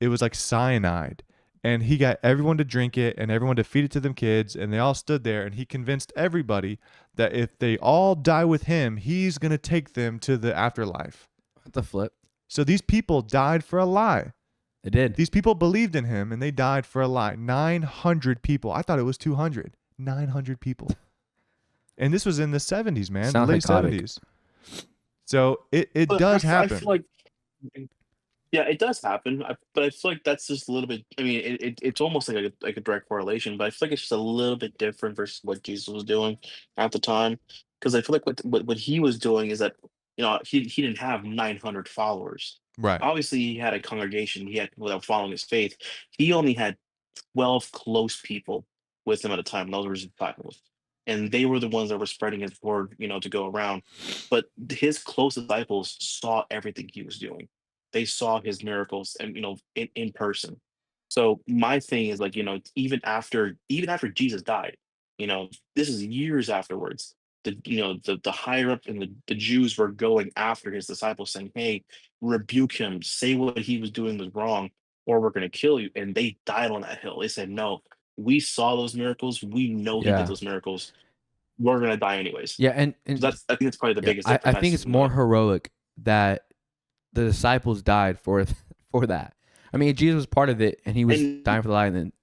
it was like cyanide. And he got everyone to drink it and everyone to feed it to them kids. And they all stood there, and he convinced everybody that if they all die with him, he's going to take them to the afterlife. What the flip? So these people died for a lie. It did. These people believed in him, and they died for a lie. 900 people. I thought it was 200. 900 people. And this was in the 70s, man. Sounds the late psychotic. 70s. So it But does I feel happen. like, yeah, it does happen. But I feel like that's just a little bit. I mean, it's almost like a direct correlation. But I feel like it's just a little bit different versus what Jesus was doing at the time. Because I feel like what he was doing is that he didn't have 900 followers. Right. Obviously, he had a congregation. He had without following his faith. He only had 12 close people with him at a time. Those were his disciples. And they were the ones that were spreading his word, to go around. But his close disciples saw everything he was doing. They saw his miracles and in person. So my thing is like, even after Jesus died, this is years afterwards. The higher up and the Jews were going after his disciples saying, hey, rebuke him, say what he was doing was wrong or we're going to kill you. And they died on that hill. They said, no, we saw those miracles. We know he did Yeah. those miracles. We're going to die anyways. Yeah, and So I think that's probably the yeah, biggest I difference. think it's more heroic that the disciples died for for that. I mean, Jesus was part of it, and he was And, dying for the lie, and then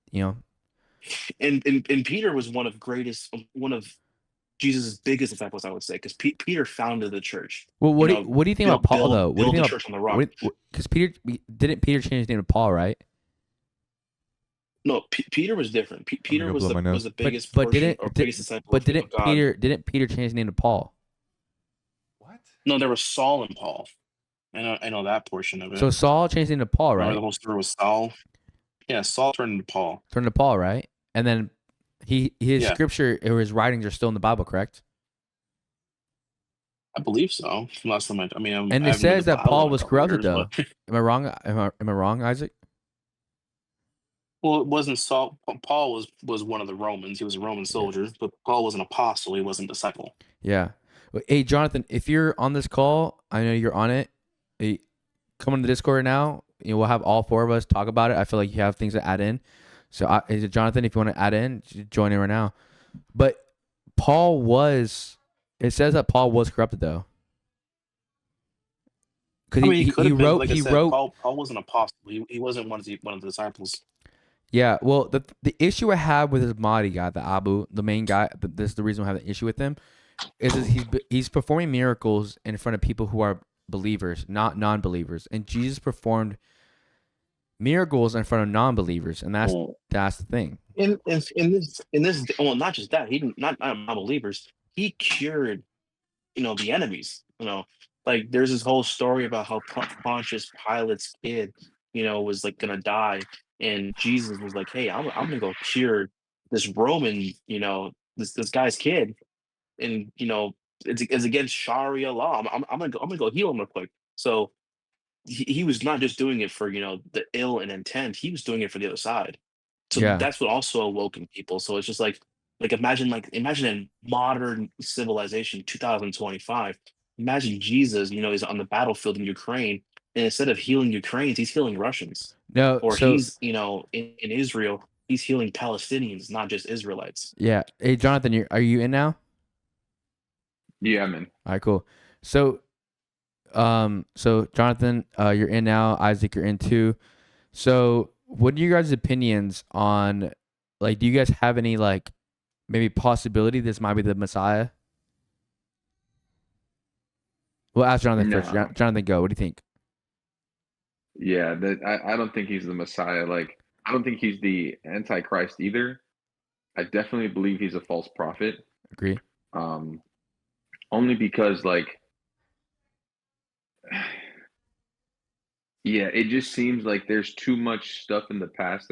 and Peter was one of Jesus' biggest disciples, I would say, because Peter founded the church. Well, what do you think about Paul though? What do you Build the think church on the about rock. because didn't Peter change his name to Paul, right? No, Peter was different. I'm gonna Peter go was blow my nose. the biggest But portion or biggest disciple but of God. didn't Peter change his name to Paul? What? No, there was Saul and Paul. I know that portion of it. So Saul changed his name to Paul, Remember right? the whole story was Saul. Yeah, Saul turned into Paul. Turned to Paul, right? And then his Yeah. scripture or his writings are still in the Bible, correct? I believe so. Last time I mean, And I it haven't read says the that Bible Paul in a was couple corrupted, years, though. but- Am I wrong? Am I wrong, Isaac? Well, it wasn't Saul. Paul was one of the Romans. He was a Roman soldier, but Paul was an apostle. He wasn't a disciple. Yeah. Hey, Jonathan, if you're on this call, I know you're on it. Hey, come on the Discord now. We'll have all four of us talk about it. I feel like you have things to add in. So, Jonathan, if you want to add in, join in right now. But it says that Paul was corrupted, though. Because he wrote, like I said, Paul was an apostle. He wasn't one of the disciples. Yeah, well, the issue I have with his Mahdi guy, the Abu, the main guy, this is the reason I have an issue with him, is he's performing miracles in front of people who are believers, not non-believers, and Jesus performed miracles in front of non-believers, and that's the thing. In this, well, not just that, he didn't not non-believers. He cured, the enemies. Like there's this whole story about how Pontius Pilate's kid, was like gonna die, and Jesus was like, "Hey, I'm gonna go cure this Roman, this guy's kid," and it's against Sharia law. I'm gonna go heal him real quick. So he was not just doing it for the ill and intent. He was doing it for the other side. So Yeah. that's what also awoken people. So it's just like imagine in modern civilization 2025. Imagine Jesus, is on the battlefield in Ukraine, and instead of healing Ukrainians, he's healing Russians. No, Or so he's in Israel, he's healing Palestinians, not just Israelites. yeah. Hey, Jonathan, are you in now? Yeah, I'm in. All right, cool. So, Jonathan, you're in now. Isaac, you're in too. So, what are you guys' opinions on, like, do you guys have any, like, maybe possibility this might be the Messiah? Well, ask Jonathan first. No. Jonathan, go. What do you think? Yeah, I don't think he's the Messiah. Like, I don't think he's the Antichrist either. I definitely believe he's a false prophet. Agree. Only because, like, yeah, it just seems like there's too much stuff in the past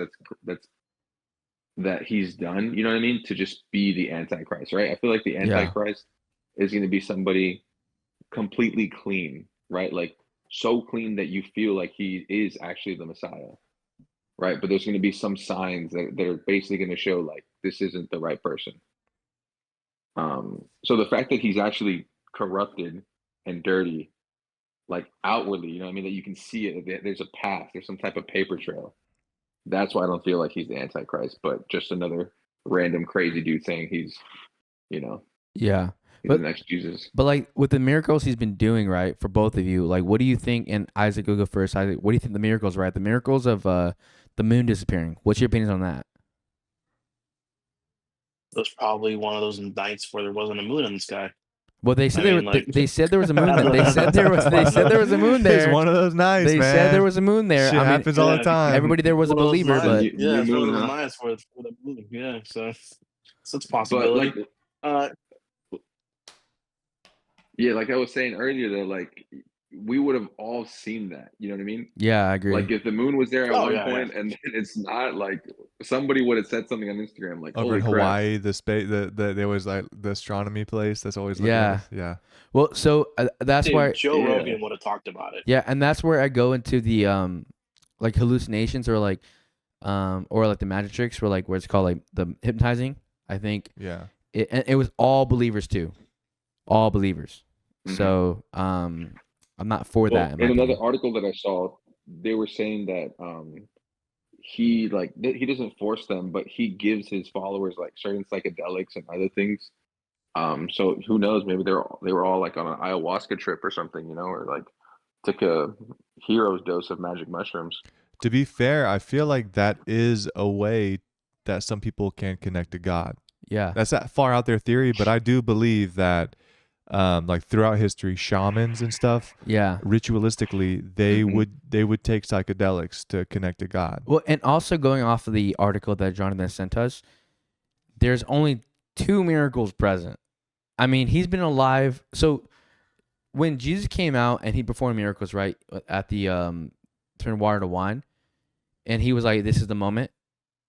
that he's done. You know what I mean? To just be the Antichrist, right? I feel like the Antichrist is going to be somebody completely clean, right? Like so clean that you feel like he is actually the Messiah, right? But there's going to be some signs that are basically going to show like this isn't the right person. So the fact that he's actually corrupted and dirty, like outwardly, you know what I mean, that you can see it, there's a path, there's some type of paper trail. That's why I don't feel like he's the Antichrist, but just another random crazy dude saying he's, Yeah. he's the next Jesus. But like with the miracles he's been doing, right, for both of you, like what do you think? And Isaac, go first. Isaac, what do you think the miracles, right? The miracles of the moon disappearing. What's your opinions on that? It was probably one of those nights where there wasn't a moon in the sky. Well, they said I mean, they said there was a moon. They said there was a moon there. It's one of those nights, They man. said there was a moon there. Shit I mean, happens all the time. everybody there was a one of those believer, nights- but yeah, it's one moon, of those huh? nights for the moon. Yeah, so it's a But possibility. like, Uh, yeah, like I was saying earlier, though, like we would have all seen that. You know what I mean? yeah, I agree. Like if the moon was there at Oh, one yeah, point and then it's not, like somebody would have said something on Instagram, like Over in holy crap. Hawaii, the space, they always like the astronomy place. That's always looking Yeah. at us. Yeah. Well, so that's dude, why. Joe yeah. Rogan would have talked about it. Yeah, and that's where I go into the like hallucinations or like the magic tricks, where it's called like the hypnotizing. I think Yeah. it was all believers too, all believers. Mhm. So I'm not for Well, that. in my another opinion. article that I saw, they were saying that he he doesn't force them, but he gives his followers like certain psychedelics and other things. So who knows? Maybe they were all like on an ayahuasca trip or something, you know, or like took a hero's dose of magic mushrooms. To be fair, I feel like that is a way that some people can connect to God. Yeah, That's that far out there theory, but I do believe that like throughout history, shamans and stuff, yeah. ritualistically, they Mhm. would take psychedelics to connect to God. Well, and also going off of the article that Jonathan sent us, there's only 2 miracles present. I mean, he's been alive. So when Jesus came out and he performed miracles, right, at the turn water to wine, and he was like, "This is the moment.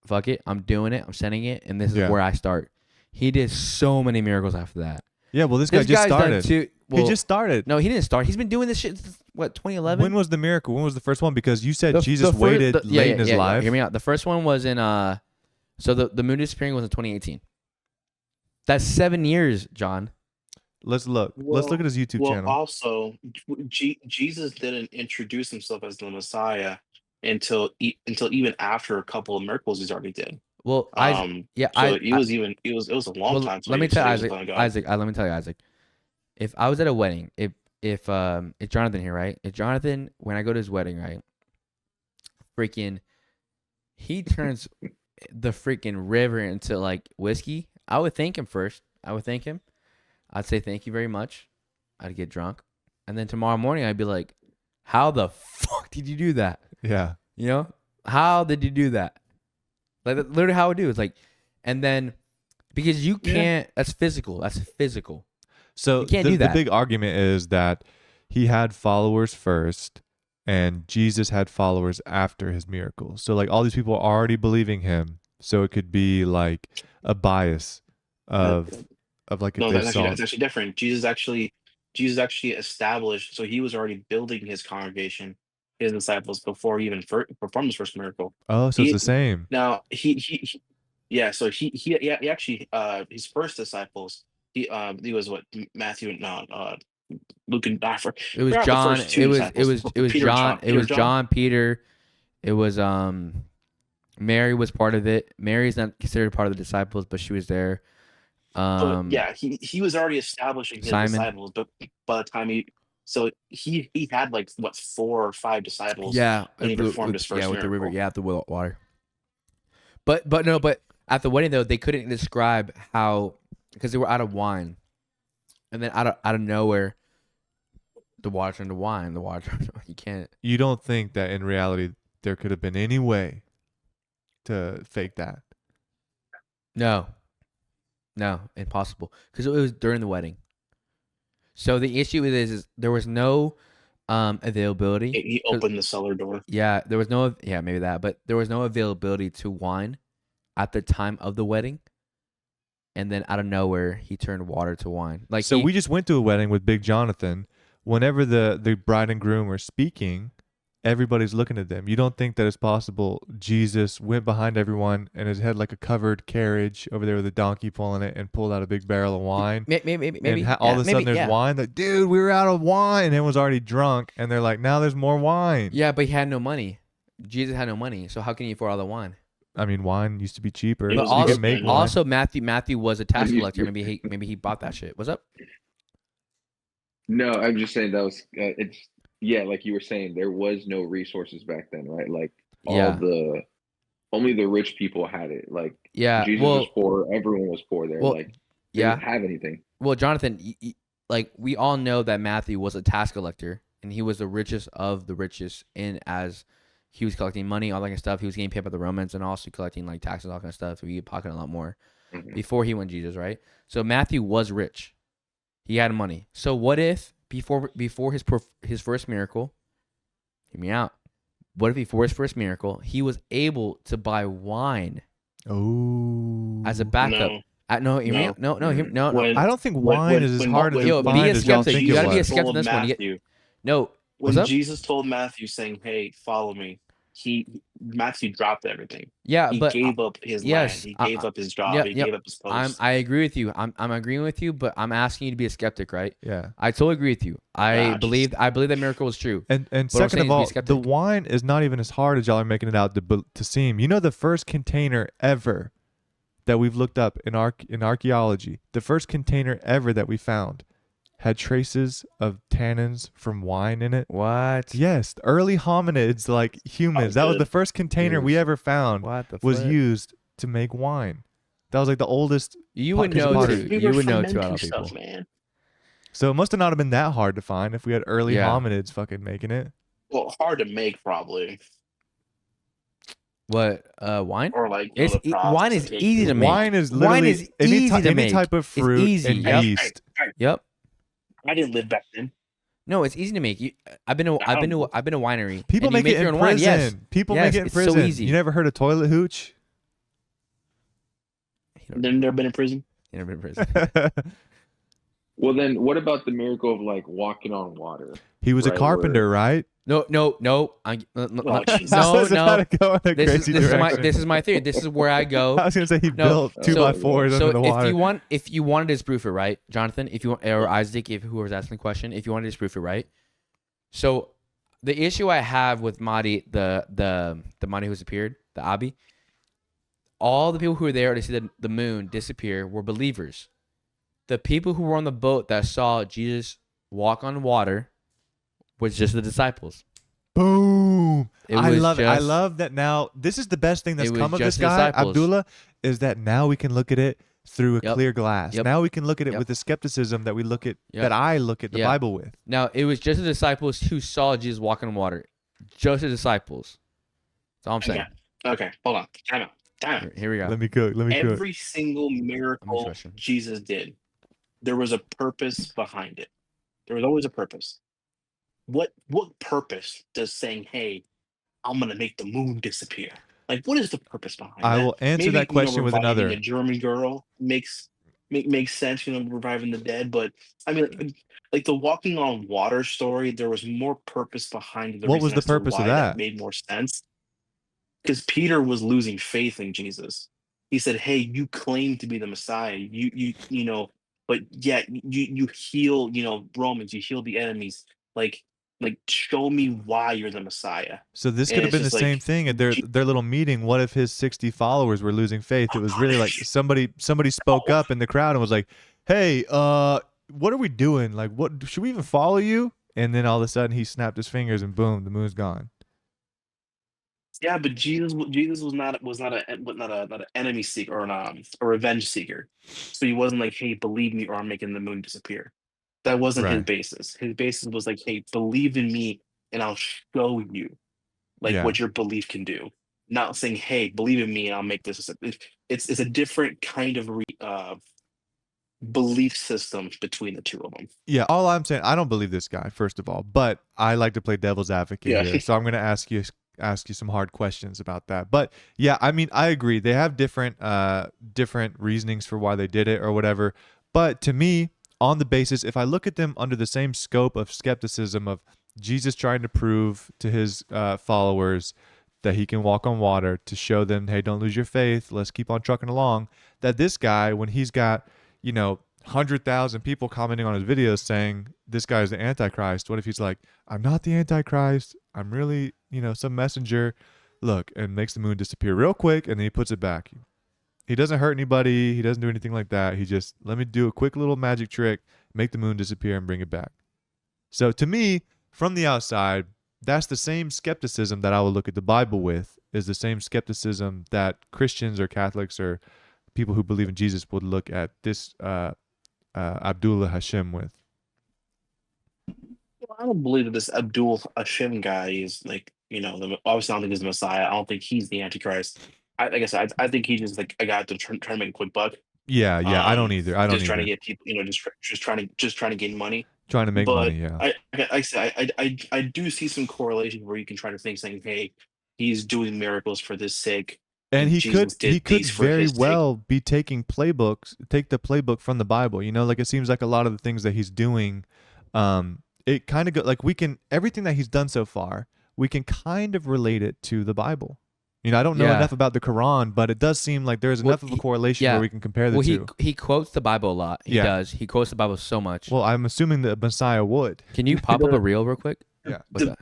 Fuck it, I'm doing it. I'm sending it, and this is Yeah. where I start." He did so many miracles after that. Yeah, well, this guy just guy's done started. two- He well, just started. no, he didn't start. He's been doing this shit since, what, 2011? When was the miracle? When was the first one? Because you said The- Jesus the fir- waited the- yeah, late yeah, in his yeah, life. Hear me out. The first one was in so the moon disappearing was in 2018. That's 7 years, John. Let's look. Let's look at his YouTube Well, channel. also, Jesus didn't introduce himself as the Messiah until even after a couple of miracles he's already did. Well, yeah, So it was a long well, time. let me tell Isaac. Let Let me tell you, Isaac. If I was at a wedding, if Jonathan here, right? If Jonathan, when I go to his wedding, right? Freaking, he turns the freaking river into like whiskey. I would thank him first. I would thank him. I'd say thank you very much. I'd get drunk, and then tomorrow morning I'd be like, "How the fuck did you do that? Yeah. You know, how did you do that?" Like that's literally how I do. It's like, and then because you can't. That's physical. That's physical. So You can't the, do that. the big argument is that he had followers first and Jesus had followers after his miracles. So like all these people are already believing him. So it could be like a bias of like if No, they that's saw. actually different. Jesus actually established. So he was already building his congregation, his disciples before he even performed his first miracle. Oh, so it's the same. Now yeah. So he actually his first disciples he was what Matthew Luke and It was forgot the John. first two It was disciples. Peter and John. It was John, Peter. It was Mary was part of it. Mary's not considered part of the disciples, but she was there. But yeah, he was already establishing his Simon. disciples, but by the time he had like what 4 or 5 disciples. Yeah, when he performed his first with the river. miracle. Yeah, the water. But at the wedding though, they couldn't describe how, because they were out of wine, and then out of nowhere, the water turned to wine. The water turned to wine. You can't. You don't think that in reality there could have been any way to fake that? No, impossible. Because it was during the wedding. So the issue is there was no availability. He opened the cellar door. Yeah, there was no. Yeah, maybe that, but there was no availability to wine at the time of the wedding. And then out of nowhere, he turned water to wine. Like So we just went to a wedding with Big Jonathan. Whenever the bride and groom are speaking, everybody's looking at them. You don't think that it's possible Jesus went behind everyone and had like a covered carriage over there with a donkey pulling it and pulled out a big barrel of wine. maybe. And all of a sudden there's wine. Like, dude, we were out of wine. And everyone was already drunk. And they're like, now there's more wine. Yeah, but he had no money. Jesus had no money, so how can he afford all the wine? I mean, wine used to be cheaper. But You also, could make wine. also Matthew was a tax collector. Maybe he bought that shit. What's up? No, I'm just saying that was it's like you were saying, there was no resources back then, right? Like only the rich people had it. Like Yeah, Jesus was poor, everyone was poor there. well, like they didn't have anything. Well, Jonathan, like we all know that Matthew was a tax collector and he was the richest of the richest in as he was collecting money, all that kind of stuff. He was getting paid by the Romans and also collecting like taxes, all kind of stuff. He was pocketing a lot more before he went Jesus, right? So Matthew was rich. He had money. So what if before his first miracle, hear me out. What if before his first miracle, he was able to buy wine as a backup? No. No. When- I don't think when- wine is as when- hard when- to Yo, be find a as y'all skeptic. think You it gotta be a was. skeptic. told This one. Matthew, No. What's when up? Jesus told Matthew saying, "Hey, follow me," Matthew dropped everything. Yeah, He but gave up his yes, land. He gave up his job. yeah, he yep. gave up his post. I agree with you. I'm agreeing with you, but I'm asking you to be a skeptic, right? Yeah. I totally agree with you. I believe that miracle was true. And But I'm second saying of is be all, skeptic. the wine is not even as hard as y'all are making it out to seem. You know, the first container ever that we've looked up in archaeology, the first container ever that we found had traces of tannins from wine in it. What? Yes, early hominids like humans. That was the first container we Dude. ever found What the was flip? used to make wine. That was like the oldest. You would Piece of know pottery. too. You would know too out of people. stuff, man. So it must have not have been that hard to find if we had early Yeah. hominids fucking making it. Well, hard to make probably, What? Wine? or like It's the process wine of is making easy to it. make. Wine is literally is easy to any make. type of It's fruit easy. and Yep. yeast. Yep. I didn't live back then. No, it's easy to make. I've been to a winery. People and you make it your in own wine. prison. Yes. People Yes, make it in it's so prison. easy. You never heard of toilet hooch? You Never been in prison. never been in prison. Well, then what about the miracle of like walking on water? He was a Right, carpenter, right? No. Oh, Jesus. I was about to go in a This crazy is direction. this is my theory. This is where I go. I was gonna say he No, built 2x4s So under the water. if you wanted to disprove it, right, Jonathan? If you want, or Isaac, if whoever's asking the question, if you wanted to disprove it, right? So the issue I have with Mahdi, the Mahdi who's appeared, the Abi, all the people who were there to see the moon disappear were believers. The people who were on the boat that saw Jesus walk on water was just the disciples. Boom! It I was love it. I just- love that now. This is the best thing that's It was come of this just guy, disciples. Abdullah, is that now we can look at it through a Yep. clear glass. Yep. Now we can look at it Yep. with the skepticism that we look at, Yep. that I look at the Yeah. Bible with. Now it was just the disciples who saw Jesus walking on water. Just the disciples. That's all I'm saying. Okay, hold on. Time out. Here we go. Let me cook. Every single miracle question. Jesus did, there was a purpose behind it. There was always a purpose. What purpose does saying, "Hey, I'm gonna make the moon disappear"? Like, what is the purpose behind I that? will answer Maybe, that question with reviving another. A German girl makes sense, reviving the dead. But I mean, like the walking on water story, there was more purpose behind the. What was reason the as to purpose of why that? Made more sense because Peter was losing faith in Jesus. He said, "Hey, you claim to be the Messiah. You know, but yet you heal. Romans. You heal the enemies. Like show me why you're the Messiah." So this And could have it's been the just same like, thing at their little meeting. What if his 60 followers were losing faith? It was really like somebody spoke up in the crowd and was like, "Hey, what are we doing? Like, what should we even follow you?" And then all of a sudden he snapped his fingers and boom, the moon's gone. Yeah, but Jesus was not an enemy seeker or a revenge seeker. So he wasn't like, "Hey, believe me, or I'm making the moon disappear." That wasn't his Right. basis. His basis was like, "Hey, believe in me, and I'll show you Yeah. what your belief can do." Not saying, "Hey, believe in me, and I'll make this." It's a different kind of belief system between the two of them. Yeah, all I'm saying, I don't believe this guy, first of all, but I like to play devil's advocate Yeah. here. So I'm going to ask you some hard questions about that. But yeah, I mean, I agree. They have different reasonings for why they did it or whatever. But to me, on the basis, if I look at them under the same scope of skepticism of Jesus trying to prove to his followers that he can walk on water to show them, hey, don't lose your faith, let's keep on trucking along, that this guy, when he's got 100,000 people commenting on his videos saying this guy is the Antichrist, what if he's like, "I'm not the Antichrist, I'm really some messenger, look," and makes the moon disappear real quick and then he puts it back. He doesn't hurt anybody, he doesn't do anything like that. He just, let me do a quick little magic trick, make the moon disappear and bring it back. So to me, from the outside, that's the same skepticism that I would look at the Bible with, is the same skepticism that Christians or Catholics or people who believe in Jesus would look at this Abdullah Hashem with. don't believe that this Abdul Hashem guy is like, obviously I don't think he's the Messiah. I don't think he's the Antichrist. Like I said, I think he's just like a guy to try to make a quick buck. Yeah, I don't either. I don't Just trying to either. get people, just trying to gain money. Trying to make But money, yeah. I said I do see some correlation where you can try to think saying, hey, he's doing miracles for this sake. And he Jesus could did these for very his sake. well be take the playbook from the Bible. Like it seems like a lot of the things that he's doing, it kind of like everything that he's done so far, we can kind of relate it to the Bible. I don't know enough about the Quran, but it does seem like there's enough of a correlation where we can compare the two. He quotes the Bible a lot. He does. He quotes the Bible so much. Well, I'm assuming the Messiah would. Can you pop up a reel real quick? Yeah.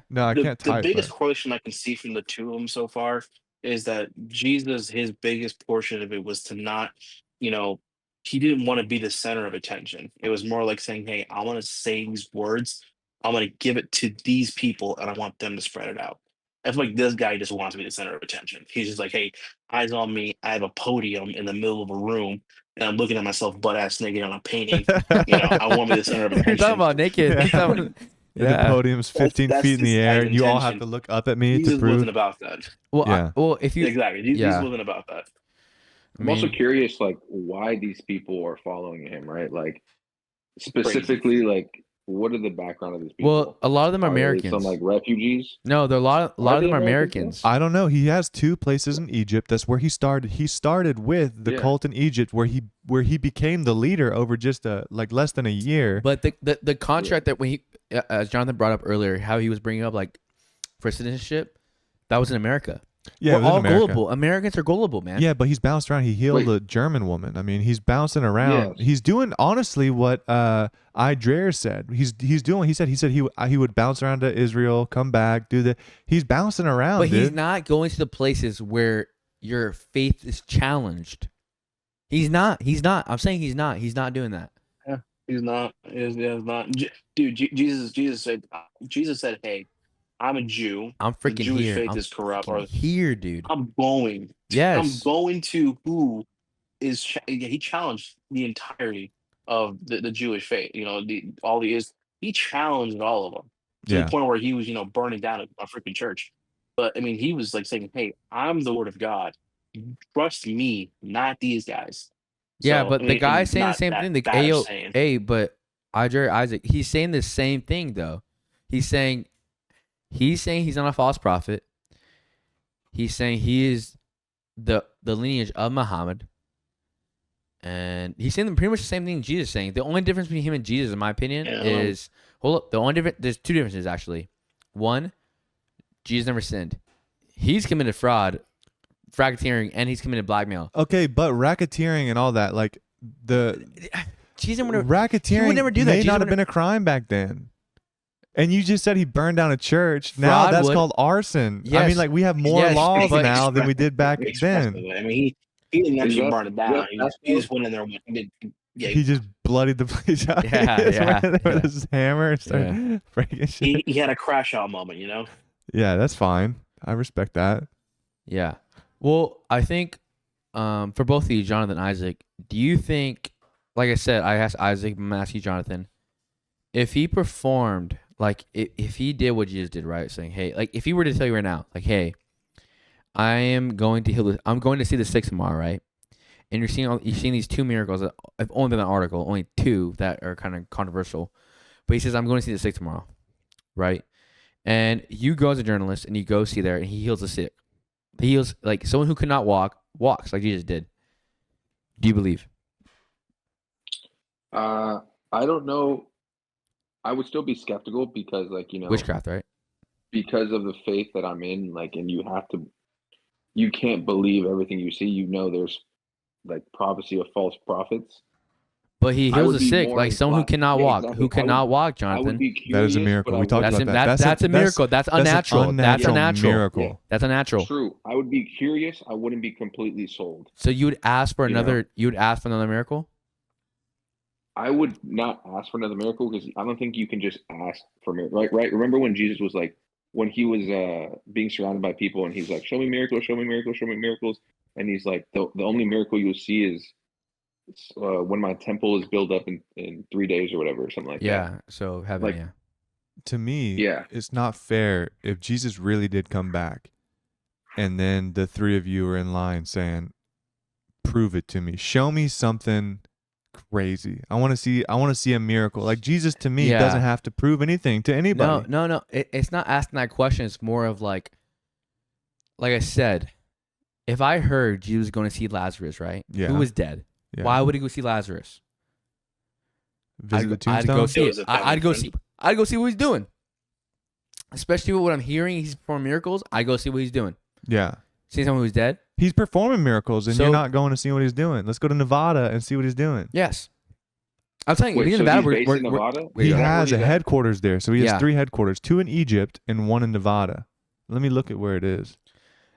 No, I can't type. The biggest correlation I can see from the two of them so far is that Jesus, his biggest portion of it was to not, he didn't want to be the center of attention. It was more like saying, hey, I want to say these words. I'm going to give it to these people and I want them to spread it out. I feel like this guy just wants to be the center of attention. He's just like, hey, eyes on me. I have a podium in the middle of a room and I'm looking at myself butt ass naked on a painting. I want to be the center of attention. You're talking about naked. The podium's 15 feet in the air, and you all have to look up at me Jesus to prove. wasn't about that. Well, if you Jesus wasn't about that. I'm also curious, like, why these people are following him, right? Like, specifically, like, what are the background of these people? Well, a lot of them are Americans. Some like refugees. No, they're a lot of them are Americans. I don't know. He has 2 places in Egypt. That's where he started. He started with the cult in Egypt, where he became the leader over just less than a year. But the contract that when he, as Jonathan brought up earlier, how he was bringing up like for citizenship, that was in America. Yeah, we're all gullible. Americans are gullible, man. Yeah, but he's bounced around. He healed a German woman. I mean, he's bouncing around. Yes. He's doing honestly what Dreher said. He's doing. He said he would bounce around to Israel, come back, do the. He's bouncing around. But dude. he's not going to the places where your faith is challenged. He's not. I'm saying he's not. He's not doing that. Yeah, he's not. He's not. Dude, Jesus said, hey, I'm a Jew. I'm freaking the Jewish here. faith I'm is corrupt. Or here, dude. I'm going. Yes. I'm going to who is. He challenged the entirety of the Jewish faith. He challenged all of them to the point where he was, burning down a freaking church. But I mean, he was like saying, "Hey, I'm the word of God. Trust me, not these guys." Yeah, So, but I the mean, guy's it's saying the not same that thing. The bad of saying. but Isaac, he's saying the same thing though. He's saying he's not a false prophet. He's saying he is the lineage of Muhammad. And he's saying pretty much the same thing Jesus is saying. The only difference between him and Jesus, in my opinion, is there's 2 differences actually. One, Jesus never sinned. He's committed fraud, racketeering, and he's committed blackmail. Okay, but racketeering and all that, like Jesus would racketeering never do that. may Jesus not have been a crime back then. And you just said he burned down a church. Now that's called arson. Yes. I mean, like we have more laws but- now than we did back then. I mean, he didn't actually burn it down. He just went in there and did. Yeah, He just bloodied the place out. Yeah, He just yeah, went in there yeah. with his hammer and started breaking shit. he had a crash out moment, Yeah, that's fine. I respect that. Yeah. Well, I think for both of you, Jonathan and Isaac, do you think, like I said, I asked Isaac, I'm going to ask you, Jonathan, if he performed, like if he did what Jesus did, right? Saying, hey, like if he were to tell you right now, like, hey, I'm going to see the sick tomorrow, right? And you're seeing these 2 miracles that I've only been in an article, only 2 that are kind of controversial. But he says, I'm going to see the sick tomorrow, right? And you go as a journalist and you go see there and he heals the sick. He heals like someone who could not walk, walks like Jesus did. Do you believe? I don't know. I would still be skeptical because, like, Witchcraft, right? because of the faith that I'm in, like, and you can't believe everything you see. There's like prophecy of false prophets. But he I heals would the be sick, more like someone who inclined- cannot yeah, walk, exactly. who cannot walk, I would Jonathan. be That is a curious, miracle. but I We would- talked That's about that. that's a miracle. That's unnatural. An That's unnatural unnatural. miracle. That's unnatural. True. I would be curious. I wouldn't be completely sold. So you would ask for You know? another. You would ask for another miracle. I would not ask for another miracle because I don't think you can just ask for miracle. Right? Remember when Jesus was like, when he was being surrounded by people and he's like, show me miracles, show me miracles, show me miracles. And he's like, the only miracle you'll see is when my temple is built up in 3 days or whatever, or something like that. Yeah. So heaven. Like, yeah. to me, Yeah. it's not fair if Jesus really did come back, and then the three of you are in line saying, "Prove it to me. Show me something crazy. I want to see a miracle." Like Jesus to me Yeah. doesn't have to prove anything to anybody. No. It's not asking that question. It's more of like I said, if I heard Jesus was going to see Lazarus, right? Yeah. Who was dead? Yeah. Why would he go see Lazarus? Visit the I'd go tombstone? see It it. was a family I'd go friend. see. I'd go see what he's doing. Especially with what I'm hearing, he's performing miracles. I go see what he's doing. Yeah. See someone who's dead? He's performing miracles, and So- you're not going to see what he's doing. Let's go to Nevada and see what he's doing. Yes. I'm telling you, Wait, being so in Nevada, he's based in Nevada? Wait, He Is that where has a he's at? headquarters there, so he has Yeah. 3 headquarters: 2 in Egypt and 1 in Nevada. Let me look at where it is.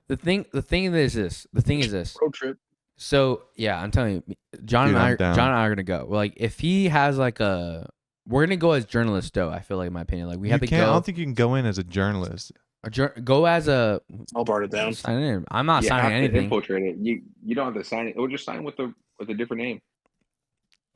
The thing is this. The thing is this. Road trip. So yeah, I'm telling you, John Dude, and I'm I, down. John and I are gonna go. Like, if he has like we're gonna go as journalists, though. I feel like, in my opinion, like we have to I go. don't think you can go in as a journalist. Go as a. I'll bar it down. Sign in. I'm not You have signing to anything. infiltrate it. You don't have to sign it. Or just sign with a different name.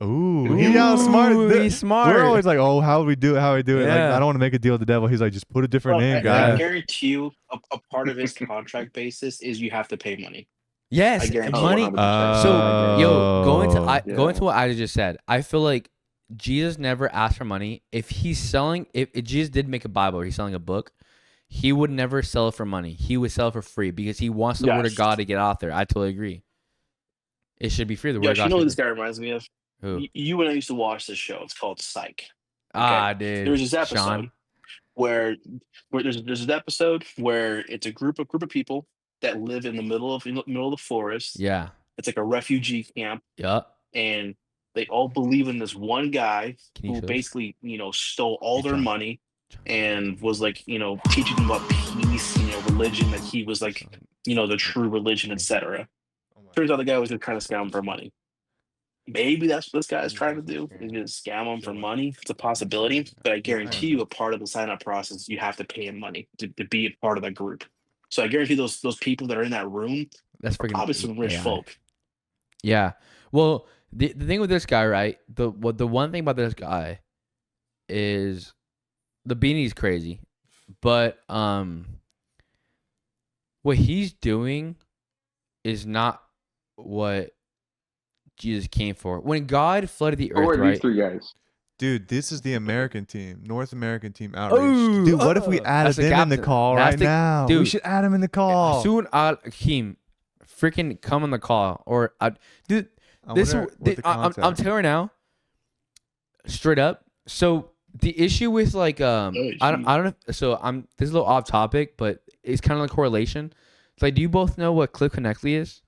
Ooh, he outsmarted. Ooh, he's smart. We're always like, oh, how do we do it? How do we do it? Like, Yeah. I don't want to make a deal with the devil. He's like, just put a different Well, name, I guys. guarantee you, a part of his contract basis is you have to pay money. Yes, I guarantee Oh, money. 100%. So yo, go into Yeah. go into what I just said. I feel like Jesus never asked for money. If he's selling, if Jesus did make a Bible, or he's selling a book, he would never sell it for money. He would sell it for free because he wants the word of Yes. God to get out there. I totally agree. It should be free. The word Yeah, of you God. know what should this guy reminds me of? be- Who? You and I used to watch this show. It's called Psych. Ah, dude. There was this episode Sean. where there's an episode where it's a group of people that live in the middle of the forest. Yeah. It's like a refugee camp, Yup. and they all believe in this one guy Can you who show us? basically stole all Hey, their John. money and was like teaching them about peace, religion, that he was like the true religion, etc. Turns out the guy was just trying to scam him for money. Maybe that's what this guy is trying to do. He's going to scam him for money. It's a possibility, but I guarantee you, a part of the sign-up process, you have to pay him money to be a part of that group. So I guarantee those people that are in that room That's are freaking probably some rich AI. folk. Yeah. Well, the thing with this guy, right? The one thing about this guy is the beanie's crazy, but what he's doing is not what Jesus came for. When God flooded the Who earth, are these right? 3 guys? Dude, this is the American team, North American team outreach. Ooh, Dude, what if we added that's the them in the captain. call That's right the- now? We dude. should add him in the call. Soon Hakim, freaking come on the call, or dude. I This wonder what the I'm contact- telling you now, straight up. So the issue with like I don't know. So this is a little off topic, but it's kind of like correlation. It's like, do you both know what Cliff Connectley is?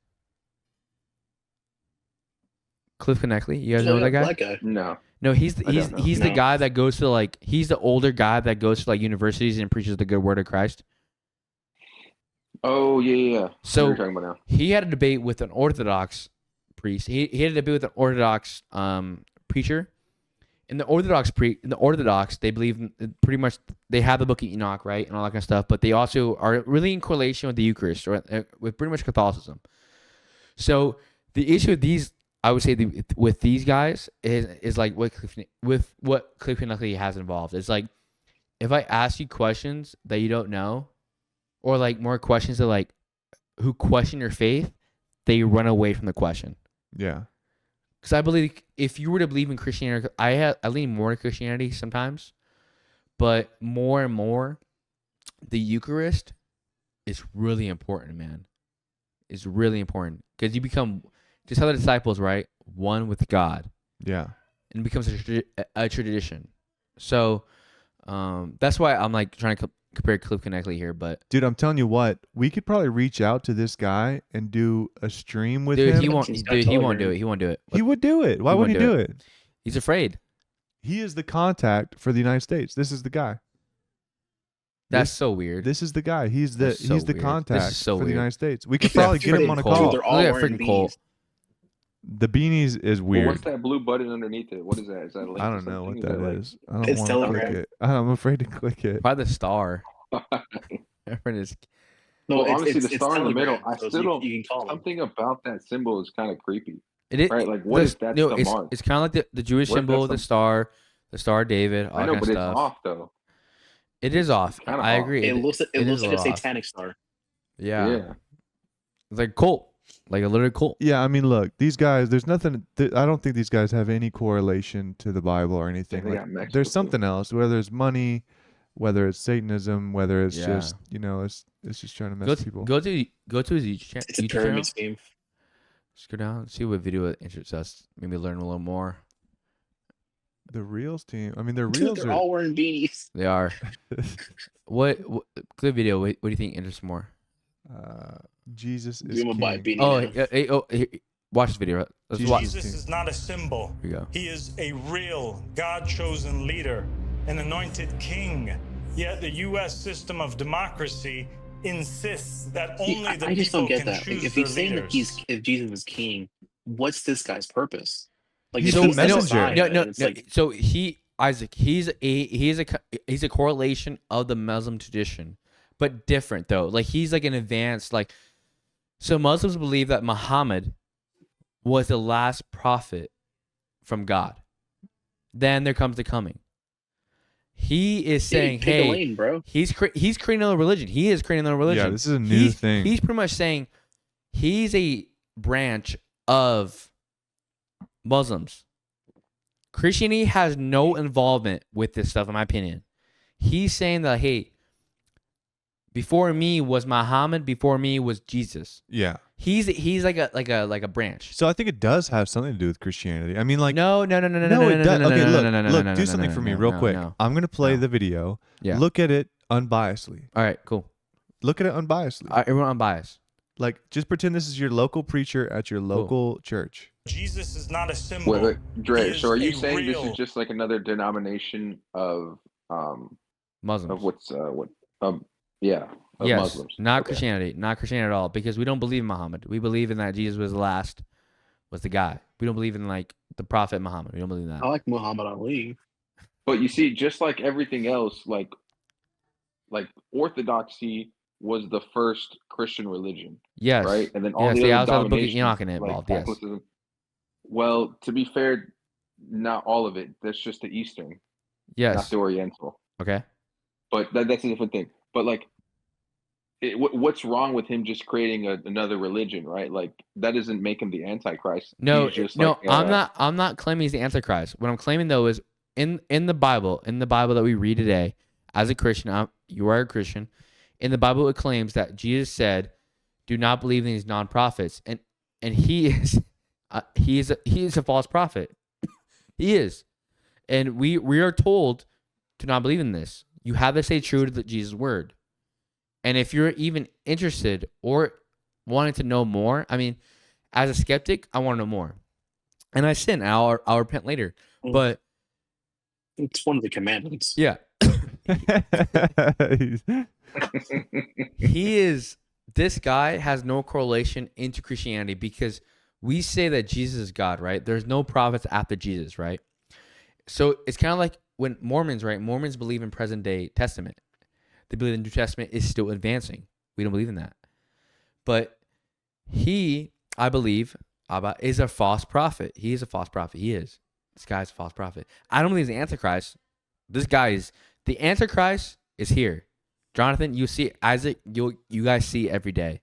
Cliff Connectley, you guys know that guy? Black guy. No. No, he's I don't know. he's the No. guy that goes to like he's the older guy that goes to like universities and preaches the good word of Christ. Oh yeah. So What are you talking about now? he had a debate with an Orthodox priest. He had a debate with an Orthodox preacher. In the Orthodox, they believe pretty much they have the Book of Enoch, right, and all that kind of stuff. But they also are really in correlation with the Eucharist, or with pretty much Catholicism. So the issue with these, I would say, with these guys is like what Cliff Connectley has involved. It's like, if I ask you questions that you don't know, or like more questions that like who question your faith, they run away from the question. Yeah. Because I believe if you were to believe in Christianity, I lean more to Christianity sometimes, but more and more, the Eucharist is really important, man. It's really important because you become, just how the disciples, right, one with God, Yeah. and it becomes a tradition. So that's why I'm like trying to compare Cliff Connectley here, but Dude, I'm telling you what, we could probably reach out to this guy and do a stream with dude, him. he won't. He's Dude, got he won't do Telegram. it. He won't do it. He would do it. Why He would he won't do do it? He's afraid. He is the contact for the United States. This is the guy. That's so weird. This is the guy. He's the That's so he's the weird. This is contact so for the weird. United States. We could Yeah, probably get him freaking on a cold. call. Dude, they're all Look at wearing freaking Cole. beanies. The beanies is Well, weird. what's that blue button underneath it? What is that? Is that a link I to don't know what something? that like- is. I don't It's want to click Telegram. it. I'm afraid to click it. Probably the star. Everyone is No, Well, it's, honestly, it's, the it's star in the Telegram, middle, I so still don't. you can call them. Something about that symbol is kind of creepy. It is Right, like, what if that's the mark? It's kind of like the Jewish What if symbol, that's the Star of David, all I know, that but kind it's of stuff. off though. It is off. Kinda I off. agree. It looks it looks is like a little off. satanic star. Yeah. It's like cult, like a literal cult. Yeah, I mean, look, these guys. There's nothing. I don't think these guys have any correlation to the Bible or anything. they Like, got mixed there's with something else. Whether it's money, whether it's Satanism, whether it's Yeah. just it's just trying to mess Go with to people. go to his YouTube It's a YouTube channel. pyramid scheme. Just go down, see what video interests us. Maybe learn a little more. The Reels team. I mean, their Dude, Reels they're are. all wearing beanies. They are. what good video? What do you think interests more? Jesus is You gonna buy a king. beanie Oh, now. here, watch this video. Let's Jesus. watch. Jesus is not a symbol. Here we go. He is a real God-chosen leader, an anointed king. Yet the U.S. system of democracy insists that See, only the I just people don't get can that. Like, choose if their he's saying that leaders. if Jesus is king, what's this guy's purpose? Like, He's if a he's the messenger. Messiah, No, it's no. like, So Isaac, he's a correlation of the Muslim tradition, but different though. Like he's like an advanced like. So Muslims believe that Muhammad was the last prophet from God. Then there comes the coming. He is saying, pick a "Hey, lane, bro." he's creating another religion. He is creating another religion. Yeah, this is a new thing. He's pretty much saying he's a branch of Muslims. Christianity has no involvement with this stuff, in my opinion. He's saying that, hey, before me was Muhammad, before me was Jesus. Yeah. He's like a branch. So I think it does have something to do with Christianity. I mean, like, No, it does. Okay, look, no, do something for me real quick. no. I'm gonna play No. the video. Yeah. Look at it unbiasedly. All right, cool. Look at it unbiasedly. Everyone unbiased. Like, just pretend this is your local preacher at your local church. Jesus is not a symbol. Wait, Dre. He So are is you a saying this real- is just like another denomination of Muslims. yeah, of Yes, Muslims? not Okay. Christianity. Not Christianity at all, because we don't believe in Muhammad. We believe in that Jesus was the guy. We don't believe in like the prophet Muhammad. We don't believe in that. I like Muhammad Ali. But you see, just like everything else, like Orthodoxy was the first Christian religion, Yes. right? And then all Yes, the the other outside of the book of dominations, Enoch in it like involved, yes. Catholicism. Well, to be fair, not all of it. That's just the Eastern, not Yes. the Oriental. Okay. But that's a different thing. But like, what's wrong with him just creating another religion, right? Like that doesn't make him the Antichrist. No, He's just no, like, I'm not claiming he's the Antichrist. What I'm claiming though is in the Bible that we read today, as a Christian, you are a Christian. In the Bible, it claims that Jesus said, "Do not believe in these non-prophets," and he is he is a false prophet. He is, and we are told to not believe in this. You have to stay true to Jesus' word. And if you're even interested or wanting to know more, I mean, as a skeptic, I want to know more. And I sin. I'll repent later. Mm. But It's one of the commandments. yeah, this guy has no correlation into Christianity because we say that Jesus is God, right? There's no prophets after Jesus, right? So it's kind of like when Mormons, right? Mormons believe in present day Testament. They believe the New Testament is still advancing. We don't believe in that. But I believe, Abba, is a false prophet. He is a false prophet. He is. This guy's a false prophet. I don't believe he's the Antichrist. The Antichrist is here. Jonathan, you see Isaac, you guys see it every day.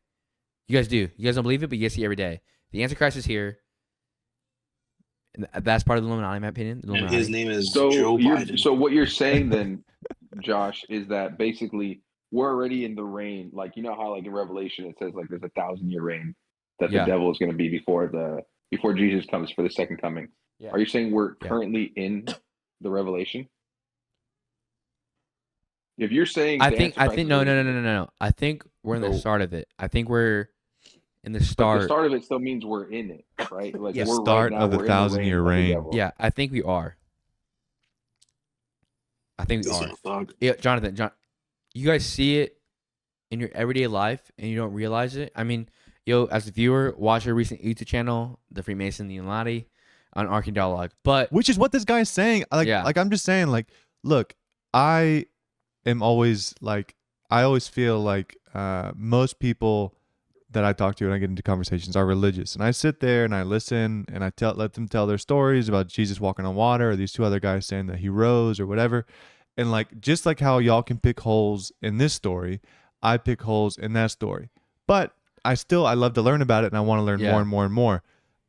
You guys do. You guys don't believe it, but you guys see it every day. The Antichrist is here. And that's part of the Illuminati, in my opinion. And his name is So Joe Biden. so what you're saying then, Josh, is that basically we're already in the reign. Like you know how like in Revelation it says like there's 1,000-year reign that Yeah. the devil is going to be before Jesus comes for the second coming. Yeah. Are you saying we're Yeah. currently in the Revelation? If you're saying I the think Antichrist is no. already- I think we're in the So- start of it. I think we're in the But start. the start of it still means we're in it, right? Like Yeah. we're Start right now, of the we're in 1,000-year of the reign. devil. Yeah, I think we are. I think we This are. little thug. Yeah, Jonathan, you guys see it in your everyday life and you don't realize it. I mean, as a viewer, watch our recent YouTube channel, The Freemason, the Illuminati, on Arcane Dialogue. But Which is what this guy's saying. Like, Yeah. like I'm just saying, like, look, I always feel like most people that I talk to and I get into conversations are religious. And I sit there and I listen and I let them tell their stories about Jesus walking on water or these two other guys saying that he rose or whatever. And like just like how y'all can pick holes in this story, I pick holes in that story. But I love to learn about it, and I want to learn more and more and more.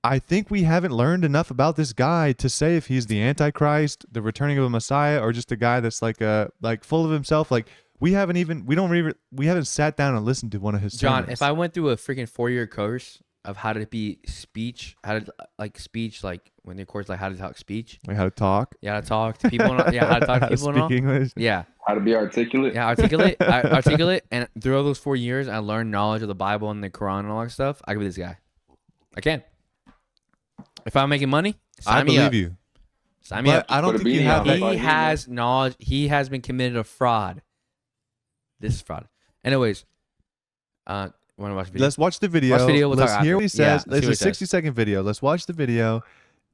I think we haven't learned enough about this guy to say if he's the Antichrist, the returning of a Messiah, or just a guy that's like full of himself. Like we haven't sat down and listened to one of his John, sermons. if I went through a freaking 4-year course of how to be like when the course like how to talk speech, like how to talk. Yeah, how to talk to people. How to talk to people. Speak English. Yeah. How to be articulate. Yeah, articulate. And through all those 4 years, I learned knowledge of the Bible and the Quran and all that stuff. I could be this guy. I can. If I'm making money, I believe you. Sign me up. I don't think you have that. He has knowledge. He has been committed a fraud. This is fraud. Anyways, want to watch the video? Let's watch the video. Watch the video. We'll let's talk hear after. what he says. Yeah, It's a 60-second video. Let's watch the video,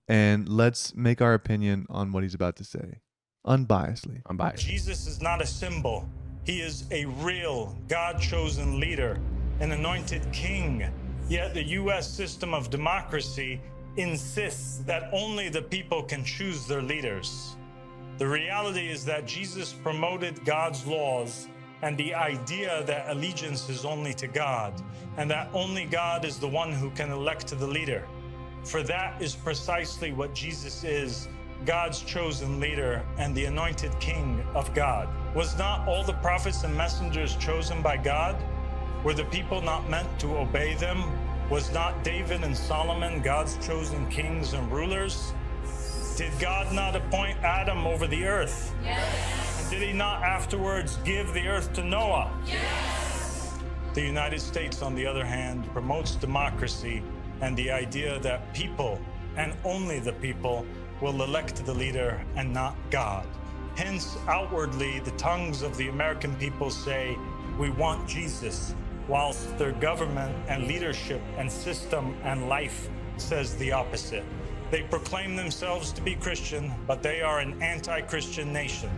and let's make our opinion on what he's about to say, unbiasedly. Jesus is not a symbol. He is a real God-chosen leader, an anointed king. Yet the U.S. system of democracy insists that only the people can choose their leaders. The reality is that Jesus promoted God's laws and the idea that allegiance is only to God, and that only God is the one who can elect the leader. For that is precisely what Jesus is, God's chosen leader and the anointed king of God. Was not all the prophets and messengers chosen by God? Were the people not meant to obey them? Was not David and Solomon God's chosen kings and rulers? Did God not appoint Adam over the earth? Yes. And did he not afterwards give the earth to Noah? Yes. The United States, on the other hand, promotes democracy and the idea that people, and only the people, will elect the leader and not God. Hence, outwardly, the tongues of the American people say, "We want Jesus," whilst their government and leadership and system and life says the opposite. They proclaim themselves to be Christian, but they are an anti-Christian nation.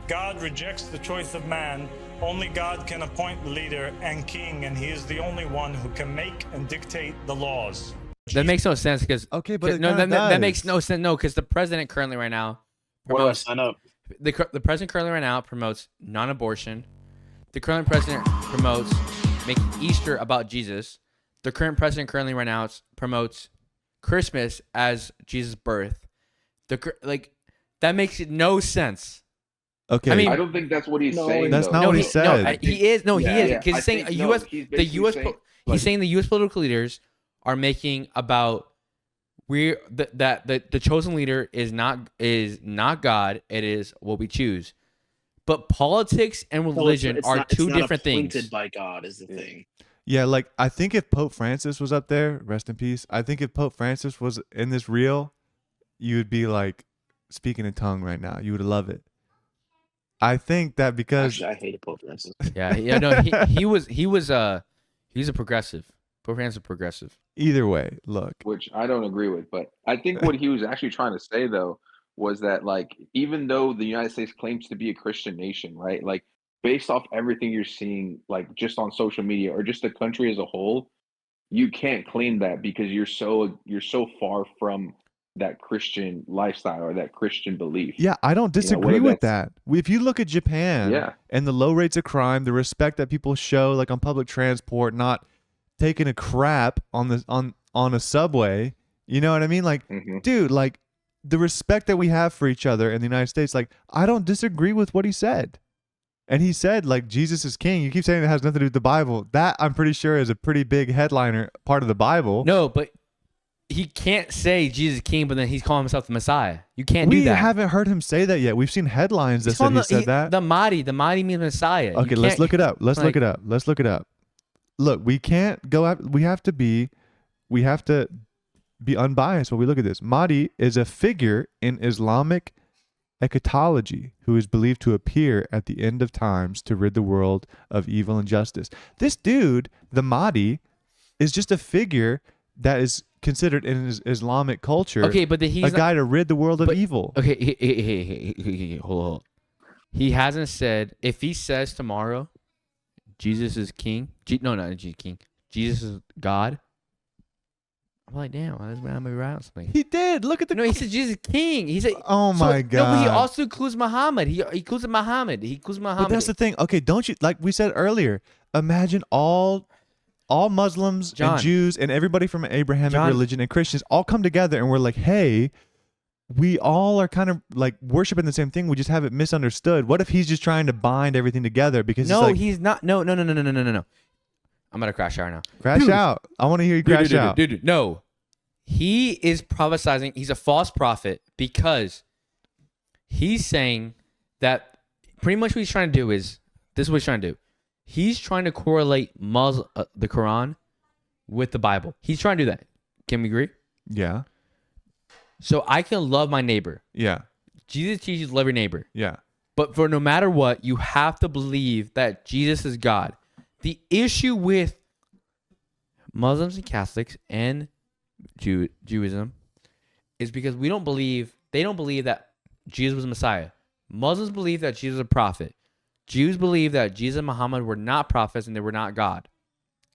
God rejects the choice of man. Only God can appoint the leader and king, and he is the only one who can make and dictate the laws. That makes no sense because that makes no sense. No, because the president currently right now promotes, the president currently right now promotes non-abortion. The current president promotes making Easter about Jesus. The current president currently right now promotes Christmas as Jesus' birth. That makes no sense. Okay, I mean, I don't think that's what he's saying. That's not what he said. No, he is. No, he is because he's saying he's saying the U.S. political leaders are making about the chosen leader is not God. It is what we choose. But politics and religion are two different things. Appointed by God is the thing. Yeah, like I think if Pope Francis was up there, rest in peace. I think if Pope Francis was in this reel, you would be like speaking in tongue right now. You would love it. I think that because actually, I hated Pope Francis. He's a progressive. Pope Francis is progressive. Either way, look. Which I don't agree with, but I think what he was actually trying to say though was that like even though the United States claims to be a Christian nation, right? Like based off everything you're seeing, like just on social media or just the country as a whole, you can't claim that because you're so far from that Christian lifestyle or that Christian belief. Yeah, I don't disagree with that. If you look at Japan and the low rates of crime, the respect that people show like on public transport, not taking a crap on a subway, you know what I mean? Like, dude, like the respect that we have for each other in the United States, like I don't disagree with what he said. And he said, like, Jesus is king. You keep saying that has nothing to do with the Bible. That, I'm pretty sure, is a pretty big headliner part of the Bible. No, but he can't say Jesus is king, but then he's calling himself the Messiah. You can't do that. We haven't heard him say that yet. We've seen headlines that said he said that. The Mahdi means Messiah. Okay, let's look it up. Let's look it up. Look, we can't go out. We have to be unbiased when we look at this. Mahdi is a figure in Islamic eschatology who is believed to appear at the end of times to rid the world of evil and justice. This dude, the Mahdi, is just a figure that is considered in Islamic culture but he's a guy to rid the world of evil. Okay, hey, hold on. He hasn't said, if he says tomorrow Jesus is king, not Jesus king, Jesus is God, I'm like, damn, this man might be right on something. He did. Look at the. No, he said Jesus is king. He said, Oh my No, but he God. also includes Muhammad. He includes Muhammad. He includes Muhammad. But that's the thing. Okay, don't you like we said earlier? Imagine all Muslims John. and Jews and everybody from Abrahamic John. religion and Christians all come together and we're like, hey, we all are kind of like worshiping the same thing. We just have it misunderstood. What if he's just trying to bind everything together because No, he's like, he's not. No. I'm gonna crash out now. crash Dude. out. I want to hear you crash out. Dude. No. He is prophesying. He's a false prophet because he's saying that pretty much what he's trying to do is this is what he's trying to do. He's trying to correlate the Quran with the Bible. He's trying to do that. Can we agree? Yeah. So I can love my neighbor. Yeah. Jesus teaches love your neighbor. Yeah. But for no matter what, you have to believe that Jesus is God. The issue with Muslims and Catholics and Judaism is because they don't believe that Jesus was a Messiah. Muslims believe that Jesus is a prophet. Jews believe that Jesus and Muhammad were not prophets and they were not God.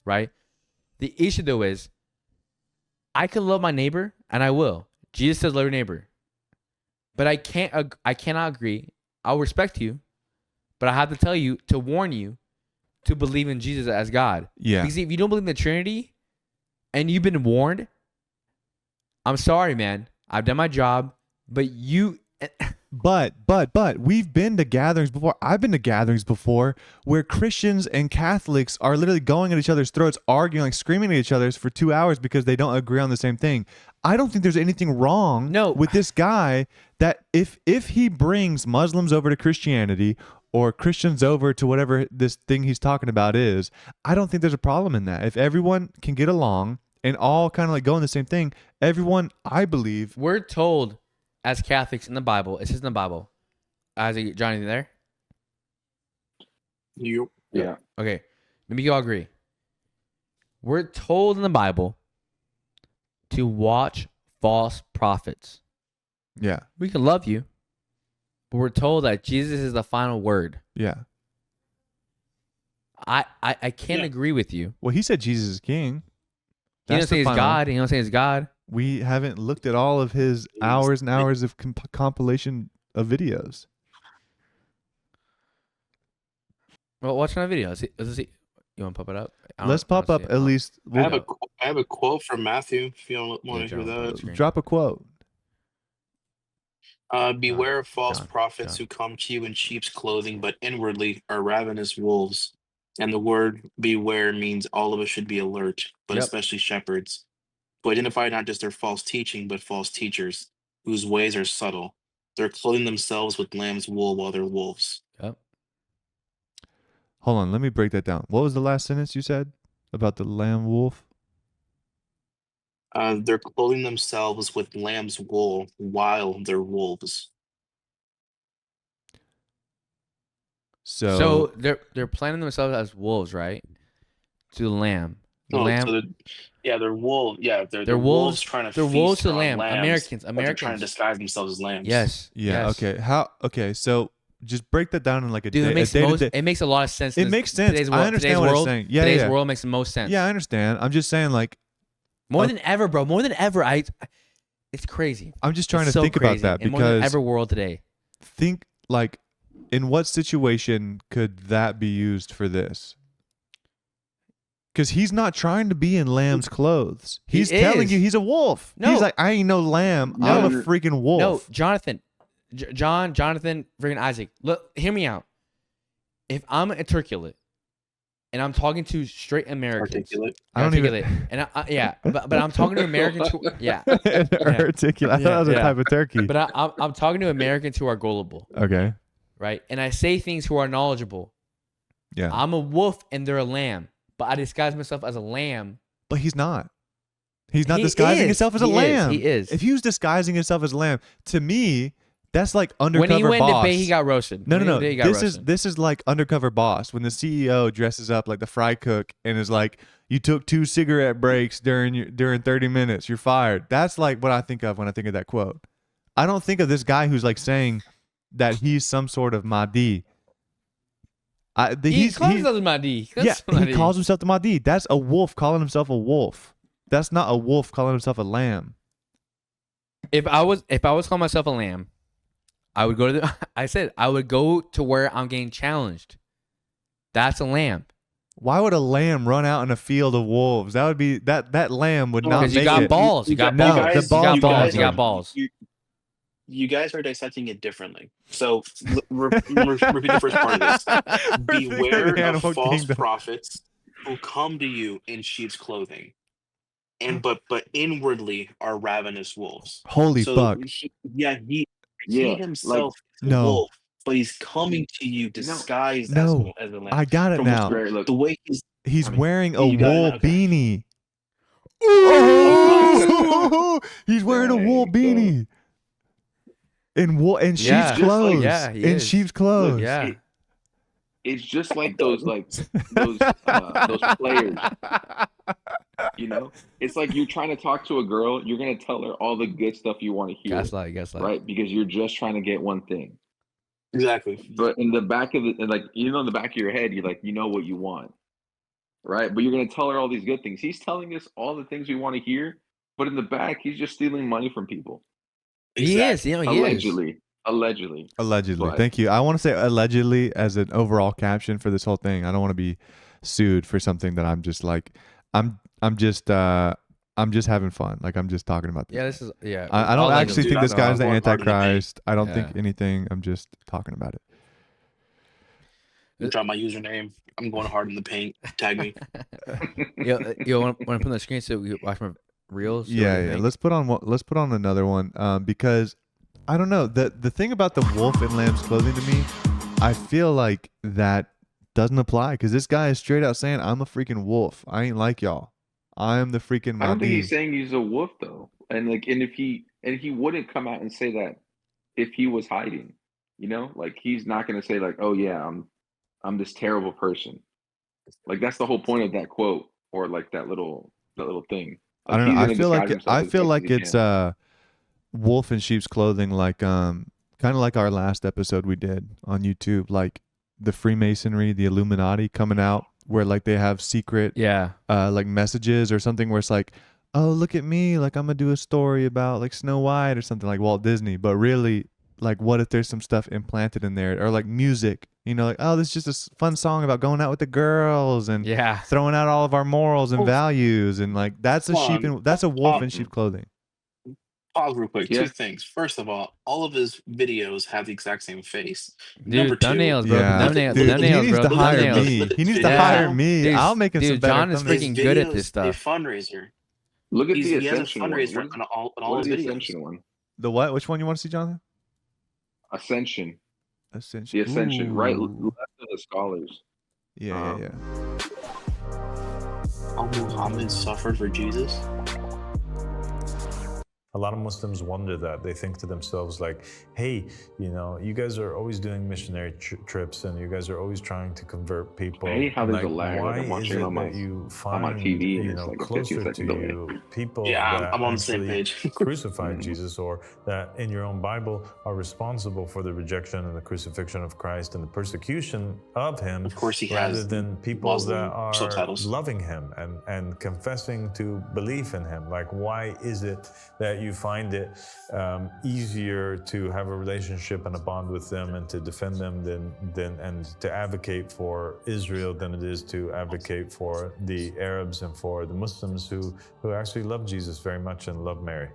Right? The issue though is I can love my neighbor and I will. Jesus says love your neighbor. But I cannot agree. I'll respect you, but I have to tell you to warn you to believe in Jesus as God. Yeah. Because if you don't believe in the Trinity and you've been warned, I'm sorry, man. I've done my job, but you. But we've been to gatherings before. I've been to gatherings before where Christians and Catholics are literally going at each other's throats, arguing, like screaming at each other for 2 hours because they don't agree on the same thing. I don't think there's anything wrong with this guy that if he brings Muslims over to Christianity or Christians over to whatever this thing he's talking about is, I don't think there's a problem in that. If everyone can get along and all kind of like go in the same thing, everyone, I believe. We're told as Catholics in the Bible, it says in the Bible, Johnny, you there? You. Yeah. Okay, maybe you all agree. We're told in the Bible to watch false prophets. Yeah. We can love you, but we're told that Jesus is the final word. Yeah. I can't agree with you. Well, he said Jesus is king. He don't That's say the he's final. God. He don't say he's God. We haven't looked at all of his hours and hours of compilation of videos. Well, watch another video. Let's see. You want to pop it up? Let's pop up at least. I have a quote from Matthew. If you don't want to hear that, Drop a quote. beware of false John, prophets who come to you in sheep's clothing, but inwardly are ravenous wolves. And the word beware means all of us should be alert, but especially shepherds, to identify not just their false teaching, but false teachers, whose ways are subtle. They're clothing themselves with lamb's wool while they're wolves. Yep. Hold on, let me break that down. What was the last sentence you said about the lamb wolf? They're clothing themselves with lamb's wool while they're wolves. So they're planning themselves as wolves, right? To the lamb. The Oh, lamb. so they're wolf. Yeah, they're wolves. wolves trying to. They're feast wolves to the on lamb. lambs, Americans. but they're trying to disguise themselves as lambs. Yes. Yeah. yes. Okay. Okay. So just break that down in like a Dude, day. it makes a lot of sense. It makes sense. Today's I understand what it's saying. Yeah, today's world makes the most sense. Yeah, I understand. I'm just saying, like, More than ever, bro. More than ever. It's crazy. I'm just trying It's to so think about crazy. that And more than because ever world today. think like, in what situation could that be used for this? Because he's not trying to be in lamb's clothes. He's telling you he's a wolf. No. He's like, I ain't no lamb. I'm a freaking wolf. No, Jonathan, Jonathan, freaking Isaac. Look, hear me out. If I'm articulate and I'm talking to straight Americans, I don't articulate, and but I'm talking to Americans who, articulate. I thought that was a type of turkey. But I'm talking to Americans who are gullible, Okay. right? And I say things who are knowledgeable. Yeah. I'm a wolf and they're a lamb, but I disguise myself as a lamb. But he's not. He's not He disguising is. himself as a He is. lamb. He is. If he was disguising himself as a lamb, to me, that's like undercover When he went boss. to Bay, he got roasted. No. When he went to Bay, he got roasted. This is like undercover boss when the CEO dresses up like the fry cook and is like, "You took 2 cigarette breaks during 30 minutes. You're fired." That's like what I think of when I think of that quote. I don't think of this guy who's like saying that he's some sort of Mahdi. He calls himself the Mahdi. He calls himself the Mahdi. That's a wolf calling himself a wolf. That's not a wolf calling himself a lamb. If I was calling myself a lamb, I would go to I said I would go to where I'm getting challenged. That's a lamb. Why would a lamb run out in a field of wolves? That would be that lamb would not Because make you got it. balls. You got No, balls. the You balls got don't balls. You work. got balls. You guys are dissecting it differently. So repeat the first part of this. We're thinking Beware of Animal false Kingdom. prophets who come to you in sheep's clothing, and but inwardly are ravenous wolves. Holy So fuck. he Yeah, himself is a No. wolf, but he's coming to you disguised No. as a lamb. I got it From now. Right, look, the way He's wearing a You got it wool now, okay. beanie. Oh, He's wearing a wool Dang, bro. beanie. In sheep's Yeah. clothes. Yeah, he in is. sheep's clothes. Yeah. It's just like those players. You know, it's like you're trying to talk to a girl. You're gonna tell her all the good stuff you want to hear, Gaslight. right? Because you're just trying to get one thing. exactly. But in the back of in the back of your head, you're like, you know what you want, right? But you're gonna tell her all these good things. He's telling us all the things we want to hear, but in the back, he's just stealing money from people. He is. You know, he Allegedly. Allegedly. But- Thank you. I want to say allegedly as an overall caption for this whole thing. I don't want to be sued for something that I'm just like I'm just having fun. Like I'm just talking about is. this. Yeah, this is. Yeah. I don't All actually dude, think I this know. guy's the More part of the Antichrist. I don't Yeah. think anything. I'm just talking about it. Drop my username. I'm going hard in the paint. Tag me. You want to put on the screen so we watch my reels? See what Yeah, you yeah. think? Let's put on another one because I don't know the thing about the wolf in lamb's clothing to me. I feel like that doesn't apply because this guy is straight out saying I'm a freaking wolf. I ain't like y'all. I'm the freaking I don't think Mahdi. he's saying he's a wolf though, and if he wouldn't come out and say that if he was hiding, you know, like he's not gonna say like, oh yeah, I'm this terrible person. Like that's the whole point of that quote or like that little thing. I Like, don't know. he's I gonna feel disguise like himself I as feel best like as he it's can. wolf in sheep's clothing, like kind of like our last episode we did on YouTube, like the Freemasonry, the Illuminati coming out, where like they have secret Yeah. like messages or something where it's like, oh look at me, like I'm gonna do a story about like Snow White or something like Walt Disney, but really like what if there's some stuff implanted in there or like music, you know, like oh this is just a fun song about going out with the girls and Yeah. throwing out all of our morals and Oh. values and like that's a Hold sheep on. in, that's a wolf in sheep clothing. Pause real quick. Yeah. Two things. First of all of his videos have the exact same face. Dude, Number two, thumbnails, bro. Yeah, Thumbnails, dude, thumbnails, he needs bro. to hire Thumbnails. me. He needs to Yeah. hire me. Dude, I'll make him some dude, better John is thumbnails. freaking good at videos, this stuff. A fundraiser. Look at the He has a Ascension one. fundraiser on all What is his the videos. Ascension one? The what? Which one you want to see, Jonathan? Ascension. Ascension. The Ascension. Right Ooh. left of the scholars. Yeah. Muhammad suffered for Jesus. A lot of Muslims wonder that. They think to themselves like, hey, you know, you guys are always doing missionary trips and you guys are always trying to convert people. I hate how there's like, a lag. why Like I'm is watching it on my that you on find, my TV and you it's know, like a closer 15 to second delay. you people Yeah, that I'm on the same actually page. crucified Jesus, or that in your own Bible are responsible for the rejection and the crucifixion of Christ and the persecution of him, Of course, he rather has than people Muslim that are subtitles. loving him and confessing to belief in him. Like, why is it that you find it easier to have a relationship and a bond with them and to defend them than and to advocate for Israel than it is to advocate for the Arabs and for the Muslims who actually love Jesus very much and love Mary?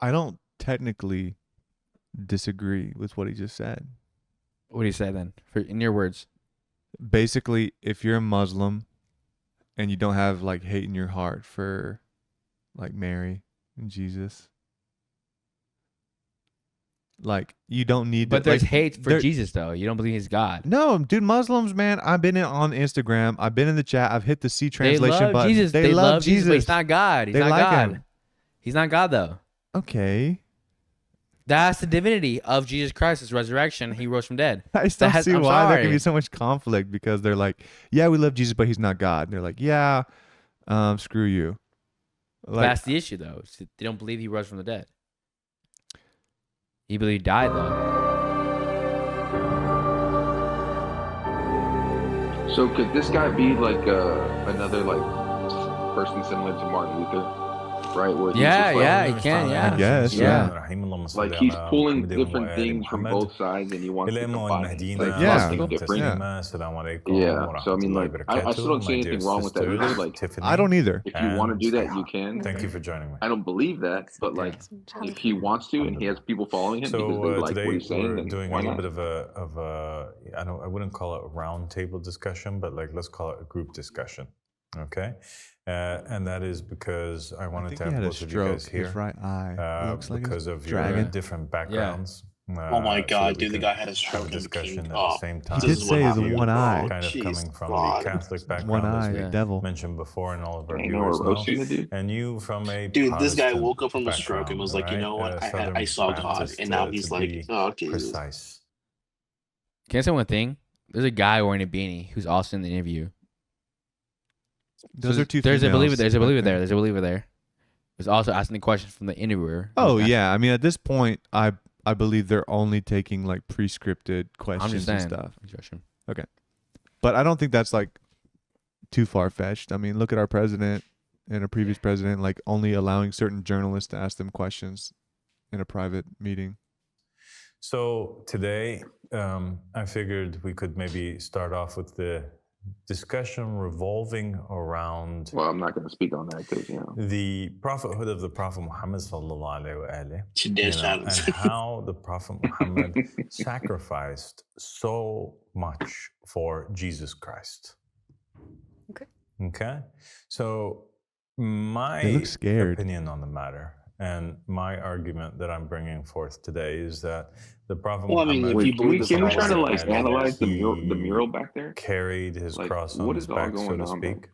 I don't technically disagree with what he just said. What do you say then? In your words. Basically, if you're a Muslim and you don't have like hate in your heart for like Mary and Jesus, like you don't need But to, there's like, hate for there- Jesus, though. You don't believe he's God. No, dude, Muslims, man. I've been on Instagram. I've been in the chat. I've hit the C They translation love button. Jesus. They love Jesus, but he's not God. He's They not like God. him. He's not God, though. Okay. That's the divinity of Jesus Christ, his resurrection. He rose from dead. I just don't That has- see I'm why there can sorry. be so much conflict because they're like, yeah, we love Jesus, but he's not God. And they're like, yeah, screw you. Like, That's the issue, though. They don't believe he rose from the dead. He believed he died, though. So could this guy be like another like person similar to Martin Luther, right? Where he's Yeah, just like, yeah, he can, yeah. I guess, Yeah. like he's pulling different things from both sides, and he wants to combine it, like Yeah. something different. Yeah. So I mean, like, I still don't see anything wrong with that either. Like, I don't either. if you want to do that, you can. Thank you for joining me. I don't believe that, but like, if he wants to and he has people following him because they like what Today he's saying, we're then doing a why little not? bit of a I wouldn't call it a roundtable discussion, but like let's call it a group discussion, okay? And that is because I I wanted think to he have had a both of you guys stroke. here His right eye looks like because a of your dragon. different backgrounds. Oh my so God, that we dude, the could guy had a have stroke a and discussion became. at the Oh, same He time. did say with the you, one eye. kind of jeez, coming from God. the Catholic One background, as eye, we Yeah. devil. mentioned before, and all of our Dang, now we're viewers know. roasting the dude. And you from a Dude, this guy Protestant woke up from a stroke and was like, you background, know what? right? I Southern saw God, Baptist, and now to he's like, be oh Jesus. precise. Can I say one thing? There's a guy wearing a beanie who's also in the interview. Those So are two There's a believer. females, There's a I believer think. there. There's a believer there. Who's also asking the question from the interviewer. Oh Who's yeah, I mean at this point, I believe they're only taking like pre-scripted I'm questions just and saying. stuff. Introduction. But I don't think that's like too far fetched. I mean, look at our president and a previous president, like only allowing certain journalists to ask them questions in a private meeting. So today, I figured we could maybe start off with the discussion revolving around Well, I'm not going to speak on that because the prophethood of the Prophet Muhammad sallallahu alaihi wasallam, Dead and silence. how the Prophet Muhammad sacrificed so much for Jesus Christ. Okay. Okay. So my They look scared. opinion on the matter and my argument that I'm bringing forth today is that the Prophet Well, I mean, Muhammad, if you Wait, believe can we the try to Bible, like analyze the he mural back there? carried his Like, cross what on his is all back, so going to on, bro? speak,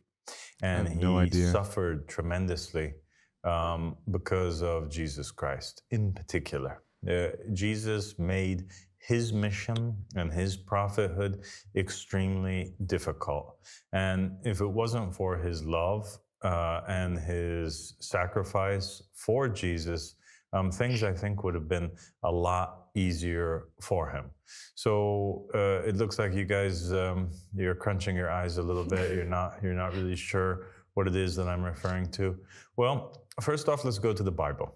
and have no he idea. suffered tremendously because of Jesus Christ in particular. Jesus made his mission and his prophethood extremely difficult. And if it wasn't for his love and his sacrifice for Jesus, things I think would have been a lot easier for him. So it looks like you guys you're crunching your eyes a little bit. You're not really sure what it is that I'm referring to. Well, first off, let's go to the Bible.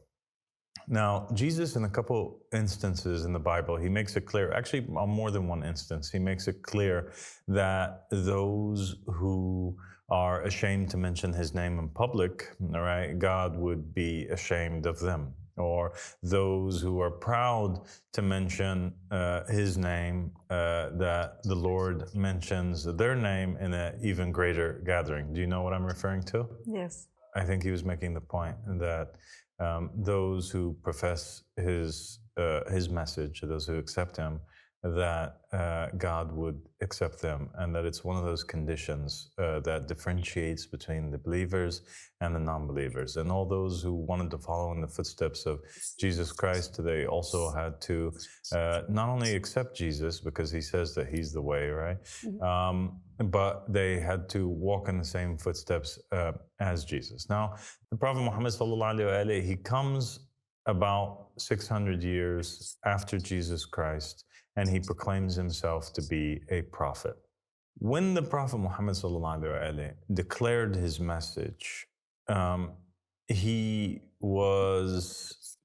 Now, Jesus, in a couple instances in the Bible, he makes it clear, actually on more than one instance, he makes it clear that those who are ashamed to mention his name in public, all right, God would be ashamed of them. Or those who are proud to mention his name, that the Lord mentions their name in an even greater gathering. Do you know what I'm referring to? Yes. I think he was making the point that those who profess his message, those who accept him, that God would accept them, and that it's one of those conditions that differentiates between the believers and the non-believers. And all those who wanted to follow in the footsteps of Jesus Christ, they also had to not only accept Jesus because he says that he's the way, right? But they had to walk in the same footsteps as Jesus. Now, the Prophet Muhammad sallallahu alaihi wasallam, he comes about 600 years after Jesus Christ, and he proclaims himself to be a prophet. When the Prophet Muhammad sallallahu alaihi wasallam declared his message, he was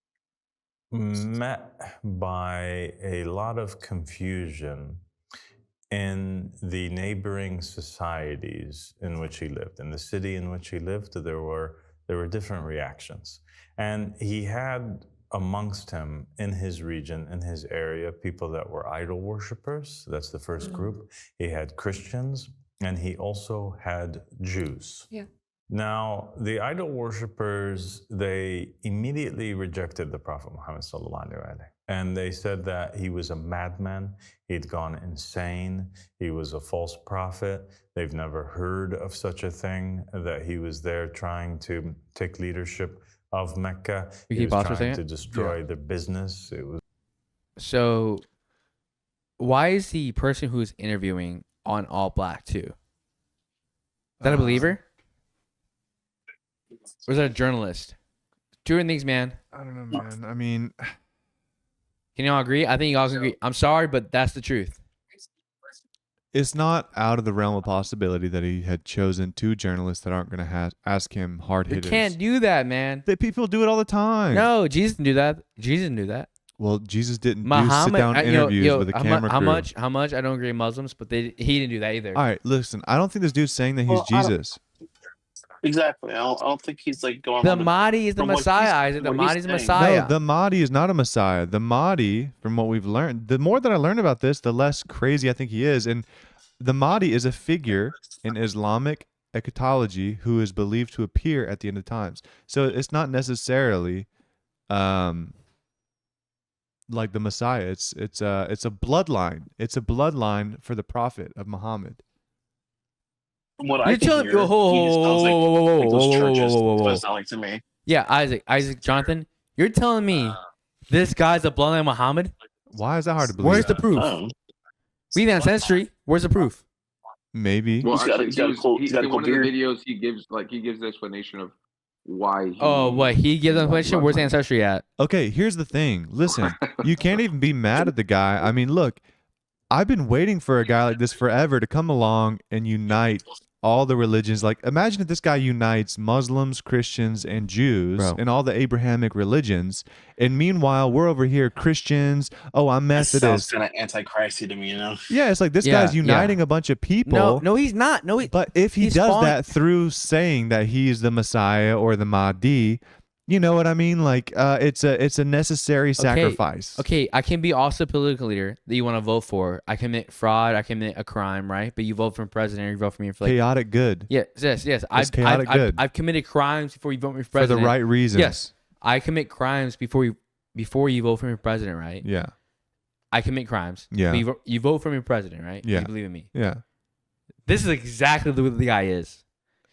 met by a lot of confusion in the neighboring societies in which he lived. In the city in which he lived, there were different reactions. And he had amongst him in his region, in his area, people that were idol worshippers. That's the first group. He had Christians, and he also had Jews. Yeah. Now, the idol worshippers, they immediately rejected the Prophet Muhammad sallallahu alaihi wasallam. And they said that he was a madman, he'd gone insane, he was a false prophet, they've never heard of such a thing, that he was there trying to take leadership of Mecca, You he keep was pause for a trying to second? destroy their business. It was So, why is the person who's interviewing on all black too? Is that a believer? Or is that a journalist? Doing things, man. I don't know, man. I mean, Can you all agree? I think you all can agree. I'm sorry, but that's the truth. it's not out of the realm of possibility that he had chosen 2 journalists that aren't going to ask him hard You hitters. can't do that, man. People do it all the time. No, Jesus didn't do that. Jesus didn't do that. Well, Jesus didn't do Muhammad, sit-down interviews with a camera how crew. How much? I don't agree with Muslims, but he didn't do that either. All right, listen. I don't think this dude's saying that he's Jesus. Exactly. I don't think he's like going. The on the, Mahdi is the from what Messiah, he's- Isaac. The what he's Mahdi's the saying. Messiah. No, the Mahdi is not a Messiah. The Mahdi, from what we've learned, the more that I learn about this, the less crazy I think he is. And the Mahdi is a figure in Islamic eschatology who is believed to appear at the end of times. So it's not necessarily like the Messiah. It's a bloodline. It's a bloodline for the prophet of Muhammad. From what You're I can telling hear, me, he just sounds like those churches. That's what whoa. it sounds like to me. Yeah, Isaac, Jonathan, you're telling me this guy's a bloodline of Muhammad? Why is that hard to believe? Where's the proof? Oh. We have ancestry. Where's the proof? Maybe. Well, He's got a- actually, he's got a cool- he's got a in one cool of the beard. videos he gives the explanation of why. Oh, what? He gives them question? Where's ancestry at? Okay, here's the thing. Listen, you can't even be mad at the guy. I mean, look, I've been waiting for a guy like this forever to come along and unite all the religions. Like, imagine if this guy unites Muslims, Christians, and Jews and all the Abrahamic religions. And meanwhile, we're over here Christians. Oh, I'm That sounds Methodist. kind of anti-Christy to me, you know. Yeah, it's like this Yeah, guy's uniting a bunch of people. No, he's not. No, But if he he's does fine. that through saying that he's the Messiah or the Mahdi, you know what I mean? Like, it's a necessary sacrifice. Okay, I can be also a political leader that you want to vote for. I commit fraud. I commit a crime, right? But you vote for president. Or you vote for me for like Chaotic good yes. chaotic good. I've committed crimes before you vote for me for for the president. right reasons. Yes, I commit crimes before you vote for me for president, right? Yeah. I commit crimes. Yeah. But you vote for me for president, right? Yeah. You believe in me. Yeah. This is exactly the way the guy is.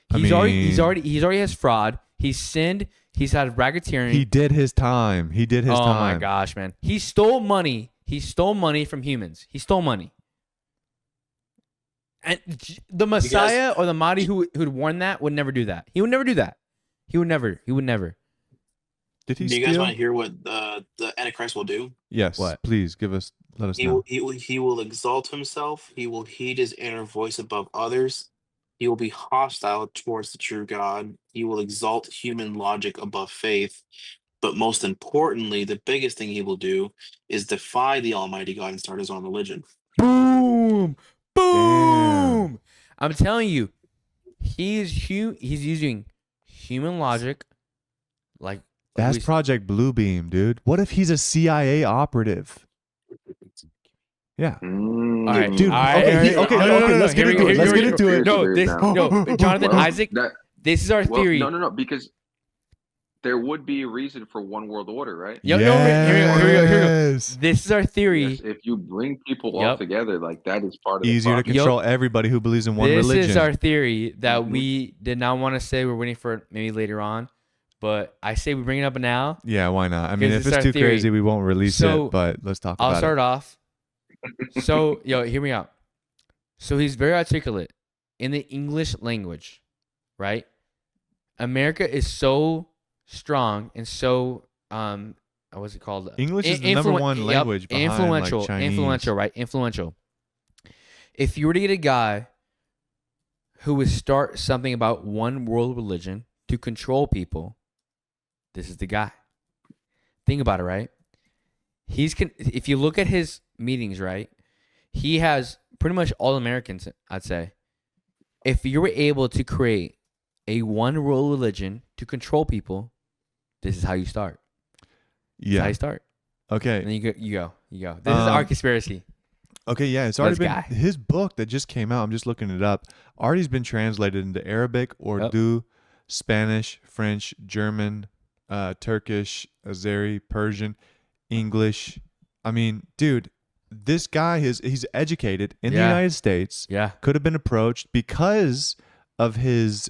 I He's mean- already has fraud. He's sinned. He's had racketeering. He did his time. He did his oh time. my gosh, man. He stole money. He stole money from humans. He stole money. And the Messiah or the Mahdi who'd warn that would never do that. He would never do that. He would never. Did he Do you guys steal? want to hear what the Antichrist will do? Yes. What? Please let us know. He will exalt himself. He will heed his inner voice above others. He will be hostile towards the true God. He will exalt human logic above faith. But most importantly, the biggest thing he will do is defy the Almighty God and start his own religion. Boom. Damn. I'm telling you, he's using human logic like That's we- Project Bluebeam, dude. What if he's a CIA operative? Yeah. Mm. All right, Dude, all right, okay, all right, okay, no, okay, let's get here into we it. go, Let's here get we into go. it. No, this, no, Jonathan, Isaac, That, this is our theory. no, because there would be a reason for one world order, right? Yo, no, here we go. Yes. This is our theory. Yes, if you bring people all Yep. together, like that is part of Easier to the control everybody who believes in one This religion. is our theory that Mhm. we did not want to say. We're waiting for it maybe later on, but I say we bring it up now. Yeah, why not? I mean, Because if it's it's our too theory. crazy, we won't release So, it, but let's talk I'll about start it. off. So, hear me out. So he's very articulate in the English language, right? America is so strong and so what's it called? English is the number one language behind, like, influential, Chinese. influential, right? Influential. If you were to get a guy who would start something about one world religion to control people, this is the guy. Think about it, right? If you look at his meetings, right? He has pretty much all Americans, I'd say. If you were able to create a one world religion to control people, this is how you start. This is how Yeah. you start. Okay. And then you go. This is our conspiracy. Okay, yeah, it's already This been guy. his book that just came out. I'm just looking it up. Already's been translated into Arabic, Urdu, Spanish, French, German, Turkish, Azeri, Persian, English. I mean, dude, this guy he's educated in the Yeah. United States. Yeah. Could have been approached because of his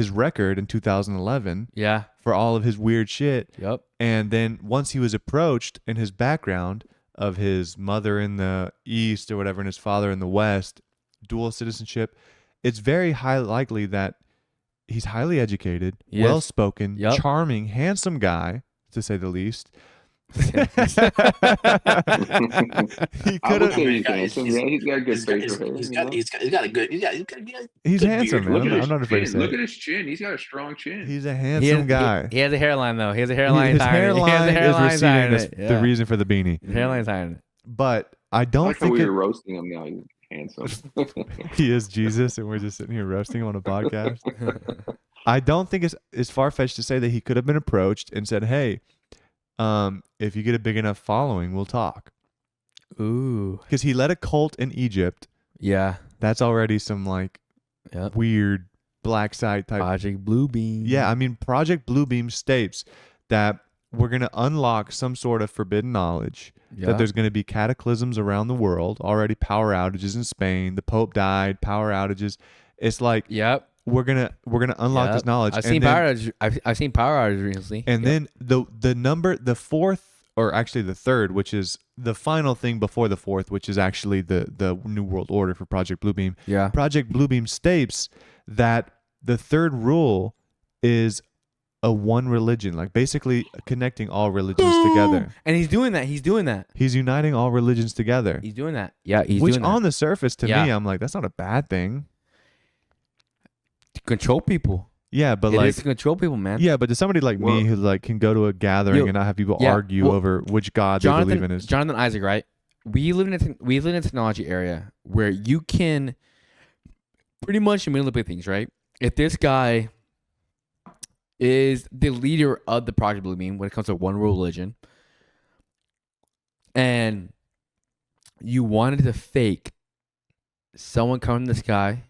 record in 2011 Yeah. for all of his weird shit. Yep. And then once he was approached in his background of his mother in the East or whatever and his father in the West, dual citizenship, it's very high likely that he's highly educated, Yes. well-spoken, Yep. charming, handsome guy, to say the least. He I could would have. say he's America, handsome. Yeah, he's got a good he's got, facial hair. he's You got, know, he's got a good, He's good handsome, beard. man. look at I'm his not afraid to chin. say Look it. at his chin. He's got a strong chin. He's a He handsome has, guy. he has a hairline though. He has a hairline. His hiding it. He has a hairline is hairline hiding receding. it. The reason for the beanie. His hairline's hiding it. But I I don't like how think we it, were roasting him now. He's handsome. he is Jesus, and we're just sitting here roasting him on a podcast. I don't think it's far fetched to say that he could have been approached and said, "Hey, if you get a big enough following, we'll talk." Ooh. Because he led a cult in Egypt. Yeah. That's already some like Yep. weird black site type. Project Bluebeam. Yeah, I mean, Project Bluebeam states that we're going to unlock some sort of forbidden knowledge. Yeah. That there's going to be cataclysms around the world. Already power outages in Spain. The Pope died. Power outages. It's like Yep. we're gonna unlock this knowledge. I've And seen then- power outages. I've seen power outages recently. And Yep. then the fourth, or actually the third, which is the final thing before the fourth, which is actually the New World Order for Project Bluebeam. Yeah. Project Bluebeam states that the third rule is a one religion, like basically connecting all religions together. And he's doing that. He's doing that. He's uniting all religions together. He's doing that. Yeah. He's Which doing that. on the surface to Yeah. me, I'm like, that's not a bad thing. To control people. Yeah, but It like is to control people, man. yeah, but to somebody like Well- me who like can go to a gathering Yo, and not have people yeah, argue well, over which god they believe in is Jonathan Isaac, right? We live in a technology area where you can pretty much manipulate things, right? If this guy is the leader of the Project Bluebeam when it comes to one world religion, and you wanted to fake someone coming from the sky,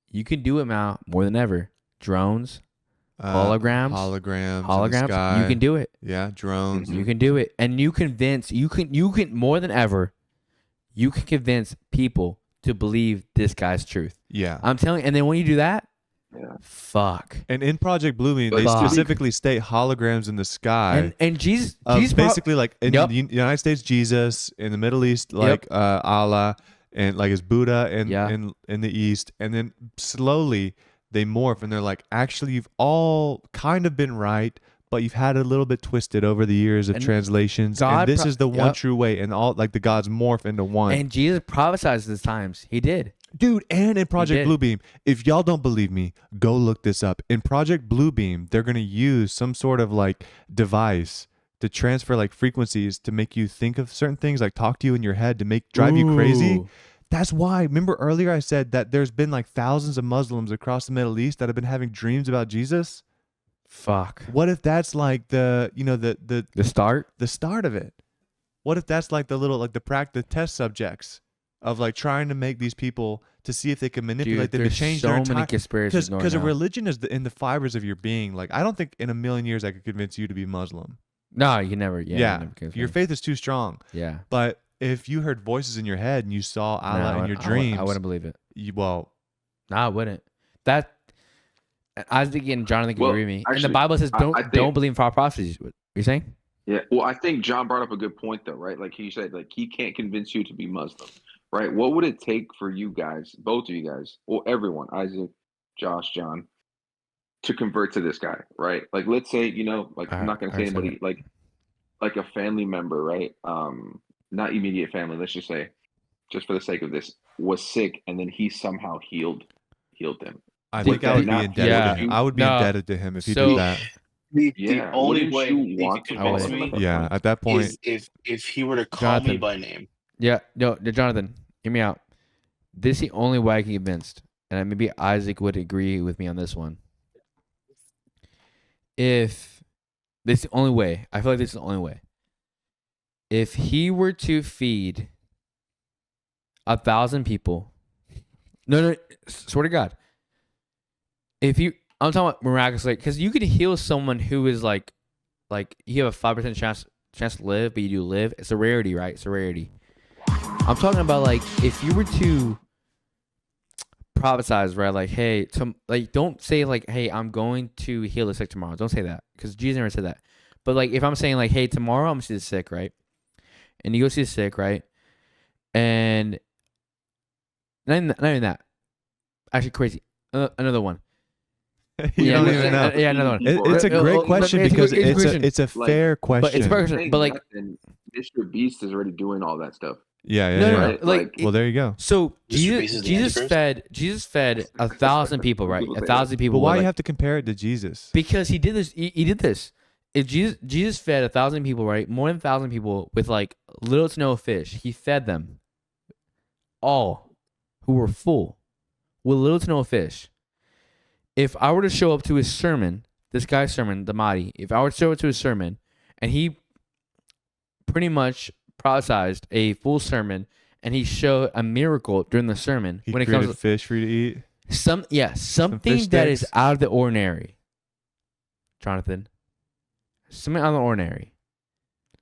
you can do it now more than ever. Drones, holograms, holograms, in the sky. you can do it. Yeah, drones. You can do it, and you can more than ever, you can convince people to believe this guy's truth. Yeah. I'm telling, and then when you do that, Yeah. fuck. And in Project Bluebeam, they Fuck. specifically state holograms in the sky. And Jesus, of Jesus basically like in Yep. the United States, Jesus, in the Middle East, like Allah, and like is Buddha in the East, and then slowly they morph and they're like, actually, you've all kind of been right, but you've had it a little bit twisted over the years of And translations, God and this is the one Yep. true way, and all like the gods morph into one. and Jesus prophesied this times. He did. Dude, and in Project did. Bluebeam, if y'all don't believe me, go look this up. In Project Bluebeam, they're going to use some sort of like device to transfer like frequencies to make you think of certain things, like talk to you in your head to drive you crazy. Ooh. That's why, remember earlier I said that there's been like thousands of Muslims across the Middle East that have been having dreams about Jesus? Fuck. What if that's like the start. start of it? What if that's like the little, like the test subjects of like trying to make these people to see if they can manipulate them to there's change so their many entire, conspiracies because a going on. religion is in the fibers of your being. Like I don't think in a million years I could convince you to be Muslim. No, you never. Yeah. Yeah, you never convince your me. faith is too strong. Yeah. But if you heard voices in your head and you saw No, Allah in your dreams, I wouldn't believe it. well, No, I wouldn't. That Isaac and Jonathan can Well, agree with me. And actually, the Bible says I don't think- believe in false prophecies. What you're saying? Yeah. Well, I think John brought up a good point though, right? Like he said, like he can't convince you to be Muslim, right? What would it take for you guys, both of you guys, or everyone, Isaac, Josh, John, to convert to this guy, right? Like let's say, like I'm not gonna say anybody, like a family member, right? Not immediate family, let's just say, just for the sake of this, was sick and then he somehow healed them. I Would think I would that be not indebted Yeah. to him. I would be No. indebted to him if he So- did that. The Yeah, only wouldn't way you he want could to convince follow me him? Yeah, at that point, is if he were to call me Jonathan. by name. Yeah. No, Jonathan, hear me out. This is the only way I can get convinced, and maybe Isaac would agree with me on this one. If this is the only way, I feel like this is the only way. If he were to feed 1,000 people, no, swear to God. I'm talking about miraculously, because you could heal someone who is like you have a 5% chance to live, but you do live. It's a rarity, right? It's a rarity. I'm talking about like if you were to prophesize, right? Like, hey, don't say like, hey, I'm going to heal the sick tomorrow. Don't say that, because Jesus never said that. But like, if I'm saying like, hey, tomorrow I'm gonna see the sick, right? And you go see the sick, right? And not even that. Actually, crazy. Another one. You don't even know. Yeah, another one. It's a great question because it's a Like, fair But it's question. person. But like, and Mr. Beast is already doing all that stuff. Yeah. no, Right? like, Well, there you go. so Mr. Beast is the Jesus fed 1,000 people, right? 1,000 people. But why with, do you like, have to compare it to Jesus? Because he did this. He did this. If Jesus fed 1,000 people, right? More than 1,000 people with like little to no fish. He fed them all who were full with little to no fish. If I were to show up to his sermon, this guy's sermon, the Mahdi, if I were to show up to his sermon and he pretty much prophesied a full sermon and he showed a miracle during the sermon He when it created comes to fish for you to eat. something fish that is sticks. out of the ordinary. Jonathan, something out of the ordinary.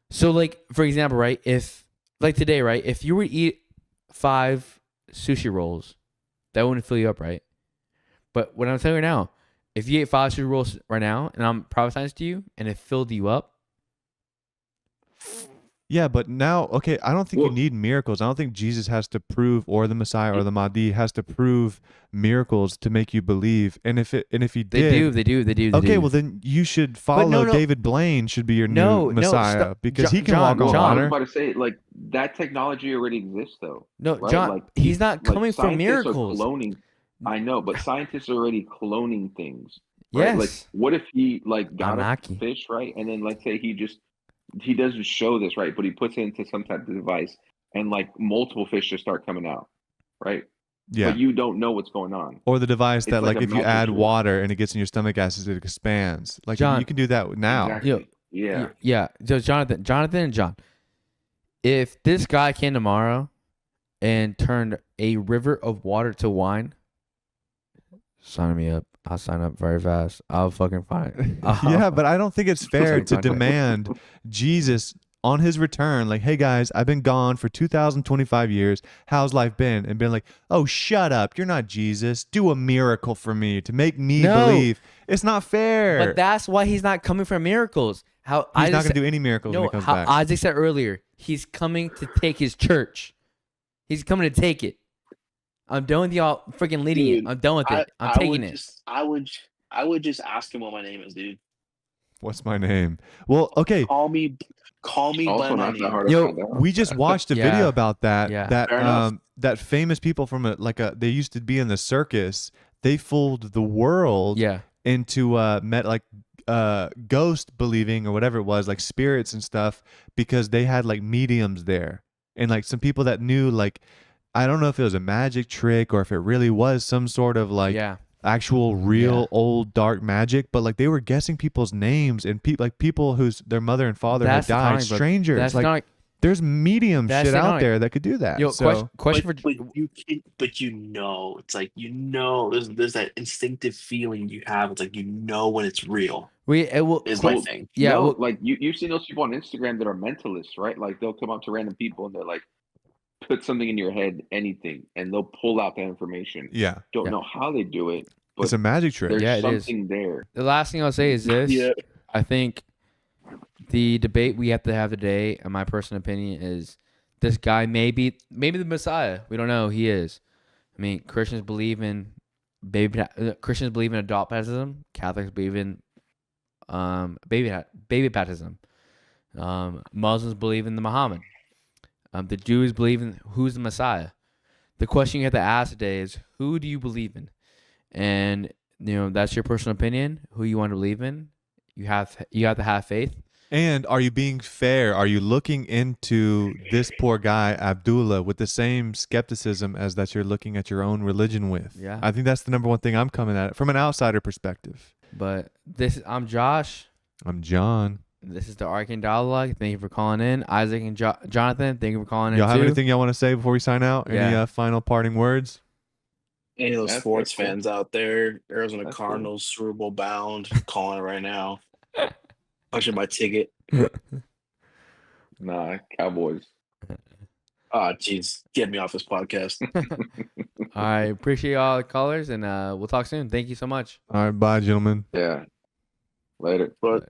So, like, for example, right, if, like today, right, if you were to eat 5 sushi rolls, that wouldn't fill you up, right? But what I'm telling you now, if you ate 5 sushi rolls right now and I'm prophesying to you and it filled you up, Yeah, but now, okay, I don't think you Well- need miracles. I don't think Jesus has to prove, or the Messiah or the Mahdi has to prove miracles to make you believe. And if he did, they do. okay, well then you should follow no. David Blaine should be your No, new no, Messiah stop. because he can John, walk on Well, I was water. about to say, like, that technology already exists, though. No, right? John, Like, he's not coming from scientists miracles. Are cloning. I know, but scientists are already cloning things. Right? Yes. Like, what if he got Anunnaki. a fish, right? And then let's say he doesn't show this, right? But he puts it into some type of device, and like multiple fish just start coming out, right? Yeah. But you don't know what's going on. Or the device It's that, like like, a if you magic add trick. water and it gets in your stomach acid, it expands. Like, John. you can do that now. Exactly. Yeah. Yeah. So Jonathan and John, if this guy came tomorrow and turned a river of water to wine, sign me up. I'll sign up very fast. I'll fucking find it. Yeah, but I don't think it's fair to Sorry. demand Jesus on his return, like, hey guys, I've been gone for 2,025 years. How's life been? And being like, oh, shut up. You're not Jesus. Do a miracle for me to make me No. believe. It's not fair. But that's why he's not coming for miracles. How He's not Isaac going to do any miracles when No, he comes how back. Isaac said earlier, he's coming to take his church. He's coming to take it. I'm done with y'all freaking leading it. Dude, I'm done with it. I'm taking it. I would just ask him what my name is, dude. What's my name? Well, okay. Call me by Also, my not that name. hard to Yo, find out. we just watched a Yeah. video about that. Yeah. That Fair enough. that famous people from they used to be in the circus. They fooled the world Yeah. into ghost believing or whatever it was, like spirits and stuff, because they had like mediums there and like some people that knew, like, I don't know if it was a magic trick or if it really was some sort of like Yeah. actual real Yeah. old dark magic, but like they were guessing people's names and people whose their mother and father That's the had died, thing, bro. strangers. That's like not there's medium That's shit the out thing. there that could do that. yo. So Question But for you can, but it's like there's that instinctive feeling you have. It's like when it's real. it will. Is que- my thing. Yeah. No, well, like you've seen those people on Instagram that are mentalists, right? Like they'll come up to random people and they're like, put something in your head, anything, and they'll pull out that information. yeah, Don't Yeah. know how they do it, but it's a magic trick. there's Yeah, it is. something there. the last thing I'll say is this. Yeah. I think the debate we have to have today, in my personal opinion, is this guy maybe the Messiah. We don't know. He is. I mean, Christians believe in adult baptism. Catholics believe in baby baptism. Muslims believe in the Muhammad. The Jews believe in who's the Messiah. The question you have to ask today is, who do you believe in? And that's your personal opinion. Who you want to believe in. You have to have faith. And are you being fair? Are you looking into this poor guy Abdullah with the same skepticism as that you're looking at your own religion with? Yeah. I think that's the number one thing I'm coming at it from an outsider perspective. But I'm Josh. I'm John. This is the Arcane Dialogue. Thank you for calling in. Isaac and Jonathan, thank you for calling in Y'all have too. anything y'all want to say before we sign out? Any Yeah. Final parting words? Any of those That's sports cool. fans out there, Arizona That's cool. Cardinals, Super Bowl bound, calling right now. Punching my ticket. Nah, Cowboys. Ah, jeez, get me off this podcast. I appreciate all the callers, and we'll talk soon. Thank you so much. All right, bye, gentlemen. Yeah. Later. But